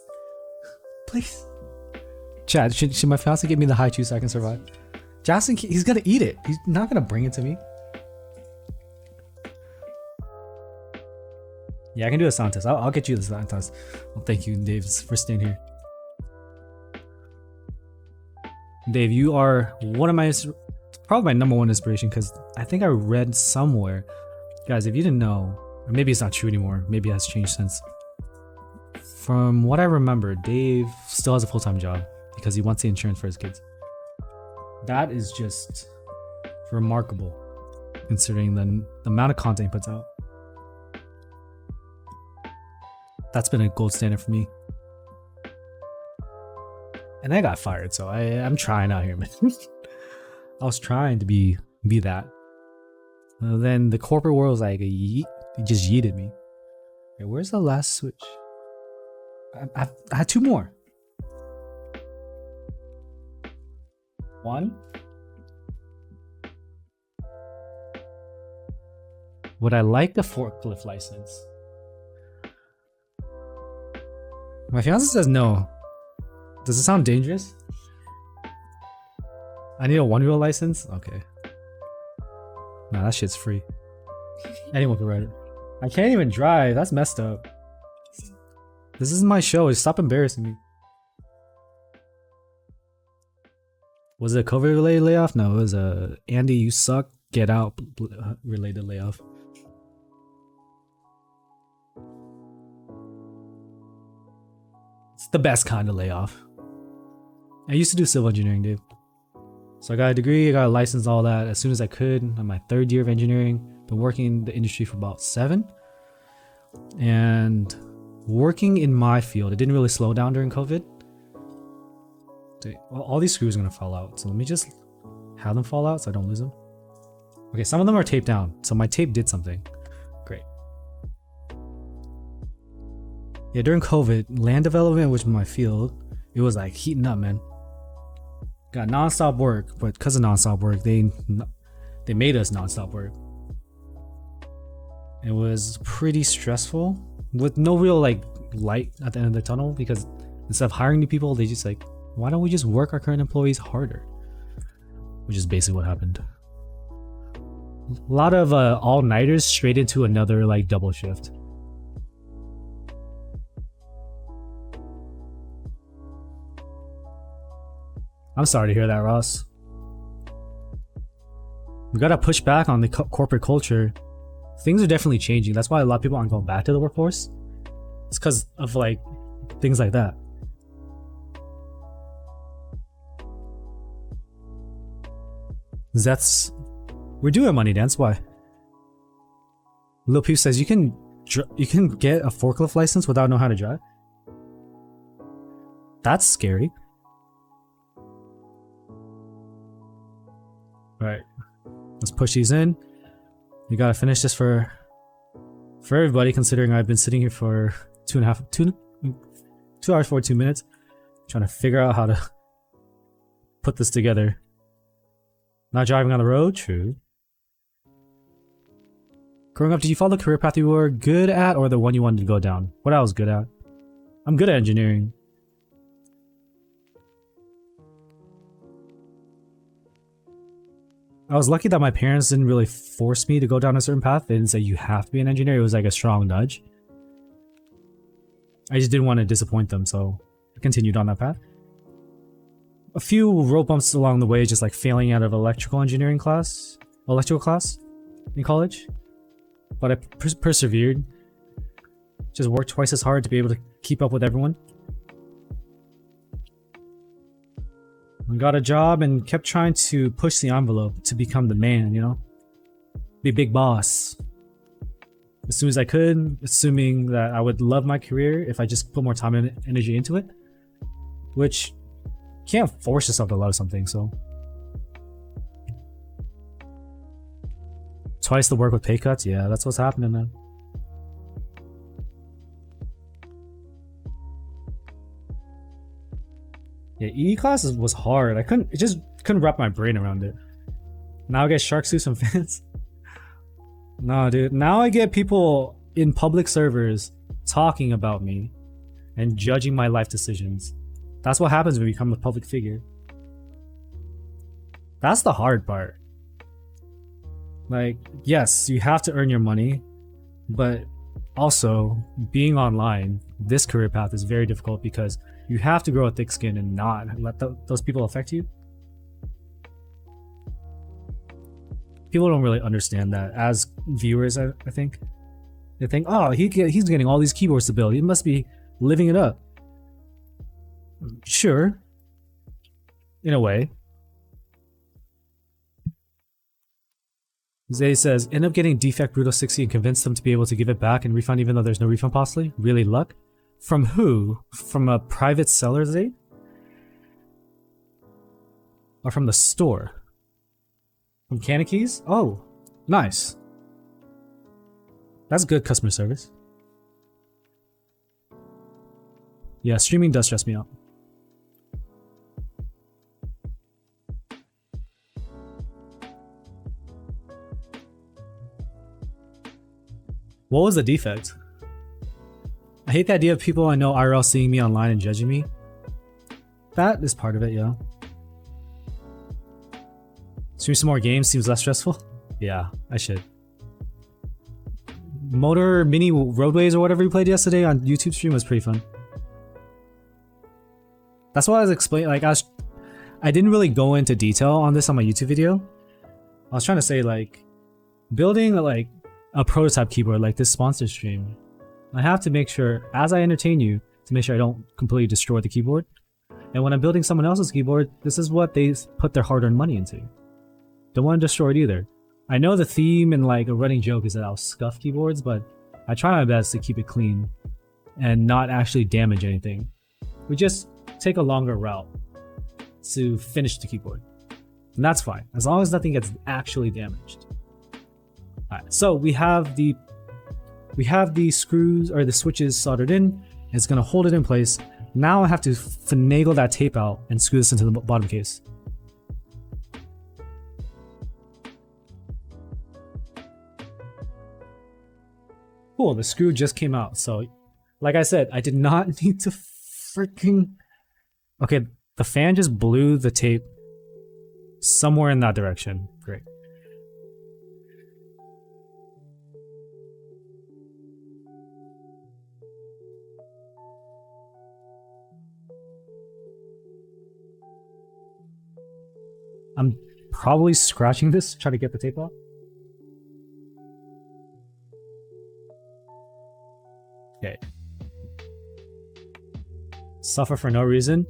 A: Please. Chad, should my fiance give me the high chew so I can survive? Jackson, he's gonna eat it. He's not gonna bring it to me. Yeah, I can do a sound test. I'll get you the sound test. Well, thank you, Dave, for staying here. Dave, you are one of my, probably my #1 inspiration, because I think I read somewhere, guys, if you didn't know, or maybe it's not true anymore, maybe it has changed since. From what I remember, Dave still has a full-time job because he wants the insurance for his kids. That is just remarkable, considering the amount of content he puts out. That's been a gold standard for me. And I got fired, so I'm trying out here, man. I was trying to be that. Then the corporate world was like a yeet. It just yeeted me. Okay, where's the last switch? I had 2 more. 1. Would I like the forklift license? My fiance says no. Does it sound dangerous? I need a 1-wheel license? Okay. Nah, that shit's free. Anyone can ride it. I can't even drive. That's messed up. This is my show. Stop embarrassing me. Was it a COVID related layoff? No, it was a Andy, you suck, get out related layoff. It's the best kind of layoff. I used to do civil engineering, dude. So I got a degree, I got a license, all that as soon as I could. I'm my 3rd year of engineering. Been working in the industry for about 7. And working in my field, it didn't really slow down during COVID. Well, all these screws are gonna fall out. So let me just have them fall out so I don't lose them. Okay, some of them are taped down. So my tape did something. Great. Yeah, during COVID, land development, which was my field, it was like heating up, man. Got non-stop work, but because of non-stop work, they made us non-stop work. It was pretty stressful with no real like light at the end of the tunnel, because instead of hiring new people, they just like, why don't we just work our current employees harder? Which is basically what happened. A lot of all-nighters straight into another like double shift. I'm sorry to hear that, Ross. We gotta push back on the corporate culture. Things are definitely changing. That's why a lot of people aren't going back to the workforce. It's because of like things like that. We're doing money dance. Why? Lil Peep says you can get a forklift license without knowing how to drive. That's scary. Alright, let's push these in. We gotta finish this for everybody, considering I've been sitting here for 2 hours 42 minutes trying to figure out how to put this together. Not driving on the road? True. Growing up, did you follow the career path you were good at or the one you wanted to go down? What I was good at? I'm good at engineering. I was lucky that my parents didn't really force me to go down a certain path. They didn't say you have to be an engineer. It was like a strong nudge. I just didn't want to disappoint them, so I continued on that path. A few road bumps along the way, just like failing out of electrical class in college. But I persevered. Just worked twice as hard to be able to keep up with everyone. I got a job and kept trying to push the envelope to become the man, you know? Be big boss. As soon as I could, assuming that I would love my career if I just put more time and energy into it. Which, you can't force yourself to love something, so. Twice the work with pay cuts? Yeah, that's what's happening, man. Yeah, E class was hard. It just couldn't wrap my brain around it. Now I get Shark Suits and fans. Nah, dude. Now I get people in public servers talking about me and judging my life decisions. That's what happens when you become a public figure. That's the hard part. Like, yes, you have to earn your money, but also being online, this career path is very difficult because you have to grow a thick skin and not let those people affect you. People don't really understand that as viewers. I think they think, oh, he's getting all these keyboards to build. He must be living it up. Sure, in a way. Zay says, end up getting defect Brutal 60 and convince them to be able to give it back and refund even though there's no refund possibly? Really luck? From who? From a private seller, Zay? Or from the store? From Keys? Oh, nice. That's good customer service. Yeah, streaming does stress me out. What was the defect? I hate the idea of people I know IRL seeing me online and judging me. That is part of it, yeah. Stream some more games seems less stressful. Yeah, I should. Motor Mini Roadways or whatever you played yesterday on YouTube stream was pretty fun. That's what I was explaining. Like I didn't really go into detail on this on my YouTube video. I was trying to say like building like a prototype keyboard like this sponsor stream. I have to make sure as I entertain you to make sure I don't completely destroy the keyboard. And when I'm building someone else's keyboard, this is what they put their hard-earned money into. Don't want to destroy it either. I know the theme and like a running joke is that I'll scuff keyboards, but I try my best to keep it clean and not actually damage anything. We just take a longer route to finish the keyboard. And that's fine, as long as nothing gets actually damaged. Alright, so we have the screws or the switches soldered in. It's gonna hold it in place. Now I have to finagle that tape out and screw this into the bottom case. Cool, the screw just came out. So, like I said, I did not need to freaking... Okay, the fan just blew the tape somewhere in that direction. Great. I'm probably scratching this to try to get the tape off. Okay. Suffer for no reason.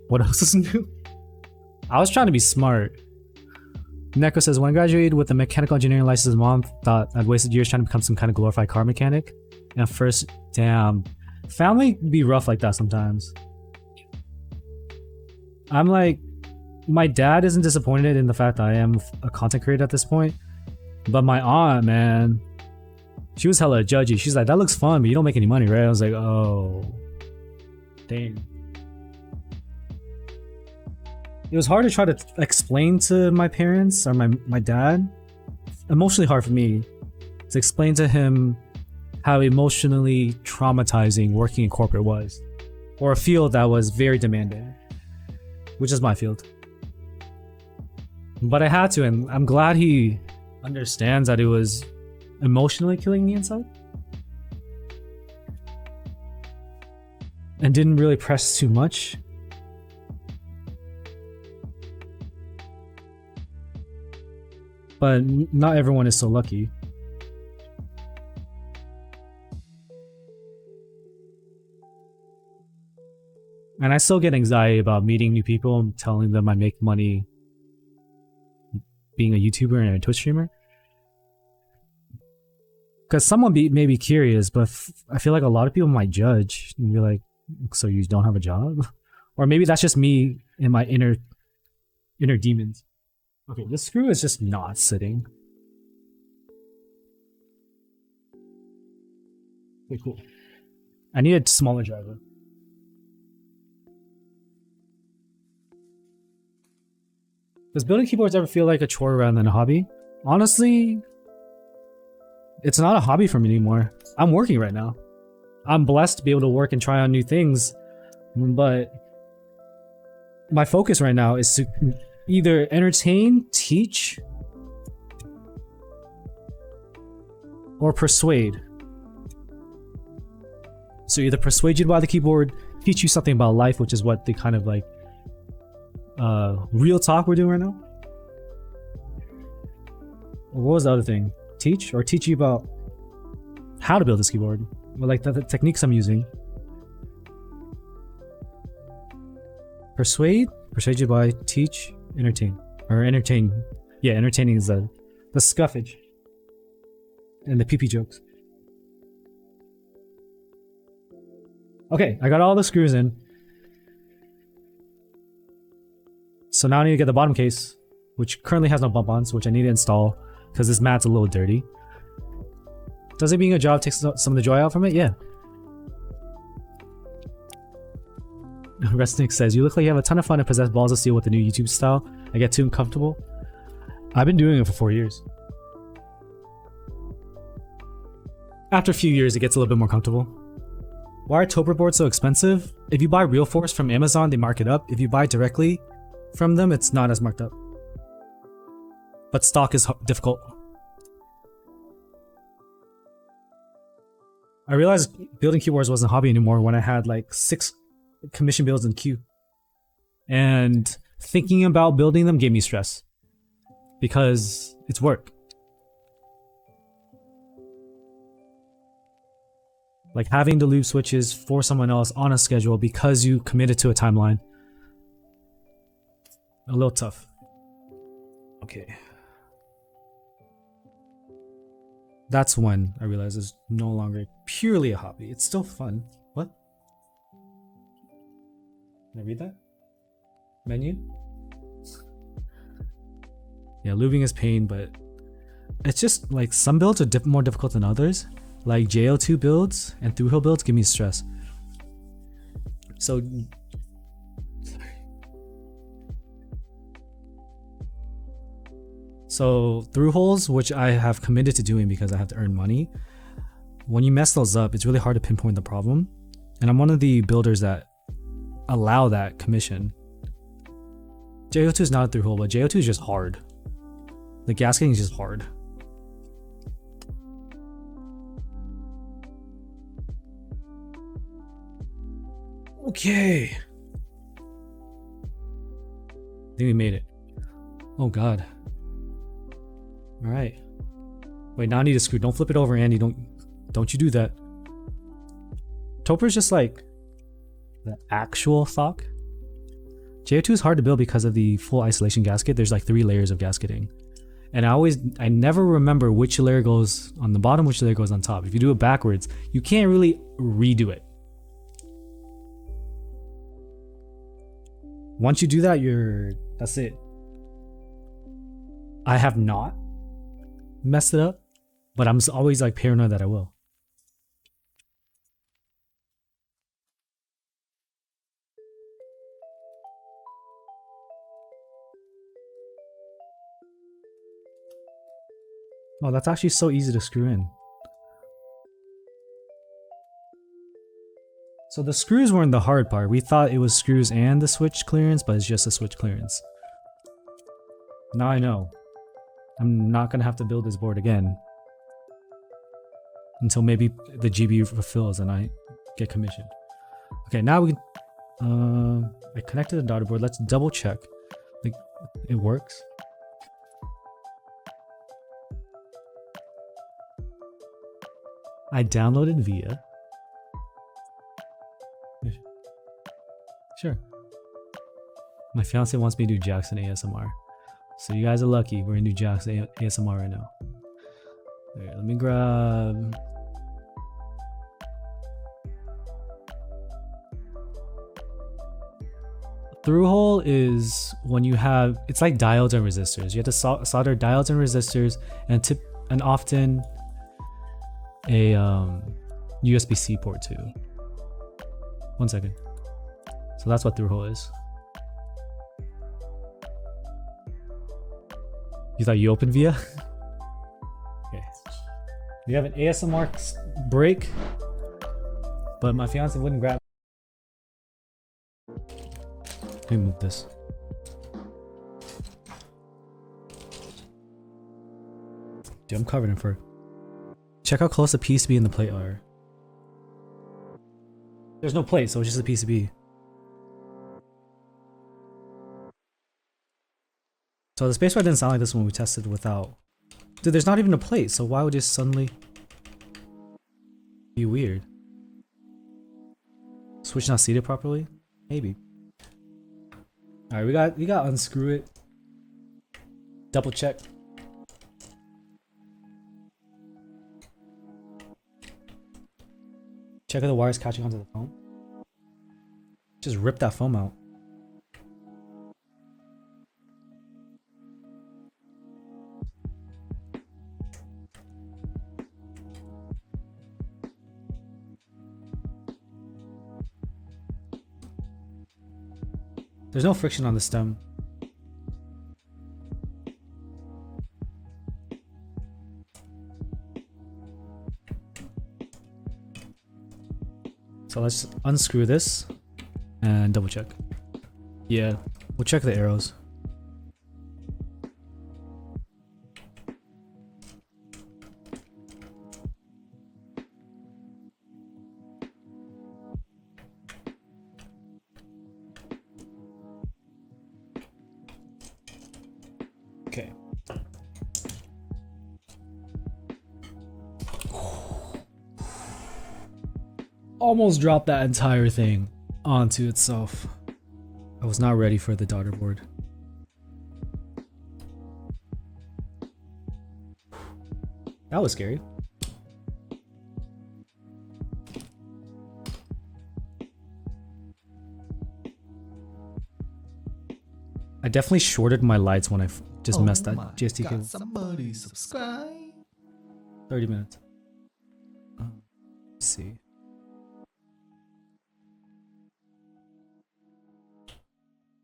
A: What else is new? I was trying to be smart. Neko says, when I graduated with a mechanical engineering license, mom thought I'd wasted years trying to become some kind of glorified car mechanic. And first, damn. Family be rough like that sometimes. I'm like, my dad isn't disappointed in the fact that I am a content creator at this point. But my aunt, man, she was hella judgy. She's like, that looks fun, but you don't make any money, right? I was like, oh, dang. It was hard to try to explain to my parents or my dad. Emotionally hard for me to explain to him how emotionally traumatizing working in corporate was. Or a field that was very demanding. Which is my field. But I had to, and I'm glad he understands that it was emotionally killing me inside. And didn't really press too much. But not everyone is so lucky. And I still get anxiety about meeting new people and telling them I make money being a YouTuber and a Twitch streamer. Because someone may be curious, but I feel like a lot of people might judge and be like, so you don't have a job? Or maybe that's just me and my inner demons. Okay, this screw is just not sitting. Okay, cool. I need a smaller driver. Does building keyboards ever feel like a chore rather than a hobby? Honestly, it's not a hobby for me anymore. I'm working right now. I'm blessed to be able to work and try on new things, but my focus right now is to either entertain, teach, or persuade. So either persuade you to buy the keyboard, teach you something about life, which is what the kind of like real talk we're doing right now. Or what was the other thing? Teach you about how to build this keyboard, or like the techniques I'm using. Persuade you by, teach, entertain, or entertain. Yeah, entertaining is the scuffage and the pee-pee jokes. Okay, I got all the screws in. So now I need to get the bottom case, which currently has no bump-ons, which I need to install because this mat's a little dirty. Does it being a job take some of the joy out from it? Yeah. Resnick says, you look like you have a ton of fun and possess balls of steel with the new YouTube style. I get too uncomfortable. I've been doing it for 4 years. After a few years, it gets a little bit more comfortable. Why are Toper boards so expensive? If you buy real force from Amazon, they mark it up. If you buy directly from them, it's not as marked up. But stock is difficult. I realized building keyboards wasn't a hobby anymore when I had like 6 commission builds in queue. And thinking about building them gave me stress. Because it's work. Like having to loop switches for someone else on a schedule because you committed to a timeline. A little tough. Okay. That's when I realized it's no longer purely a hobby. It's still fun. What? Can I read that? Menu? Yeah, looping is pain, but it's just like some builds are more difficult than others. Like JO2 builds and through-hole builds give me stress. So through holes, which I have committed to doing because I have to earn money, when you mess those up, it's really hard to pinpoint the problem. And I'm one of the builders that allow that commission. JO2 is not a through hole, but JO2 is just hard. The gasketing is just hard. Okay. I think we made it. Oh god. Alright. Wait, now I need a screw. Don't flip it over, Andy. Don't you do that. Toper's just like the actual thock. JO2 is hard to build because of the full isolation gasket. There's like 3 layers of gasketing. And I never remember which layer goes on the bottom, which layer goes on top. If you do it backwards, you can't really redo it. Once you do that, that's it. I have not messed it up, but I'm always like paranoid that I will. Oh, that's actually so easy to screw in. So the screws weren't the hard part. We thought it was screws and the switch clearance, but it's just a switch clearance. Now I know. I'm not gonna have to build this board again. Until maybe the GBU fulfills and I get commissioned. Okay, now we can... I connected the daughter board. Let's double check. Like, it works. I downloaded VIA. Sure. My fiance wants me to do Jackson ASMR. So you guys are lucky. We're gonna do Jackson ASMR right now. There, let me grab... Through hole is when you have... It's like diodes and resistors. You have to solder diodes and resistors and often a USB-C port too. 1 second. So that's what through hole is. You thought you opened via? Okay. We have an ASMR break, but my fiance wouldn't grab. Let me move this. Dude, I'm covered in fur. Check how close the PCB and the plate are. There's no plate, so it's just a PCB. So the spacebar didn't sound like this when we tested without. Dude, there's not even a plate, so why would it suddenly be weird? Switch not seated properly? Maybe. Alright, we got unscrew it. Double check. Check if the wire's catching onto the foam. Just rip that foam out. There's no friction on the stem. So let's unscrew this and double check. Yeah, we'll check the arrows. Okay. Almost dropped that entire thing onto itself. I was not ready for the daughter board. That was scary. I definitely shorted my lights when I just messed that GST cable.
B: Somebody subscribe.
A: 30 minutes. Let's see.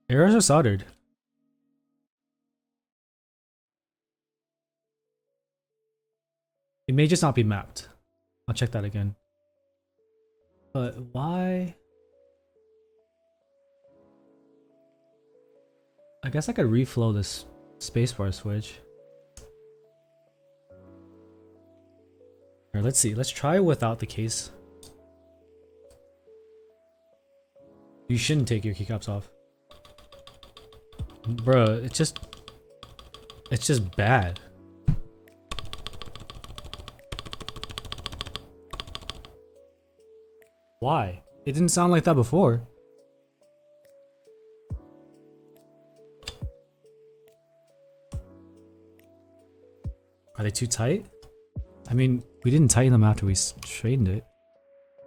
A: Arrows are soldered. It may just not be mapped. I'll check that again. But why? I guess I could reflow this spacebar switch. Alright, let's see. Let's try without the case. You shouldn't take your keycaps off. Bruh, it's just bad. Why? It didn't sound like that before. Are they too tight? I mean, we didn't tighten them after we straightened it.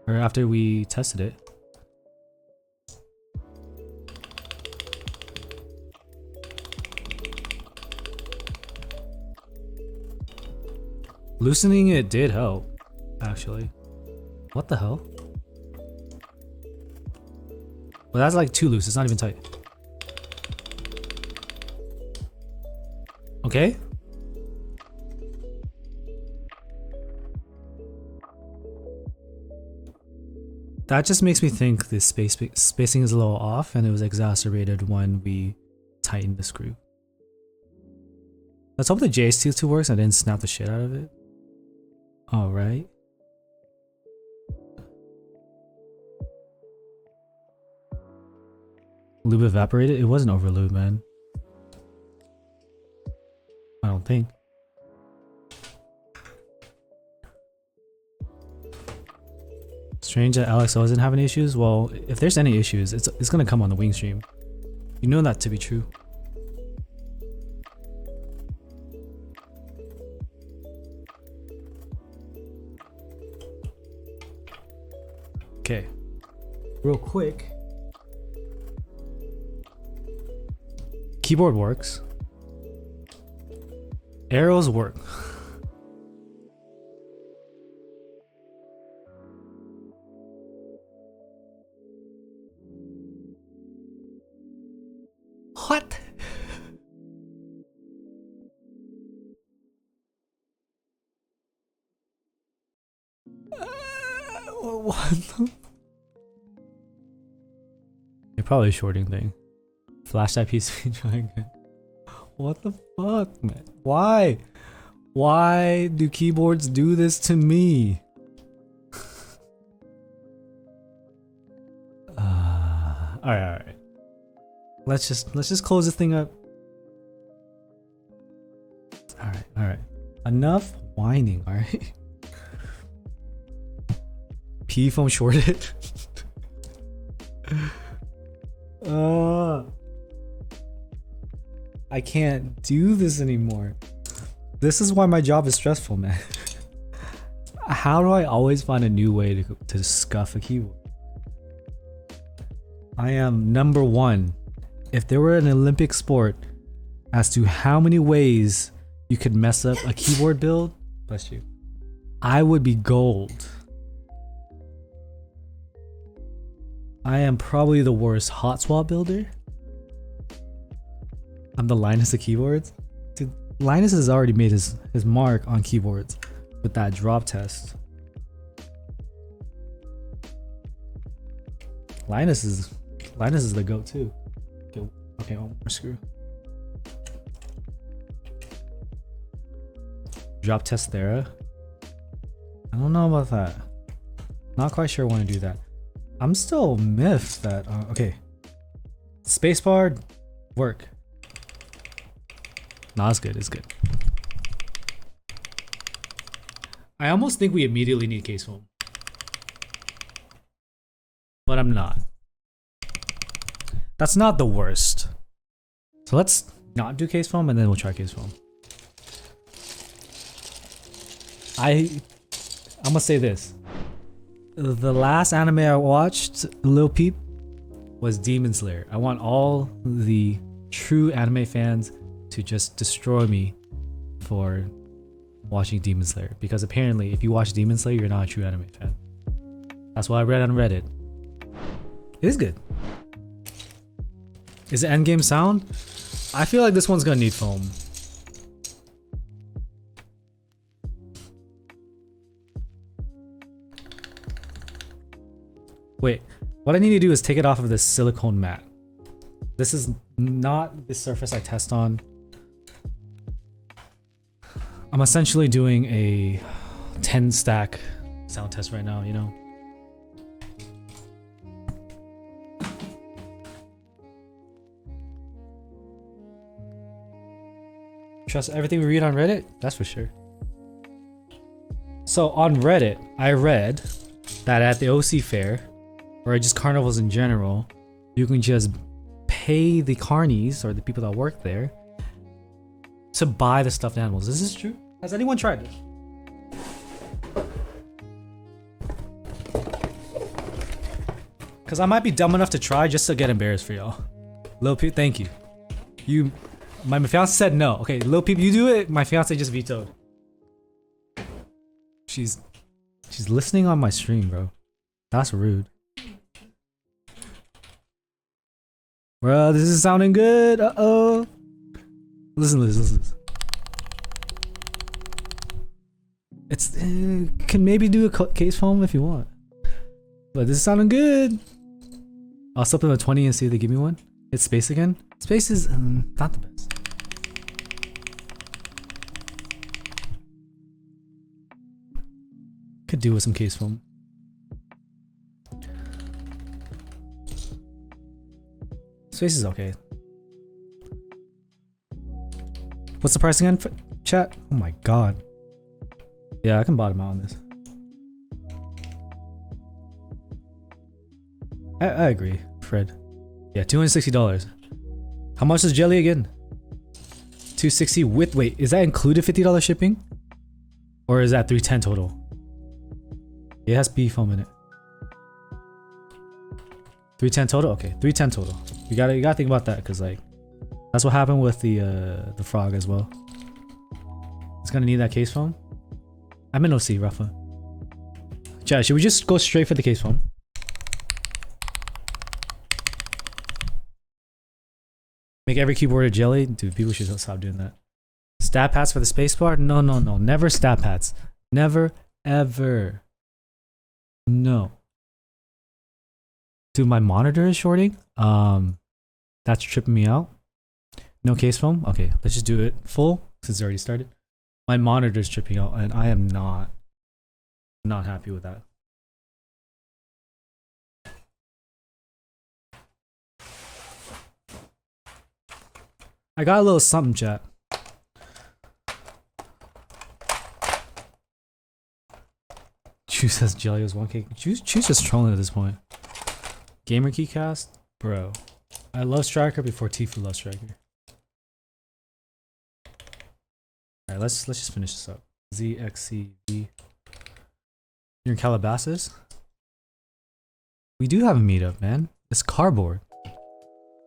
A: Or after we tested it. Loosening it did help, actually. What the hell? Well, that's like too loose. It's not even tight. Okay. That just makes me think the spacing is a little off, and it was exacerbated when we tightened the screw. Let's hope the JST2 works and I didn't snap the shit out of it. Alright. Lube evaporated? It wasn't over lube, man. I don't think. Strange that Alex doesn't have any issues. Well, if there's any issues, it's gonna come on the wing stream. You know that to be true. Okay, real quick. Keyboard works. Arrows work. What? What the? You're probably a shorting thing. Flash that PC, try again. What the fuck, man? Why? Why do keyboards do this to me? Alright. Let's just close this thing up. Alright. Enough whining, alright? P foam shorted. I can't do this anymore. This is why my job is stressful, man. How do I always find a new way to scuff a keyboard? I am number one. If there were an Olympic sport as to how many ways you could mess up a keyboard build, bless you, I would be gold. I am probably the worst hot swap builder. I'm the Linus of keyboards. Dude, Linus has already made his mark on keyboards with that drop test. Linus is the GOAT too. Okay, one more screw. Drop test Thera. I don't know about that. Not quite sure I want to do that. I'm still miffed that okay. Spacebar work. Nah, it's good, it's good. I almost think we immediately need case foam. But I'm not. That's not the worst. So let's not do case foam and then we'll try case foam. I'm gonna say this. The last anime I watched, Lil Peep, was Demon Slayer. I want all the true anime fans to just destroy me for watching Demon Slayer. Because apparently, if you watch Demon Slayer, you're not a true anime fan. That's what I read on Reddit. It is good. Is it endgame sound? I feel like this one's gonna need foam. Wait, what I need to do is take it off of this silicone mat. This is not the surface I test on. I'm essentially doing a 10 stack sound test right now, you know? Trust everything we read on Reddit? That's for sure. So on Reddit, I read that at the OC fair, or just carnivals in general, you can just pay the carnies or the people that work there to buy the stuffed animals. Is this true? Has anyone tried this? Because I might be dumb enough to try just to get embarrassed for y'all. Lil Peep, thank you. My fiance said no. Okay, Lil Peep, you do it. My fiance just vetoed. She's listening on my stream, bro. That's rude. Bro, this is sounding good. Uh-oh. Listen to this. It's can maybe do a case foam if you want. But this is sounding good. I'll slip them a 20 and see if they give me one. It's space again. Space is not the best. Could do with some case foam. Space is okay. What's the price again, chat? Oh my god. Yeah, I can bottom out on this. I agree, Fred. Yeah, $260. How much is jelly again? $260 with, wait, is that included $50 shipping? Or is that $310 total? It has beef foam in it. $310 total? Okay, $310 total. You gotta think about that, because like that's what happened with the frog as well. It's gonna need that case foam. I'm in OC, Rafa. Chat, should we just go straight for the case foam? Make every keyboard a jelly? Dude, people should stop doing that. Stat pads for the spacebar? No. Never stat pads. Never, ever. No. Dude, my monitor is shorting. That's tripping me out. No case foam? Okay, let's just do it full since it already started. My monitor is tripping out and I am not happy with that. I got a little something, chat. Choose says Jelly was 1K. Choose just trolling at this point. Gamer keycast? Bro. I love Striker before Tifu loves Striker. Alright, let's just finish this up. ZXCV. You're in Calabasas? We do have a meetup, man. It's Cardboard.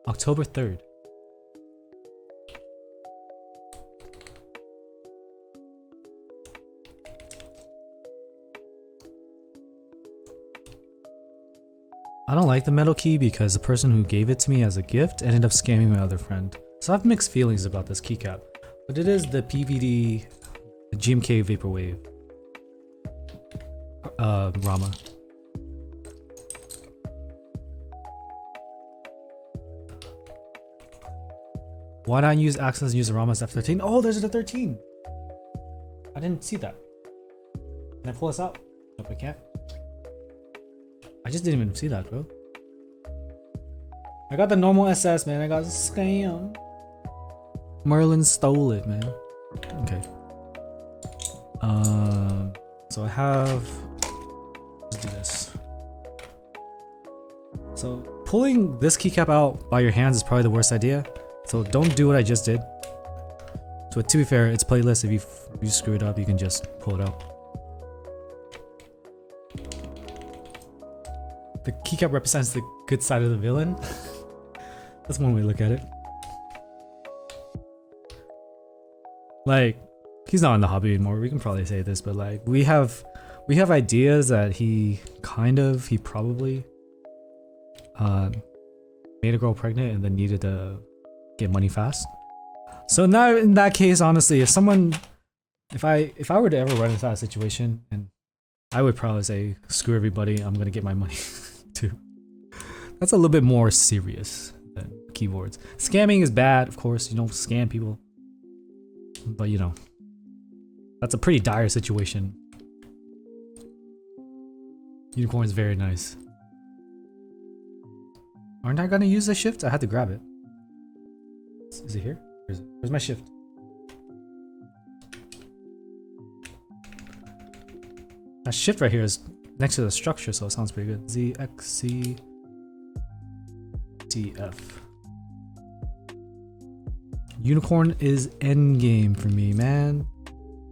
A: October 3rd. I don't like the metal key because the person who gave it to me as a gift ended up scamming my other friend. So I have mixed feelings about this keycap. But it is the PVD GMK Vaporwave Rama. Why not use accents and use the Rama's F13? Oh, there's a 13! I didn't see that. Can I pull this out? Nope, I can't. I just didn't even see that, bro. I got the normal SS, man. I got scam. Merlin stole it, man. Okay. So I have. Let's do this. So pulling this keycap out by your hands is probably the worst idea. So don't do what I just did. So to be fair, it's playlist. If you screw it up, you can just pull it out. The keycap represents the good side of the villain. That's one way to look at it. Like, he's not in the hobby anymore. We can probably say this, but like, we have ideas that he probably made a girl pregnant and then needed to get money fast. So now in that case, honestly, if I were to ever run into that situation, and I would probably say, screw everybody, I'm gonna get my money too. That's a little bit more serious than keyboards. Scamming is bad, of course, you don't scam people. But you know, that's a pretty dire situation. Unicorn is very nice. Aren't I gonna use the shift? I had to grab it. Is it here? Where's my shift? That shift right here is next to the structure, so it sounds pretty good. ZXCDF. Unicorn is endgame for me, man.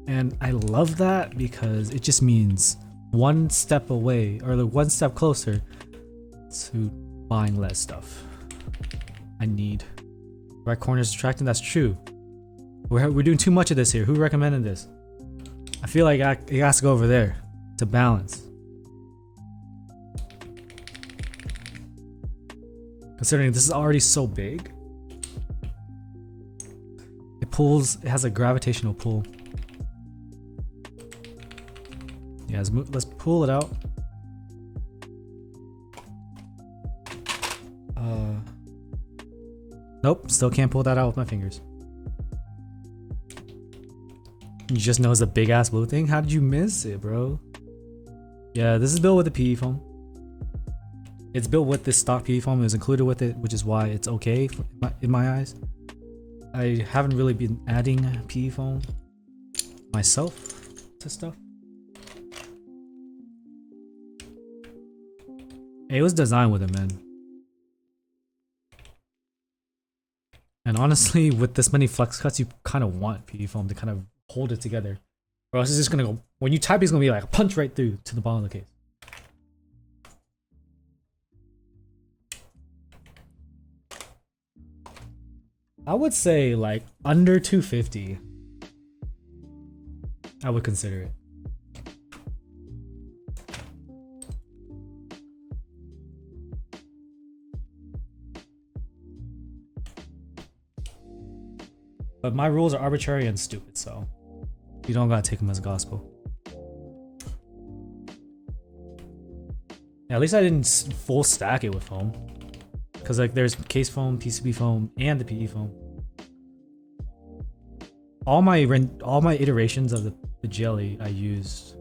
A: And I love that because it just means one step away, or like one step closer to buying less stuff. I need. Right corner is distracting, that's true. We're doing too much of this here. Who recommended this? I feel like it has to go over there to balance. Considering this is already so big. It has a gravitational pull. Yeah, let's pull it out. Nope, still can't pull that out with my fingers. You just know it's a big ass blue thing? How did you miss it, bro? Yeah, this is built with a PE foam. It's built with this stock PE foam. It was included with it, which is why it's okay in my eyes. I haven't really been adding PE foam myself to stuff. It was designed with it, man. And honestly, with this many flex cuts, you kind of want PE foam to kind of hold it together. Or else it's just gonna go, when you type, it's gonna be like a punch right through to the bottom of the case. I would say like under 250. I would consider it. But my rules are arbitrary and stupid, so you don't gotta take them as gospel. At least I didn't full stack it with foam. Cause like there's case foam, PCB foam, and the PE foam. All my iterations of the jelly I used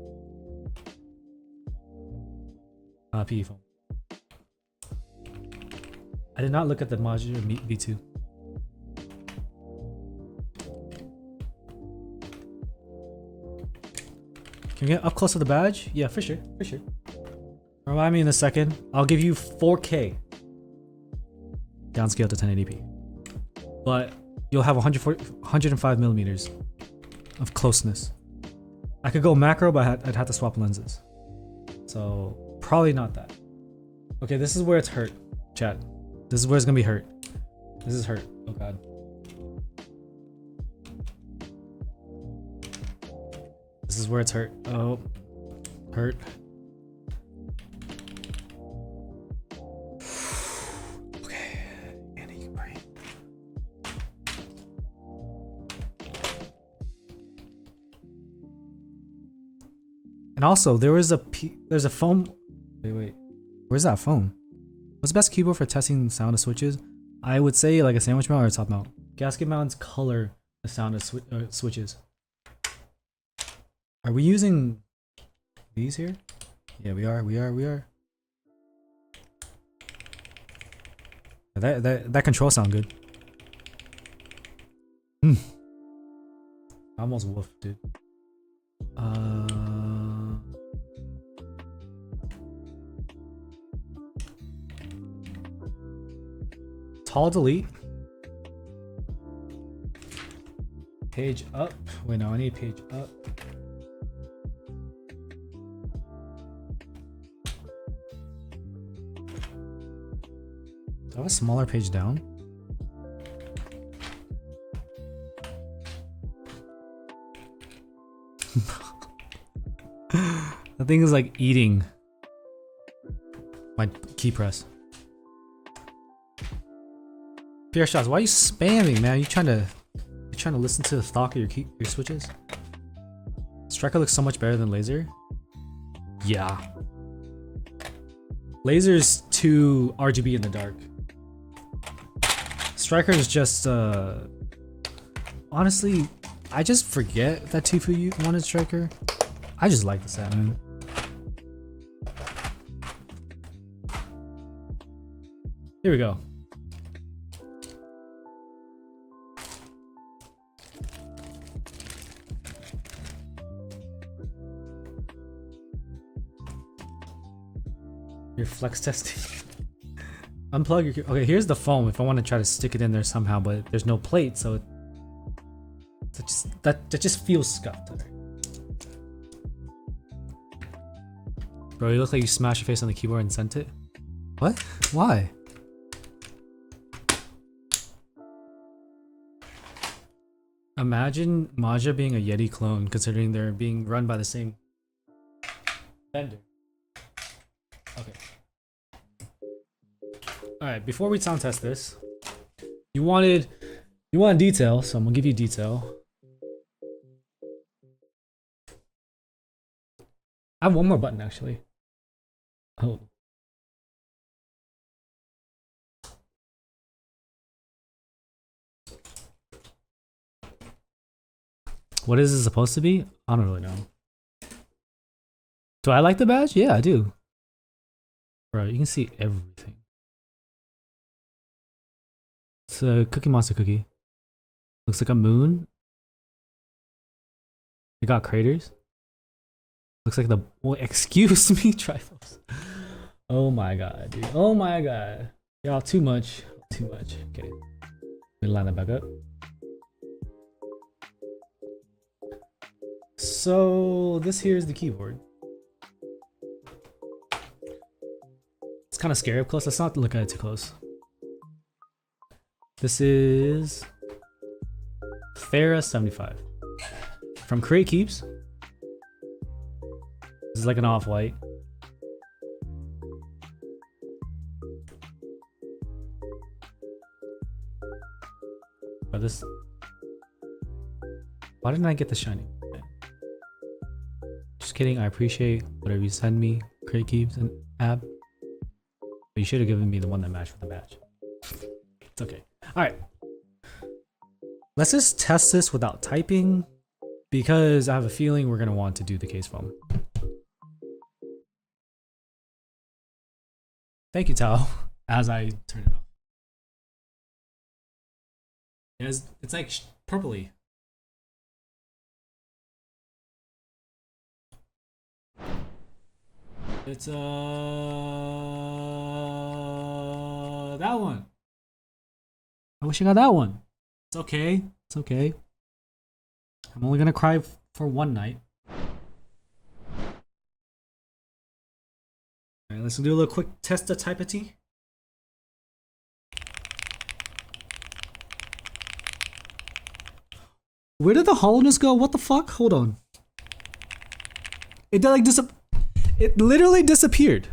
A: PE foam. I did not look at the modular V2. Can we get up close to the badge? Yeah, for sure, for sure. Remind me in a second. I'll give you 4K downscale to 1080p, but you'll have 105 millimeters of closeness. I could go macro, but I'd have to swap lenses, so probably not that. Okay, this is where it's hurt, chat. This is where it's gonna be hurt. This is hurt. Oh god. This is where it's hurt. Oh, hurt. Okay, Andy, you can breathe. And also, there's a foam. Wait. Where's that foam? What's the best keyboard for testing sound of switches? I would say like a sandwich mount or a top mount. Gasket mounts color the sound of switches. Are we using these here? Yeah, we are. That control sound good. I almost woofed, dude. Tall delete. Page up. Wait, no, I need page up. Do I have a smaller page down? The thing is like eating my key press. Pierre shots, why are you spamming, man? You trying to listen to the thought of your switches? Striker looks so much better than laser. Yeah. Laser's too RGB in the dark. Striker is just honestly, I just forget that Tifu wanted Striker. I just like the set, man. Here we go. Your flex testing. Unplug your. Okay, here's the foam. If I want to try to stick it in there somehow, but there's no plate, so that just feels scuffed. Bro, you look like you smashed your face on the keyboard and sent it. What? Why? Imagine Maja being a Yeti clone, considering they're being run by the same vendor. Okay. Alright, before we sound test this, you want detail, so I'm gonna give you detail. I have one more button actually. Oh. What is it supposed to be? I don't really know. Do I like the badge? Yeah, I do. Bro, you can see everything. It's a Cookie Monster cookie. Looks like a moon. It got craters. Looks like the. Well, excuse me, trifles. Oh my god, dude. Oh my god. Y'all, too much. Too much. Okay. Let me line that back up. So, this here is the keyboard. It's kind of scary up close. Let's not look at it too close. This is Thera75 from Keebs. This is like an off-white. But this. Why didn't I get the shiny? Okay. Just kidding. I appreciate whatever you send me, Keebs and Ab. But you should have given me the one that matched with the match. It's okay. Alright. Let's just test this without typing, because I have a feeling we're going to want to do the case foam. Thank you, Tao, as I turn it off. It's like purpley. It's that one. I wish I got that one. It's okay. It's okay. I'm only gonna cry for one night. Alright, let's do a little quick test of typity. Where did the hollowness go? What the fuck? Hold on. It did like it literally disappeared.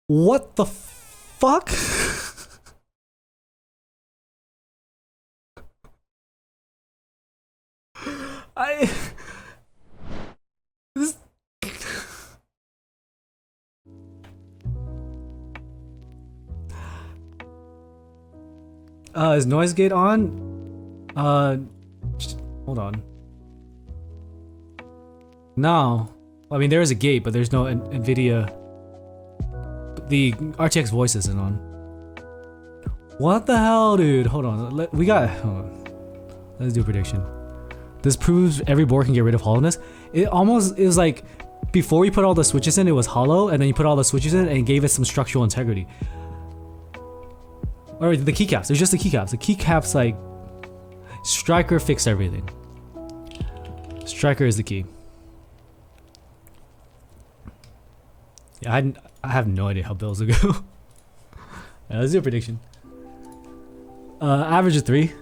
A: What the fuck? This is noise gate on? Hold on. No. I mean, there is a gate, but there's no NVIDIA. The RTX voice isn't on. What the hell, dude? Hold on. Hold on. Let's do a prediction. This proves every board can get rid of hollowness. It was like, before we put all the switches in, it was hollow, and then you put all the switches in and it gave it some structural integrity. Or the keycaps. There's just the keycaps. The keycaps, like, Striker fixed everything. Striker is the key. Yeah, I have no idea how bills will go. Yeah, let's do a prediction. Average of 3.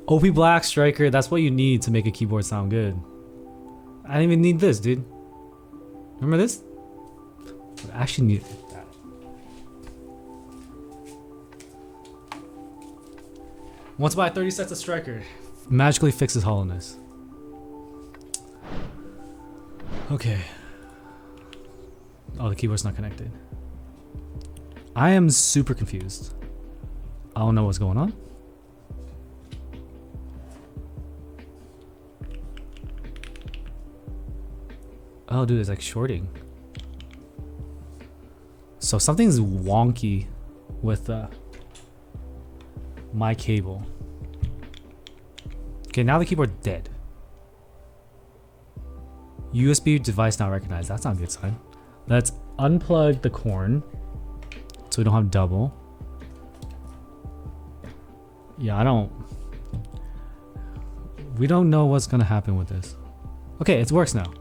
A: OP black striker, that's what you need to make a keyboard sound good. I didn't even need this, dude. Remember this? I actually need that. Once buy 30 sets of striker, magically fixes hollowness. Okay. Oh, the keyboard's not connected. I am super confused. I don't know what's going on. Oh, dude, it's like shorting. So something's wonky with my cable. Okay, now the keyboard's dead. USB device not recognized. That's not a good sign. Let's unplug the corn so we don't have double. Yeah, we don't know what's gonna happen with this. Okay, it works now.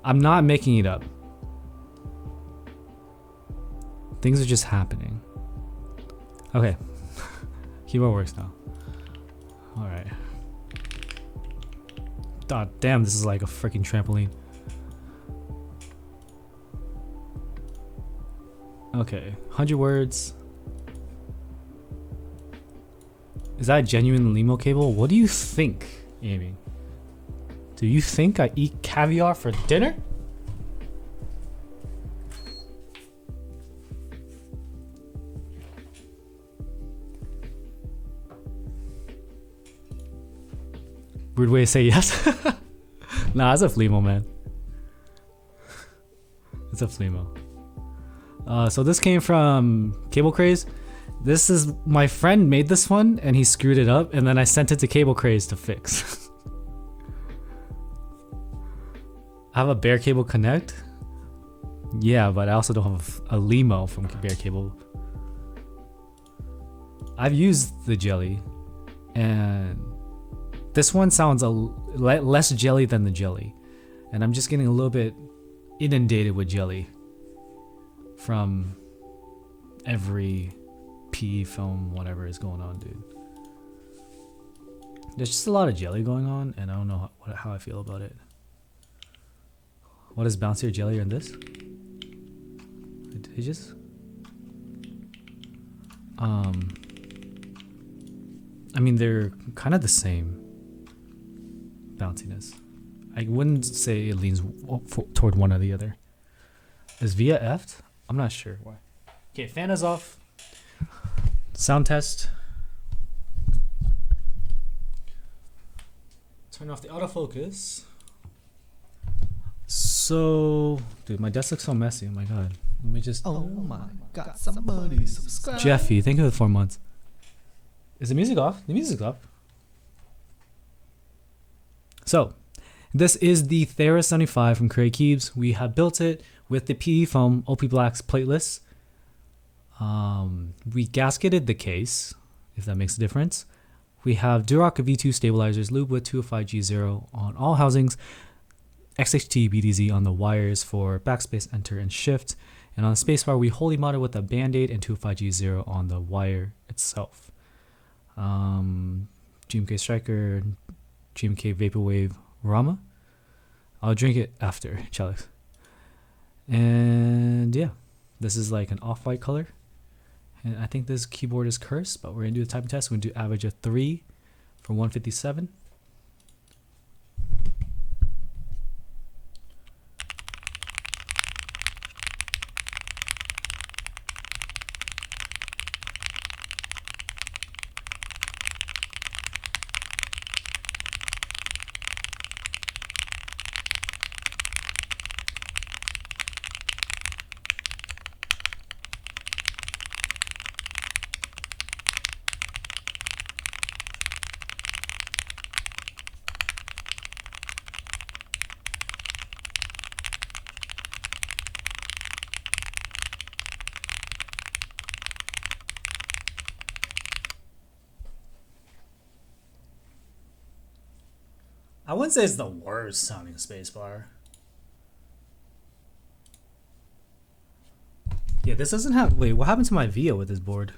A: I'm not making it up. Things are just happening. Okay. Keyboard works now. Alright. God damn, this is like a freaking trampoline. Okay, 100 words. Is that a genuine limo cable? What do you think, Amy? Do you think I eat caviar for dinner? Weird way to say yes. Nah, it's a Flemo, man. It's a Flemo. So this came from Cable Craze. This is, my friend made this one and he screwed it up, and then I sent it to Cable Craze to fix. I have a Bear Cable Connect. Yeah, but I also don't have a Limo from Bear Cable. I've used the jelly, and this one sounds less jelly than the jelly, and I'm just getting a little bit inundated with jelly from every PE film, whatever is going on, dude. There's just a lot of jelly going on, and I don't know how I feel about it. What is bouncier, jelly, in this? It just... I mean, they're kind of the same. bounciness. I wouldn't say it leans toward one or the other. Is Via effed? I'm not sure why. Okay, fan is off. Sound test. Turn off the autofocus. So, dude, my desk looks so messy. Oh my god. Let me just.
B: Oh my god, somebody subscribe.
A: Jeffy, thank you for the 4 months. Is the music off? The music's off. So, this is the Thera75 from Keebs. We have built it with the PE foam OP Black's plateless. We gasketed the case, if that makes a difference. We have Duroc V2 stabilizers, lube with 205G0 on all housings, XHT BDZ on the wires for backspace, enter, and shift. And on the spacebar, we wholly modded with a Band-Aid and 205G0 on the wire itself. GMK Striker, GMK Vaporwave Rama. I'll drink it after, Chelix. And yeah, this is like an off-white color. And I think this keyboard is cursed, but we're going to do the typing test. We're going to do average of 3 for 157. I wouldn't say it's the worst sounding spacebar. Yeah, this doesn't have... Wait, what happened to my VIA with this board?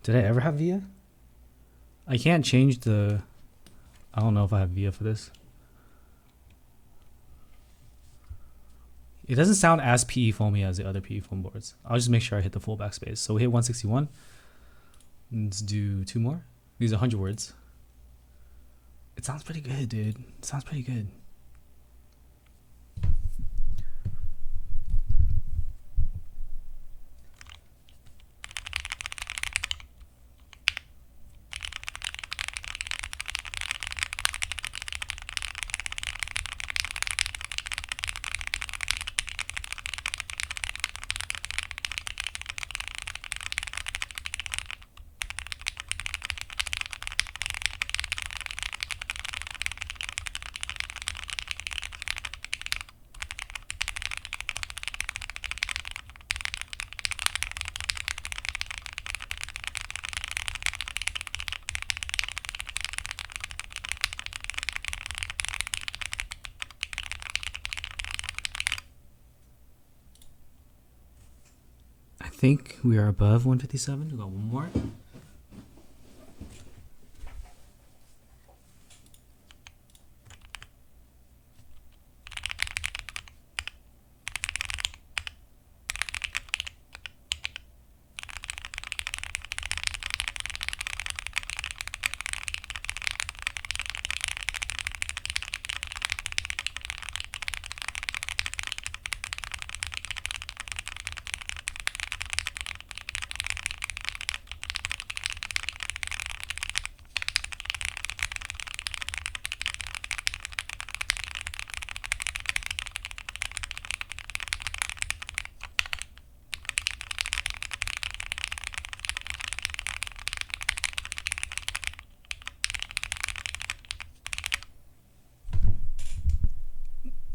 A: Did I ever have VIA? I can't change the... I don't know if I have VIA for this. It doesn't sound as PE foamy as the other PE foam boards. I'll just make sure I hit the full backspace. So we hit 161. Let's do 2 more. These are 100 words. It sounds pretty good, dude. It sounds pretty good. I think we are above 157. We got one more.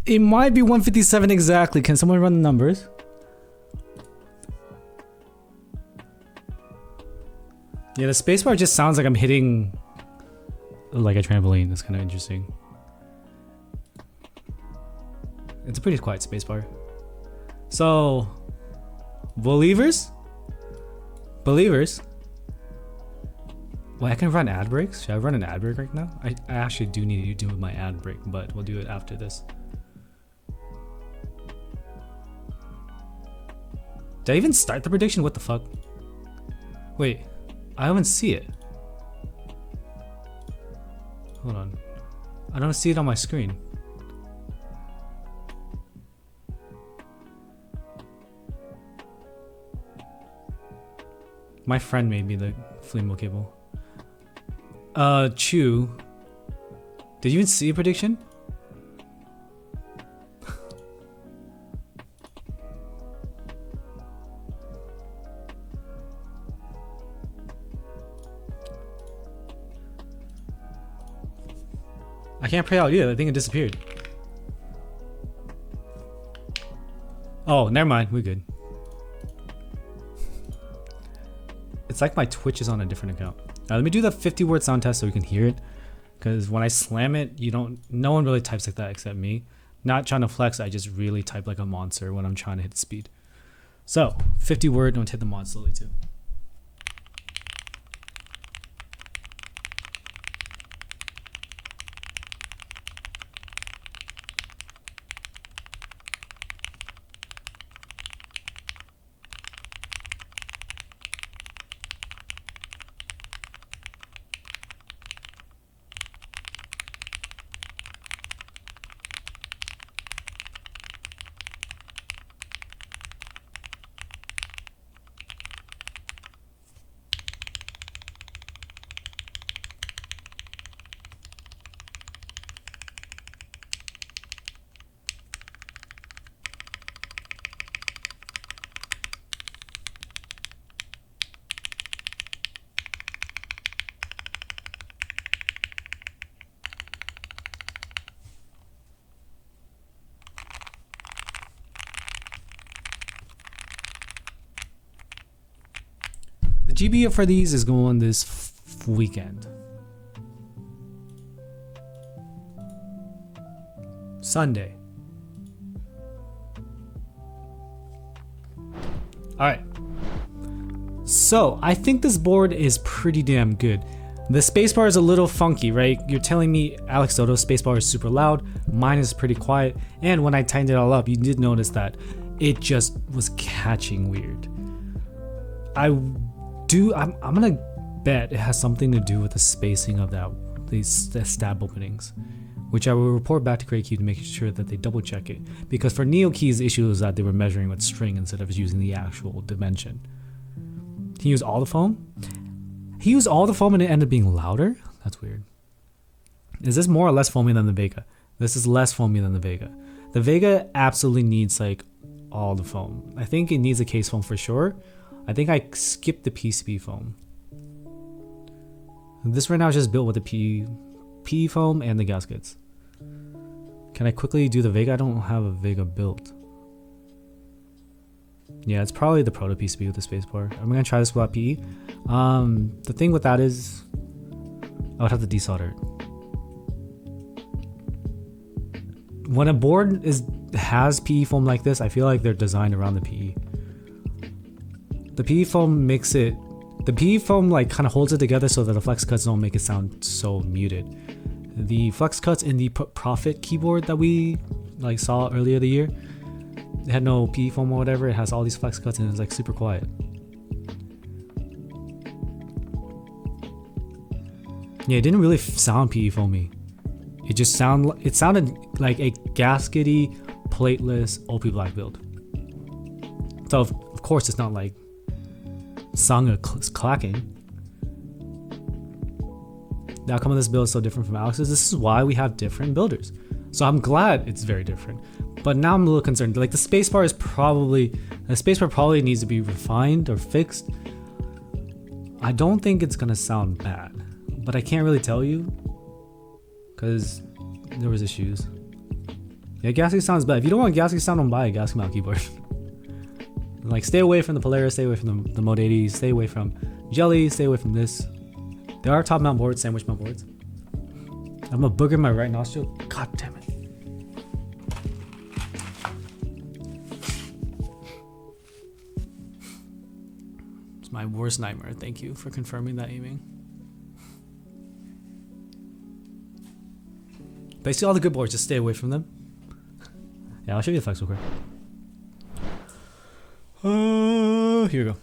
A: It might be 157 exactly. Can someone run the numbers? Yeah, the spacebar just sounds like I'm hitting like a trampoline. That's kind of interesting. It's a pretty quiet spacebar. So, believers? Well, I can run ad breaks. Should I run an ad break right now? I actually do need to do my ad break, but we'll do it after this. Did I even start the prediction? What the fuck? Wait, I don't even see it. Hold on. I don't see it on my screen. My friend made me the Flamewheel cable. Chew. Did you even see a prediction? I can't pray out either. I think it disappeared. Oh, never mind. We're good. It's like my Twitch is on a different account. Let me do the 50-word sound test so we can hear it. Because when I slam it, no one really types like that except me. Not trying to flex, I just really type like a monster when I'm trying to hit speed. So, 50-word, I'm gonna hit the mod slowly too. The GBA for these is going this weekend. Sunday. Alright. So, I think this board is pretty damn good. The spacebar is a little funky, right? You're telling me Alex Soto's spacebar is super loud, mine is pretty quiet, and when I tightened it all up, you did notice that it just was catching weird. I'm gonna bet it has something to do with the spacing of the stab openings, which I will report back to Keebs to make sure that they double check it. Because for NeoKeys, the issue is that they were measuring with string instead of using the actual dimension. He used all the foam? He used all the foam and it ended up being louder? That's weird. Is this more or less foamy than the Vega? This is less foamy than the Vega. The Vega absolutely needs like all the foam. I think it needs a case foam for sure. I think I skipped the PCB foam. This right now is just built with the PE foam and the gaskets. Can I quickly do the Vega? I don't have a Vega built. Yeah, it's probably the proto PCB with the spacebar. I'm gonna try this without PE. The thing with that is I would have to desolder it. When a board has PE foam like this, I feel like they're designed around the PE. The PE foam makes it, the PE foam like kind of holds it together so that the flex cuts don't make it sound so muted. The flex cuts in the Profit keyboard that we like saw earlier the year, it had no PE foam or whatever. It has all these flex cuts and it's like super quiet. Yeah, it didn't really sound PE foamy. It just sounded like a gaskety, plateless OP Black build. So of course it's not like sung or clacking. The outcome of this build is so different from Alex's. This is why we have different builders. So I'm glad it's very different. But now I'm a little concerned. Like the spacebar probably needs to be refined or fixed. I don't think it's gonna sound bad, but I can't really tell you because there was issues. Yeah, Gasket sounds bad. If you don't want Gasket sound, don't buy a Gasket mount keyboard. Like, stay away from the Polaris, stay away from the Mode 80s, stay away from Jelly, stay away from this. There are top mount boards, sandwich mount boards. I'm a booger in my right nostril. God damn it. It's my worst nightmare. Thank you for confirming that, aiming. Basically, all the good boards, just stay away from them. Yeah, I'll show you the flex real quick. Here we go.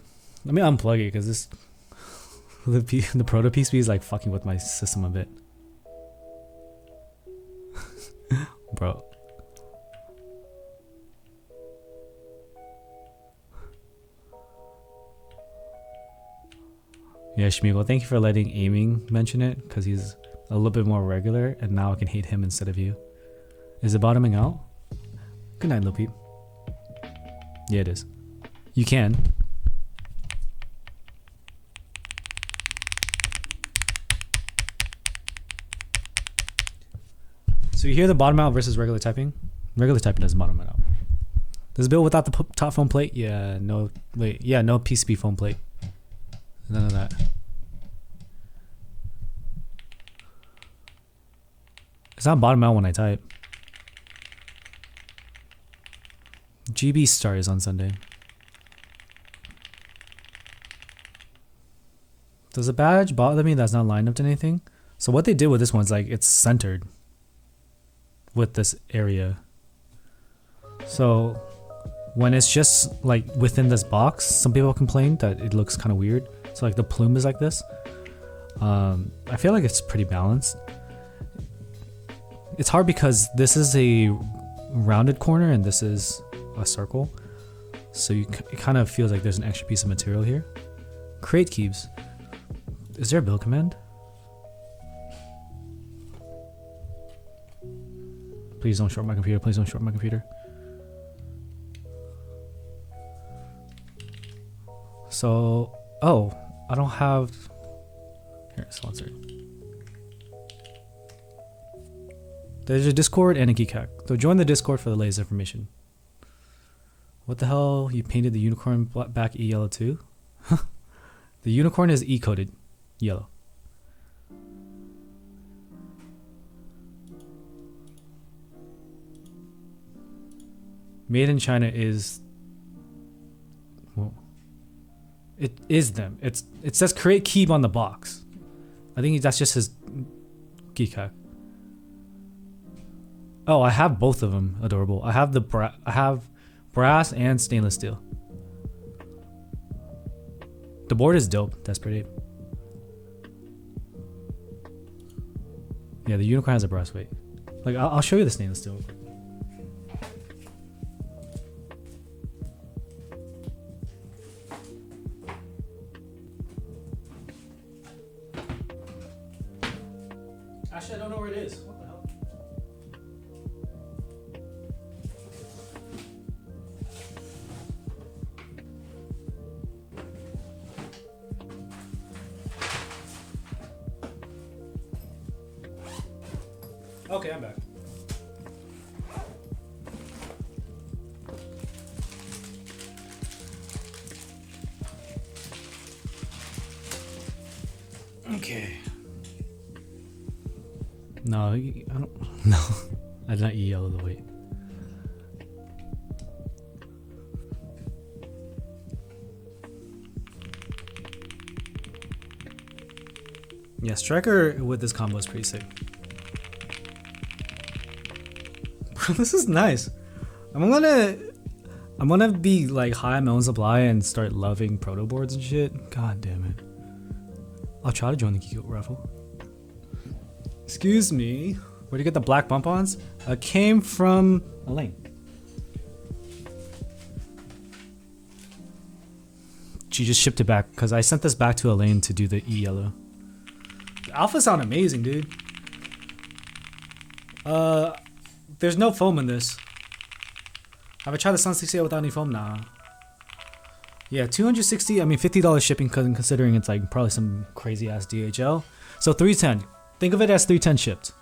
A: Let me unplug it because the proto PCB is like fucking with my system a bit. bro. Yeah, Shmigo, thank you for letting Aiming mention it, because he's a little bit more regular, and now I can hate him instead of you. Is it bottoming out? Good night, Lil Peep. Yeah, it is. You can. So you hear the bottom out versus regular typing? Regular typing doesn't bottom it out. Does it build without the top foam plate? Yeah, no. Wait, yeah, no PCB foam plate. None of that. It's not bottom out when I type. GB Star is on Sunday. Does the badge bother me that's not lined up to anything? So what they did with this one is like it's centered with this area. So when it's just like within this box, some people complain that it looks kind of weird. So like the plume is like this. I feel like it's pretty balanced. It's hard because this is a rounded corner and this is a circle. So it kind of feels like there's an extra piece of material here. Create Keebs. Is there a build command? Please don't short my computer. Please don't short my computer. So, oh, I don't have. Here, sponsored. There's a Discord and a Geek Hack. So join the Discord for the latest information. What the hell? You painted the unicorn back E-yellow too? The unicorn is E-coded yellow. Made in China is. Well, it is them. It says create Keeb on the box. I think that's just his geek hack. Oh, I have both of them. Adorable. I have I have brass and stainless steel. The board is dope. That's pretty. Yeah, the unicorn has a brass weight. Like I'll show you the stainless steel. Actually, I don't know where it is. What the hell? Okay, I'm back. Okay. No, I don't. No, I did not eat yellow the weight. Yeah, Striker with this combo is pretty sick. This is nice. I'm gonna be like high on my own supply and start loving proto boards and shit. God damn it. I'll try to join the Geek raffle. Excuse me. Where'd you get the black bump-ons? Came from Elaine. She just shipped it back because I sent this back to Elaine to do the E-yellow. The alphas sound amazing, dude. There's no foam in this. Have I tried the Sun 68 without any foam? Nah. Yeah, 260. I mean, $50 shipping considering it's like probably some crazy ass DHL. So 310. Think of it as 310 shipped.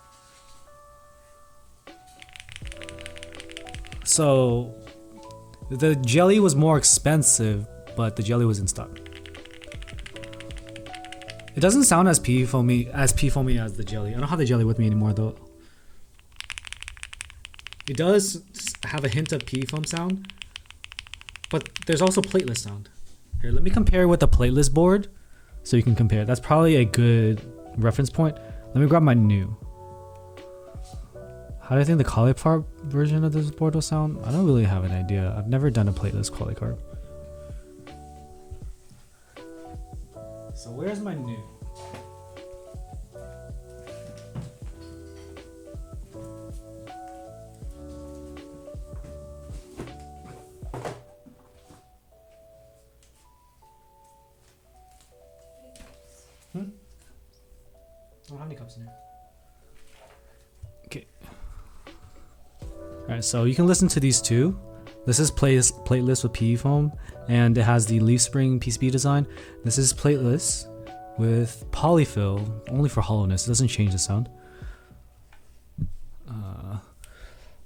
A: So the jelly was more expensive, but the jelly was in stock. It doesn't sound as pea foamy as the jelly. I don't have the jelly with me anymore though. It does have a hint of pea foam sound, but there's also plateless sound. Here, let me compare with the plateless board so you can compare. That's probably a good reference point. Let me grab my new. How do I think the cauliflower version of this board will sound? I don't really have an idea. I've never done a plateless cauliflower. So where's my new? many cups in here? Okay. Alright, so you can listen to these two. This is plateless with PE foam, and it has the leaf spring PCB design. This is plateless with polyfill, only for hollowness. It doesn't change the sound.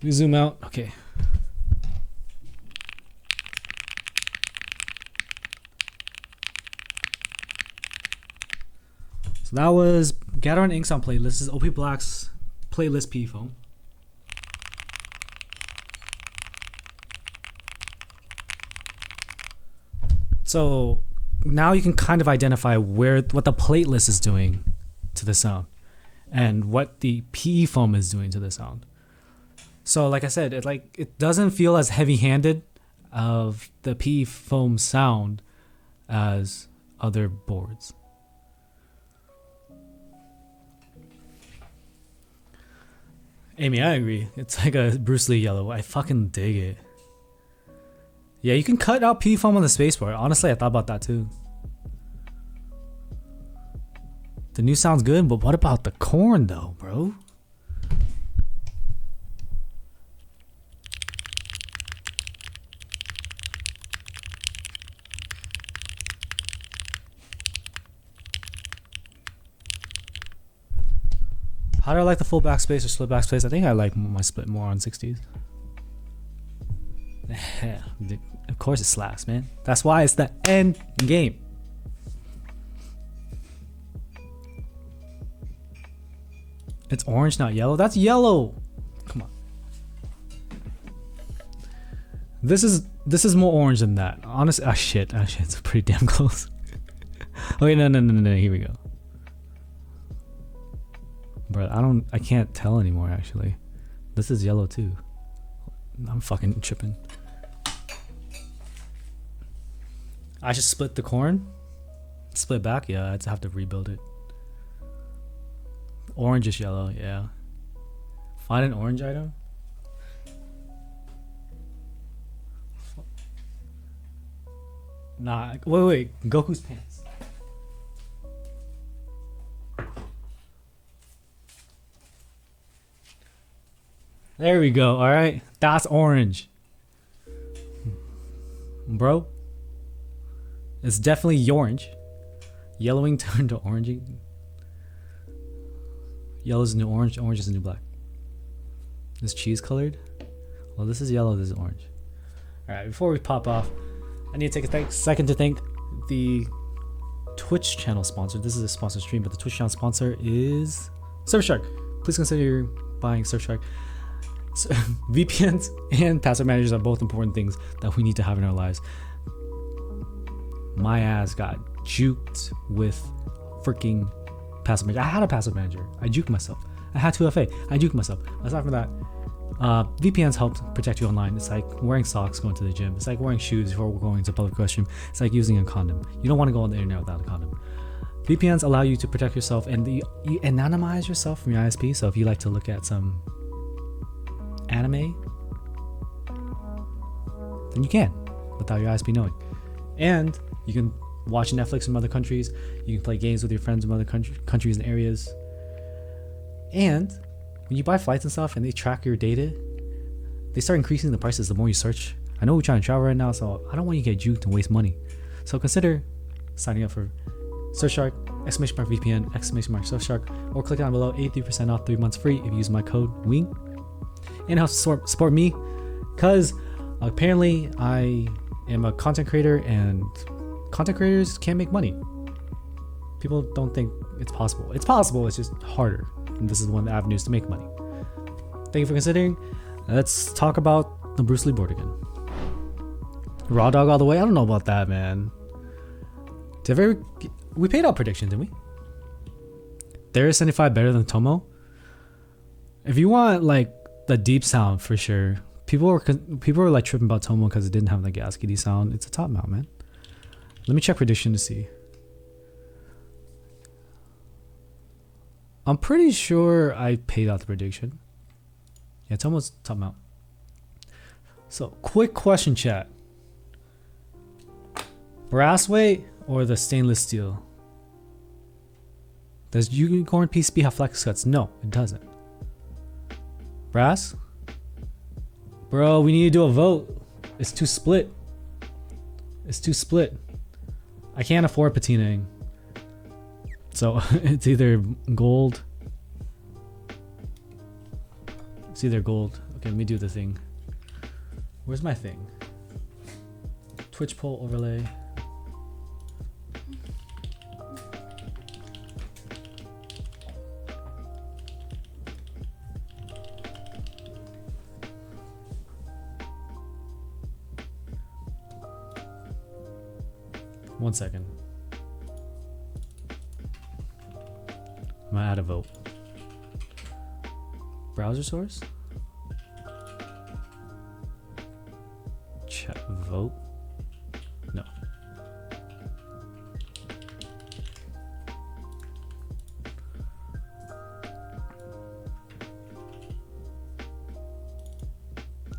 A: We zoom out. Okay. So that was Gathering Inks on plateless. This is OP Black's plateless PE foam. So now you can kind of identify what the plateless is doing to the sound and what the PE foam is doing to the sound. So like I said, it doesn't feel as heavy-handed of the PE foam sound as other boards. Amy, I agree. It's like a Bruce Lee yellow. I fucking dig it. Yeah, you can cut out PE foam on the spacebar. Honestly, I thought about that too. The new sounds good, but what about the corn though, bro? How do I like the full backspace or split backspace? I think I like my split more on 60s. Of course it slaps, man. That's why it's the end game. It's orange, not yellow. That's yellow. Come on. This is more orange than that. Honestly, shit, it's pretty damn close. Okay, no. Here we go. Bro, I can't tell anymore. Actually, this is yellow too. I'm fucking tripping. I should split the corn. Split back? Yeah, I'd have to rebuild it. Orange is yellow, yeah. Find an orange item. Nah, wait. Goku's pants. There we go, alright? That's orange. Bro. It's definitely orange. Yellowing turned to orangey. Yellow is the new orange, orange is the new black. This cheese colored? Well, this is yellow, this is orange. Alright, before we pop off, I need to take a second to thank the Twitch channel sponsor. This is a sponsored stream, but the Twitch channel sponsor is Surfshark. Please consider buying Surfshark. So, VPNs and password managers are both important things that we need to have in our lives. My ass got juked with freaking password manager. I had a password manager. I juked myself. I had 2FA. I juked myself. Aside from that, VPNs help protect you online. It's like wearing socks going to the gym. It's like wearing shoes before going to public restroom. It's like using a condom. You don't want to go on the internet without a condom. VPNs allow you to protect yourself and you anonymize yourself from your ISP. So if you like to look at some anime, then you can without your ISP knowing. And you can watch Netflix from other countries. You can play games with your friends from other countries and areas. And when you buy flights and stuff and they track your data, they start increasing the prices the more you search. I know we're trying to travel right now, so I don't want you to get juked and waste money. So consider signing up for Surfshark, !VPN, Surfshark, or click on below, 83% off, 3 months free if you use my code WING. And help support me, because apparently I am a content creator and content creators can't make money. People don't think it's possible. It's possible, it's just harder. And this is one of the avenues to make money. Thank you for considering. Let's talk about the Bruce Lee board again. Raw dog all the way? I don't know about that, man. We paid out prediction, didn't we? Thera75 better than Tomo? If you want like the deep sound, for sure. People were like tripping about Tomo because it didn't have the Gaskety sound. It's a top mount, man. Let me check prediction to see. I'm pretty sure I paid out the prediction. Yeah, Tomo's top mount. So, quick question, chat. Brass weight or the stainless steel? Does unicorn PCB have flex cuts? No, it doesn't. Brass? Bro, we need to do a vote. It's too split. It's too split. I can't afford patinaing. So it's either gold. It's either gold. Okay, let me do the thing. Where's my thing? Twitch poll overlay. One second. I'm gonna add a vote. Browser source? Chat vote? No.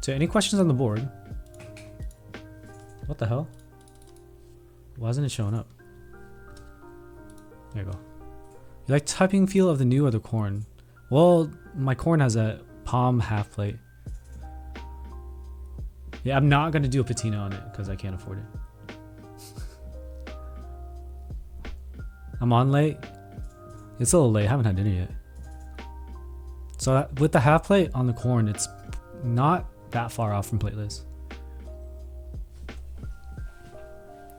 A: So any questions on the board? What the hell? Why isn't it showing up? There you go. You like typing feel of the new or the corn? Well, my corn has a palm half plate. Yeah, I'm not gonna do a patina on it because I can't afford it. I'm on late. It's a little late. I haven't had dinner yet. So with the half plate on the corn, it's not that far off from plateless.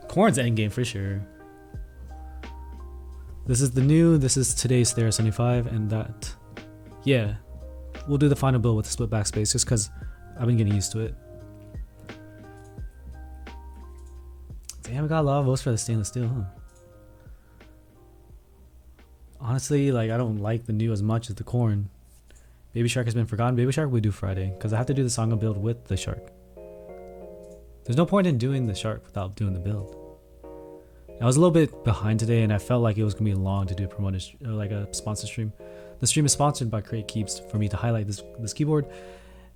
A: Corn's endgame for sure. This is the new, this is today's Thera75, and that, yeah, we'll do the final build with the split backspace just because I've been getting used to it. Damn, I got a lot of votes for the stainless steel, huh? Honestly, like, I don't like the new as much as the corn. Baby Shark has been forgotten. Baby Shark we do Friday because I have to do the Sangha build with the shark. There's no point in doing the shark without doing the build. I was a little bit behind today and I felt like it was gonna be long to do a promoted like a sponsor stream. The stream is sponsored by Keebs for me to highlight this keyboard,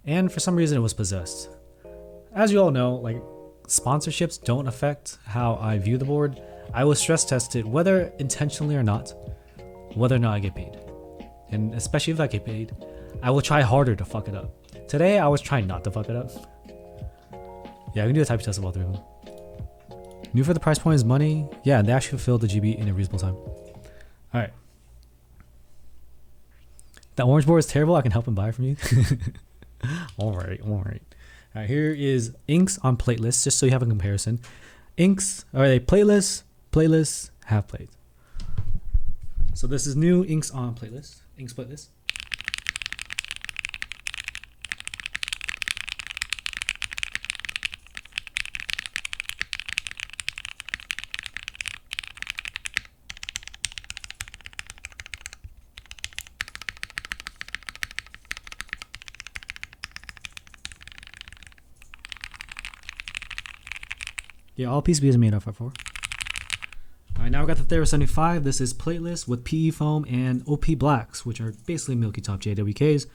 A: and for some reason it was possessed. As you all know, like, sponsorships don't affect how I view the board. I will stress test it whether intentionally or not, whether or not I get paid. And especially if I get paid, I will try harder to fuck it up. Today I was trying not to fuck it up. Yeah, we can do a type test of all three of them. New for the price point is money. Yeah, they actually fulfilled the GB in a reasonable time. Alright. That orange board is terrible. I can help him buy it from you. Alright. Alright, here is inks on plateless, just so you have a comparison. Inks, are they plateless, half plate. So this is new inks on plateless. Inks plateless. Yeah, all PCBs are made of F4. Alright, now we got the Thera75. This is plateless with PE foam and OP blacks, which are basically Milky Top JWKs.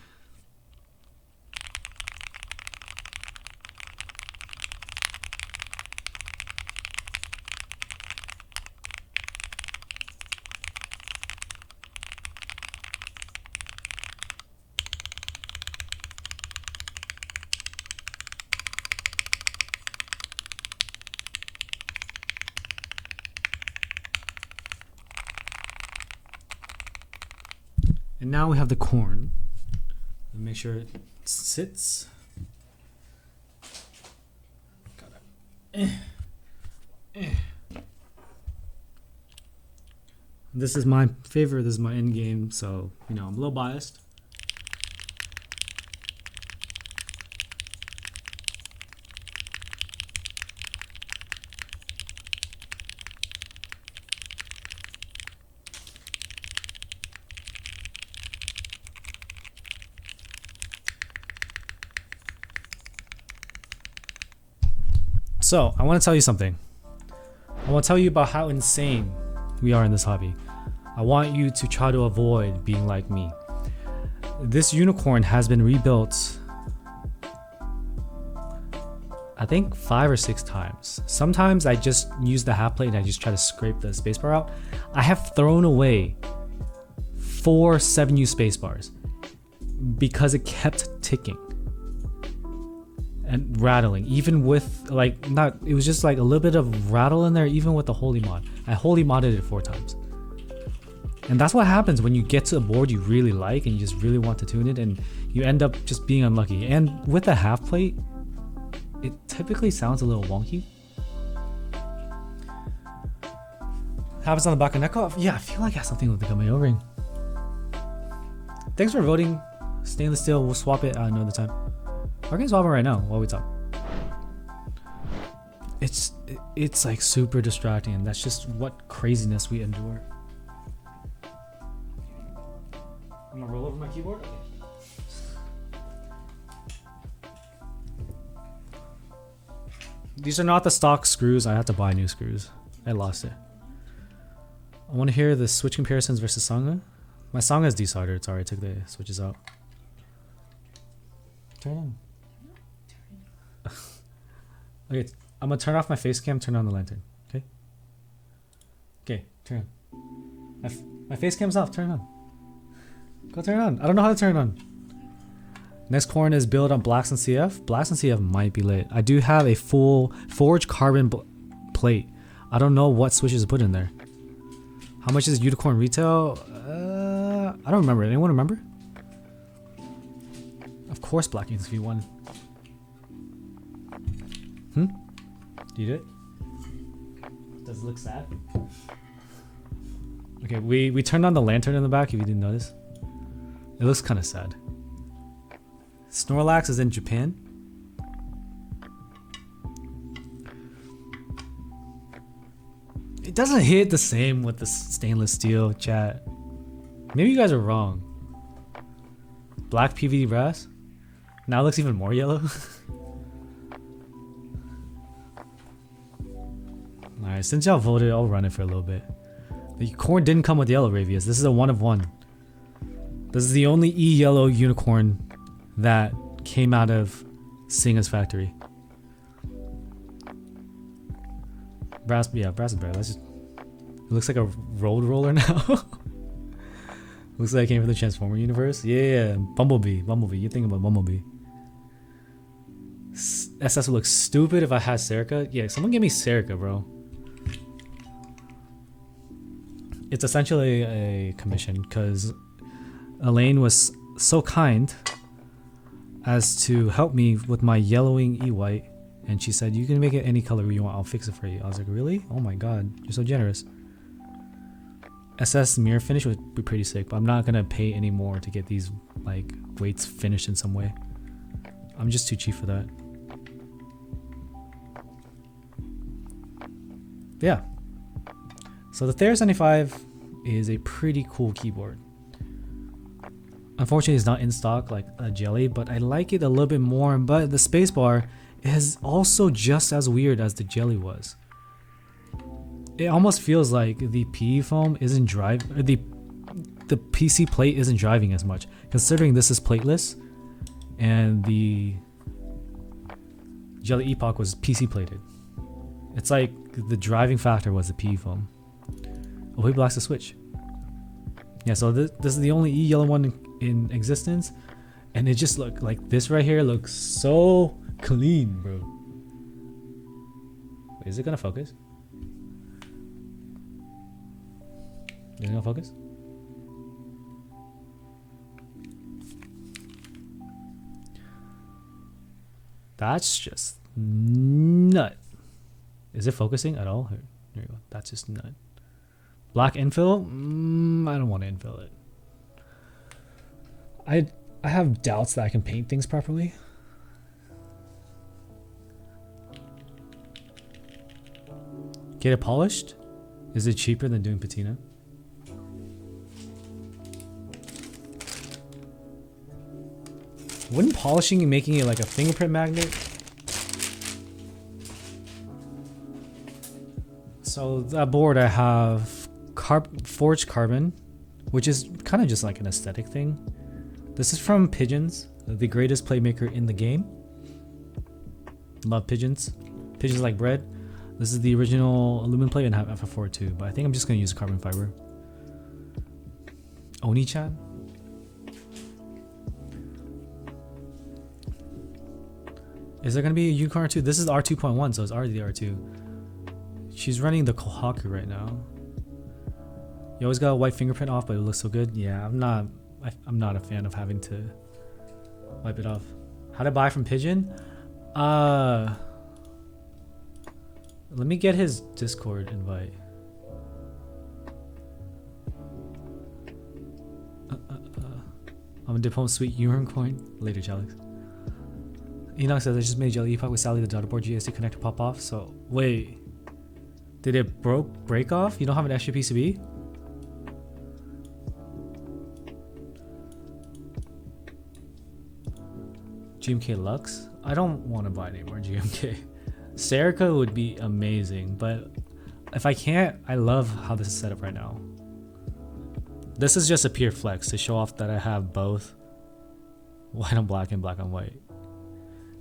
A: And now we have the corn. Make sure it sits. This is my favorite. This is my end game, so you know I'm a little biased. So, I want to tell you something. I want to tell you about how insane we are in this hobby. I want you to try to avoid being like me. This unicorn has been rebuilt, I think 5 or 6 times. Sometimes I just use the half plate and I just try to scrape the spacebar out. I have thrown away 4 7U spacebars because it kept ticking and rattling, even with like not. It was just like a little bit of rattle in there, even with the holy mod. I holy modded it 4 times, and that's what happens when you get to a board you really like and you just really want to tune it, and you end up just being unlucky. And with a half plate, it typically sounds a little wonky. Happens on the back of neck off. Yeah, I feel like I have something with the coming O-ring. Thanks for voting. Stainless steel, we'll swap it another time. We're gonna swap it right now while we talk. It's like super distracting, and that's just what craziness we endure. I'm gonna roll over my keyboard. These are not the stock screws. I have to buy new screws. I lost it. I want to hear the switch comparisons versus Sangha. My Sangha is desoldered. Sorry, I took the switches out. Turn on. Okay, I'm gonna turn off my face cam. Turn on the lantern. Okay. Okay, turn on. My face cam's off. Turn on. Go turn on. I don't know how to turn on. Next corn is built on Blacks and CF. Blacks and CF might be lit. I do have a full forged carbon plate. I don't know what switches to put in there. How much is Unicorn retail? I don't remember. Anyone remember? Of course Black Kings V1. Do you do it? Does it look sad? Okay, we turned on the lantern in the back if you didn't notice. It looks kind of sad. Snorlax is in Japan. It doesn't hit the same with the stainless steel, chat. Maybe you guys are wrong. Black PVD brass? Now it looks even more yellow. Alright, since y'all voted, I'll run it for a little bit. The corn didn't come with yellow Ravias. This is a 1 of 1. This is the only E-yellow unicorn that came out of Singa's factory. Brass, yeah, brass and bear. That's just, it looks like a road roller now. Looks like it came from the Transformer universe. Yeah, Bumblebee. You're thinking about Bumblebee. SS would look stupid if I had Serica. Yeah, someone give me Serica, bro. It's essentially a commission because Elaine was so kind as to help me with my yellowing E-white, and she said, you can make it any color you want, I'll fix it for you. I was like, really? Oh my god, you're so generous. SS mirror finish would be pretty sick, but I'm not gonna pay any more to get these like weights finished in some way. I'm just too cheap for that. Yeah. So the Thera75 is a pretty cool keyboard. Unfortunately, it's not in stock like a jelly, but I like it a little bit more. But the spacebar is also just as weird as the jelly was. It almost feels like the PE foam isn't driving, the PC plate isn't driving as much, considering this is plateless, and the Jelly Epoch was PC plated. It's like the driving factor was the PE foam. Oh, he blocks the switch. Yeah, so this is the only E-yellow one in existence, and it just look like this right here looks so clean, bro. Wait, is it gonna focus? Is it gonna focus? That's just nut. Is it focusing at all? Here you go. That's just nut. Black infill? I don't want to infill it. I have doubts that I can paint things properly. Get it polished? Is it cheaper than doing patina? Wouldn't polishing and making it like a fingerprint magnet? So that board I have forged carbon, which is kind of just like an aesthetic thing. This is from Pigeons, the greatest playmaker in the game. Love Pigeons. Pigeons like bread. This is the original aluminum plate, and I have FF4 too, but I think I'm just gonna use carbon fiber. Oni-chan? Is there gonna be a unicorn R2? This is R2.1, so it's already the R2. She's running the Kohaku right now. You always got a white fingerprint off, but it looks so good. Yeah, I'm not a fan of having to wipe it off. How to buy from Pigeon? Let me get his Discord invite. I'm gonna dip home sweet unicorn later, Alex. Enoch says I just made Jelly Epoch with Sally the daughter board GSD connector pop off. So wait, did it break off? You don't have an extra PCB? GMK Lux? I don't want to buy any more GMK. Serica would be amazing, but if I can't, I love how this is set up right now. This is just a pure flex to show off that I have both white on black and black on white.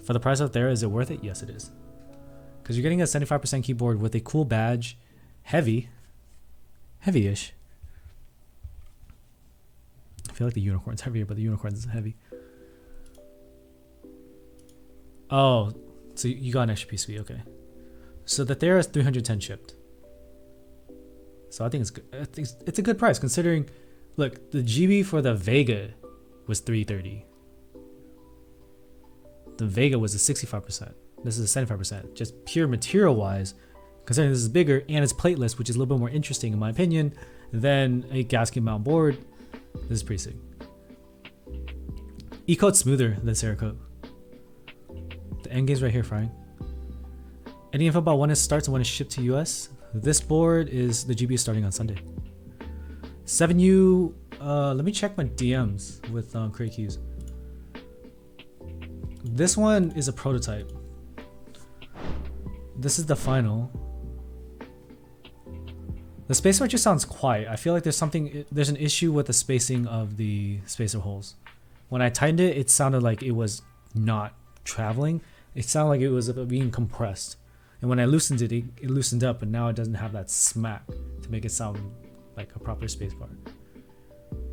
A: For the price out there, is it worth it? Yes, it is. Because you're getting a 75% keyboard with a cool badge, heavy-ish. I feel like the unicorn's heavier, but the unicorn's heavy. Oh, so you got an extra PCB, okay. So the Thera is 310 shipped. So I think it's good. It's a good price considering, look, the GB for the Vega was 330. The Vega was a 65%. This is a 75%. Just pure material wise, considering this is bigger and it's plateless, which is a little bit more interesting in my opinion than a gasket mount board. This is pretty sick. E-coat's smoother than Cerakote. The end game's right here, Frank. Any info about when it starts and when it's shipped to US? This board is, the GB is starting on Sunday. 7U, let me check my DMs with Craig Keebs. This one is a prototype. This is the final. The spacer just sounds quiet. I feel like there's an issue with the spacing of the spacer holes. When I tightened it, it sounded like it was not traveling. It sounded like it was being compressed. And when I loosened it, it loosened up, and now it doesn't have that smack to make it sound like a proper spacebar.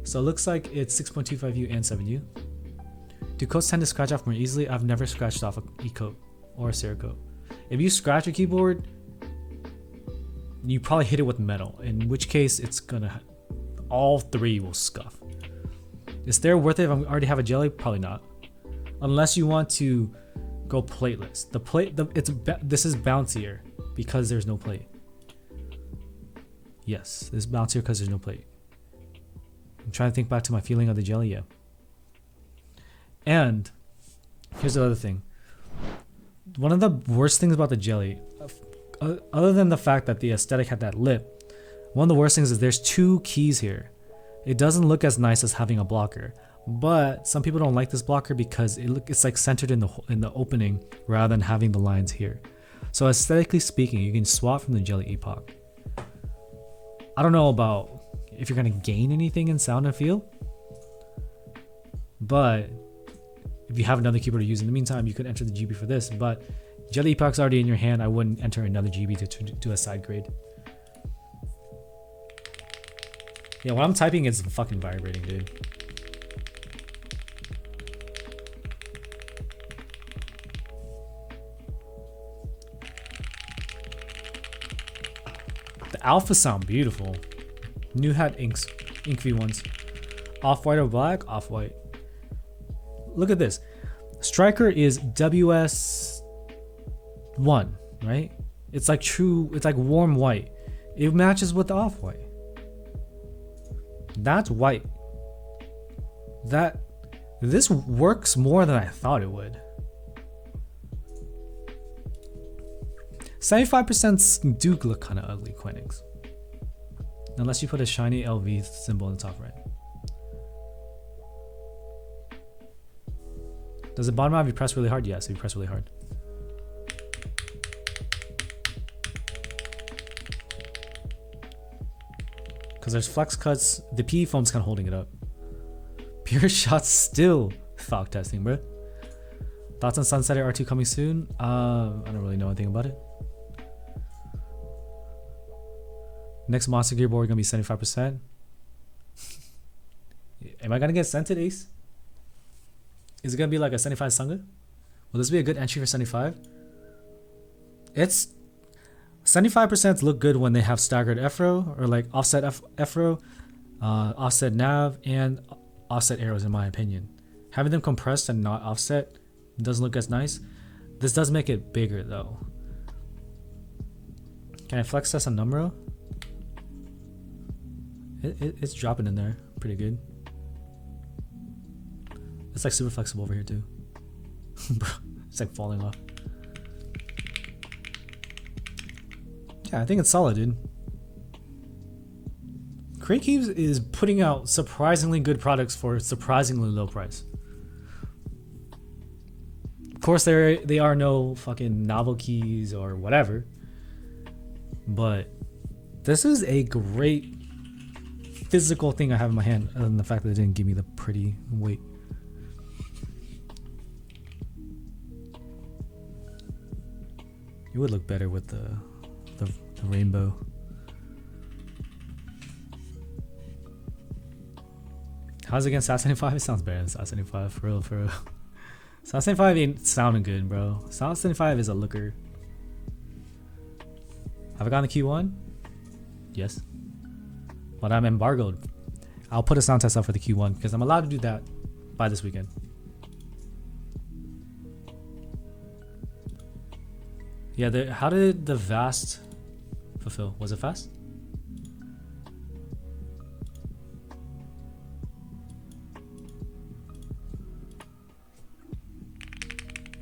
A: So it looks like it's 6.25U and 7U. Do coats tend to scratch off more easily? I've never scratched off a E-coat or a Cerakote. If you scratch a keyboard, you probably hit it with metal, in which case it's gonna, all three will scuff. Is there worth it if I already have a jelly? Probably not. Unless you want to go plateless. This is bouncier because there's no plate. Yes, this is bouncier because there's no plate. I'm trying to think back to my feeling of the jelly, yeah. And here's the other thing. One of the worst things about the jelly, other than the fact that the aesthetic had that lip, one of the worst things is there's two keys here. It doesn't look as nice as having a blocker, but some people don't like this blocker because it's like centered in the opening rather than having the lines here. So aesthetically speaking, you can swap from the Jelly Epoch. I don't know about if you're gonna gain anything in sound and feel, but if you have another keyboard to use in the meantime, you could enter the GB for this. But Jelly Epoch's already in your hand. I wouldn't enter another GB to do a side grade. Yeah, when I'm typing, it's fucking vibrating, dude. The alphas sound beautiful. New hat ink V1s. Off-white or black? Off-white. Look at this. Striker is WS1, right? It's like it's like warm white. It matches with the off-white. That's white. This works more than I thought it would. 75% do look kind of ugly, Quenix. Unless you put a shiny LV symbol on the top right. Does the bottom out if you press really hard? Yes, if you press really hard. Because there's flex cuts. The PE foam's kind of holding it up. Pure shots still fog testing, bro. Thoughts on Sunsetter R2 coming soon? I don't really know anything about it. Next Monster Gear board gonna be 75%. Am I gonna get scented, Ace? Is it gonna be like a 75 Sangha? Will this be a good entry for 75? It's 75% look good when they have staggered FRO or like offset FRO, offset nav, and offset arrows, in my opinion. Having them compressed and not offset doesn't look as nice. This does make it bigger though. Can I flex test on numero? It's dropping in there pretty good. It's like super flexible over here too. It's like falling off. Yeah, I think it's solid, dude. Keebs is putting out surprisingly good products for surprisingly low price. Of course, they are no fucking novel keys or whatever, but this is a great physical thing I have in my hand, other than the fact that it didn't give me the pretty weight. It would look better with the rainbow. How's it against SAS75? It sounds better than SAS75, for real, for real. SAS75 ain't sounding good, bro. SAS75 is a looker. Have I gotten the Q1? Yes. But I'm embargoed. I'll put a sound test up for the Q1 because I'm allowed to do that by this weekend. Yeah, how did the Vast fulfill? Was it fast?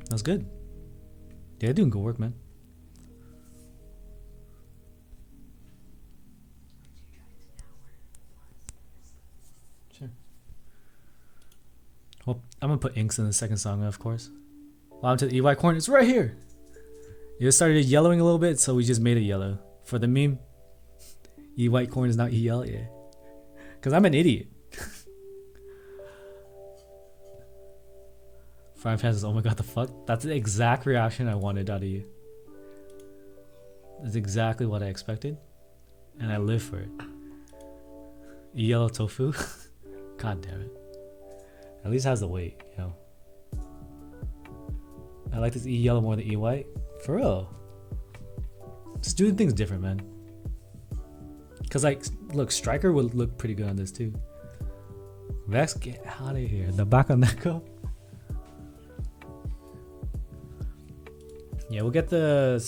A: That was good. Yeah, they're doing good work, man. Sure. Well, I'm gonna put inks in the second song, of course. Welcome to the EY corner. It's right here. It started yellowing a little bit, so we just made it yellow. For the meme, E white corn is not EL, yeah. Because I'm an idiot. Frying Pan says, oh my god, the fuck? That's the exact reaction I wanted out of you. That's exactly what I expected. And I live for it. Yellow tofu? God damn it. At least it has the weight, you know. I like this E yellow more than E white. For real. Just doing things different, man. Cause like, look, Striker would look pretty good on this too. Vex, get out of here. The back on that go. Yeah, we'll get the.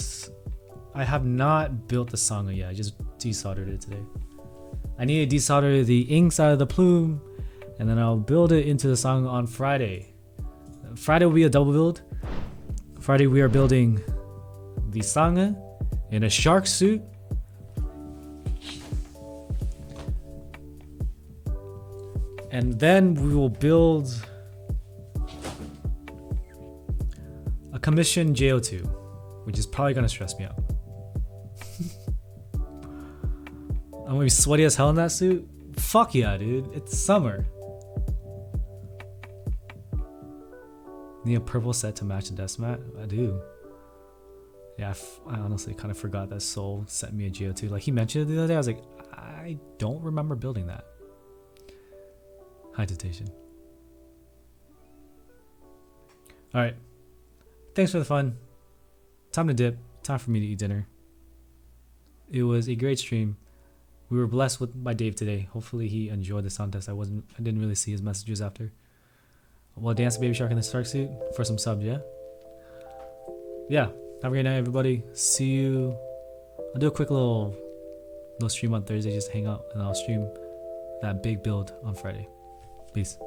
A: I have not built the Sangha yet. I just desoldered it today. I need to desolder the inks out of the plume, and then I'll build it into the Sangha on Friday. Friday will be a double build. Friday we are building the Sangha in a shark suit. And then we will build a commission JO2, which is probably gonna stress me out. I'm gonna be sweaty as hell in that suit. Fuck yeah, dude. It's summer. Need a purple set to match the desk mat? I do. Yeah, I honestly kind of forgot that Soul sent me a JO2. Like, he mentioned it the other day. I was like, I don't remember building that. Hesitation. Alright. Thanks for the fun. Time to dip. Time for me to eat dinner. It was a great stream. We were blessed with by Dave today. Hopefully he enjoyed the sound test. I didn't really see his messages after. Well, dance Baby Shark in the Stark suit for some subs, yeah? Yeah. Have a great night, everybody. See you. I'll do a quick little stream on Thursday, just hang out, and I'll stream that big build on Friday. Peace.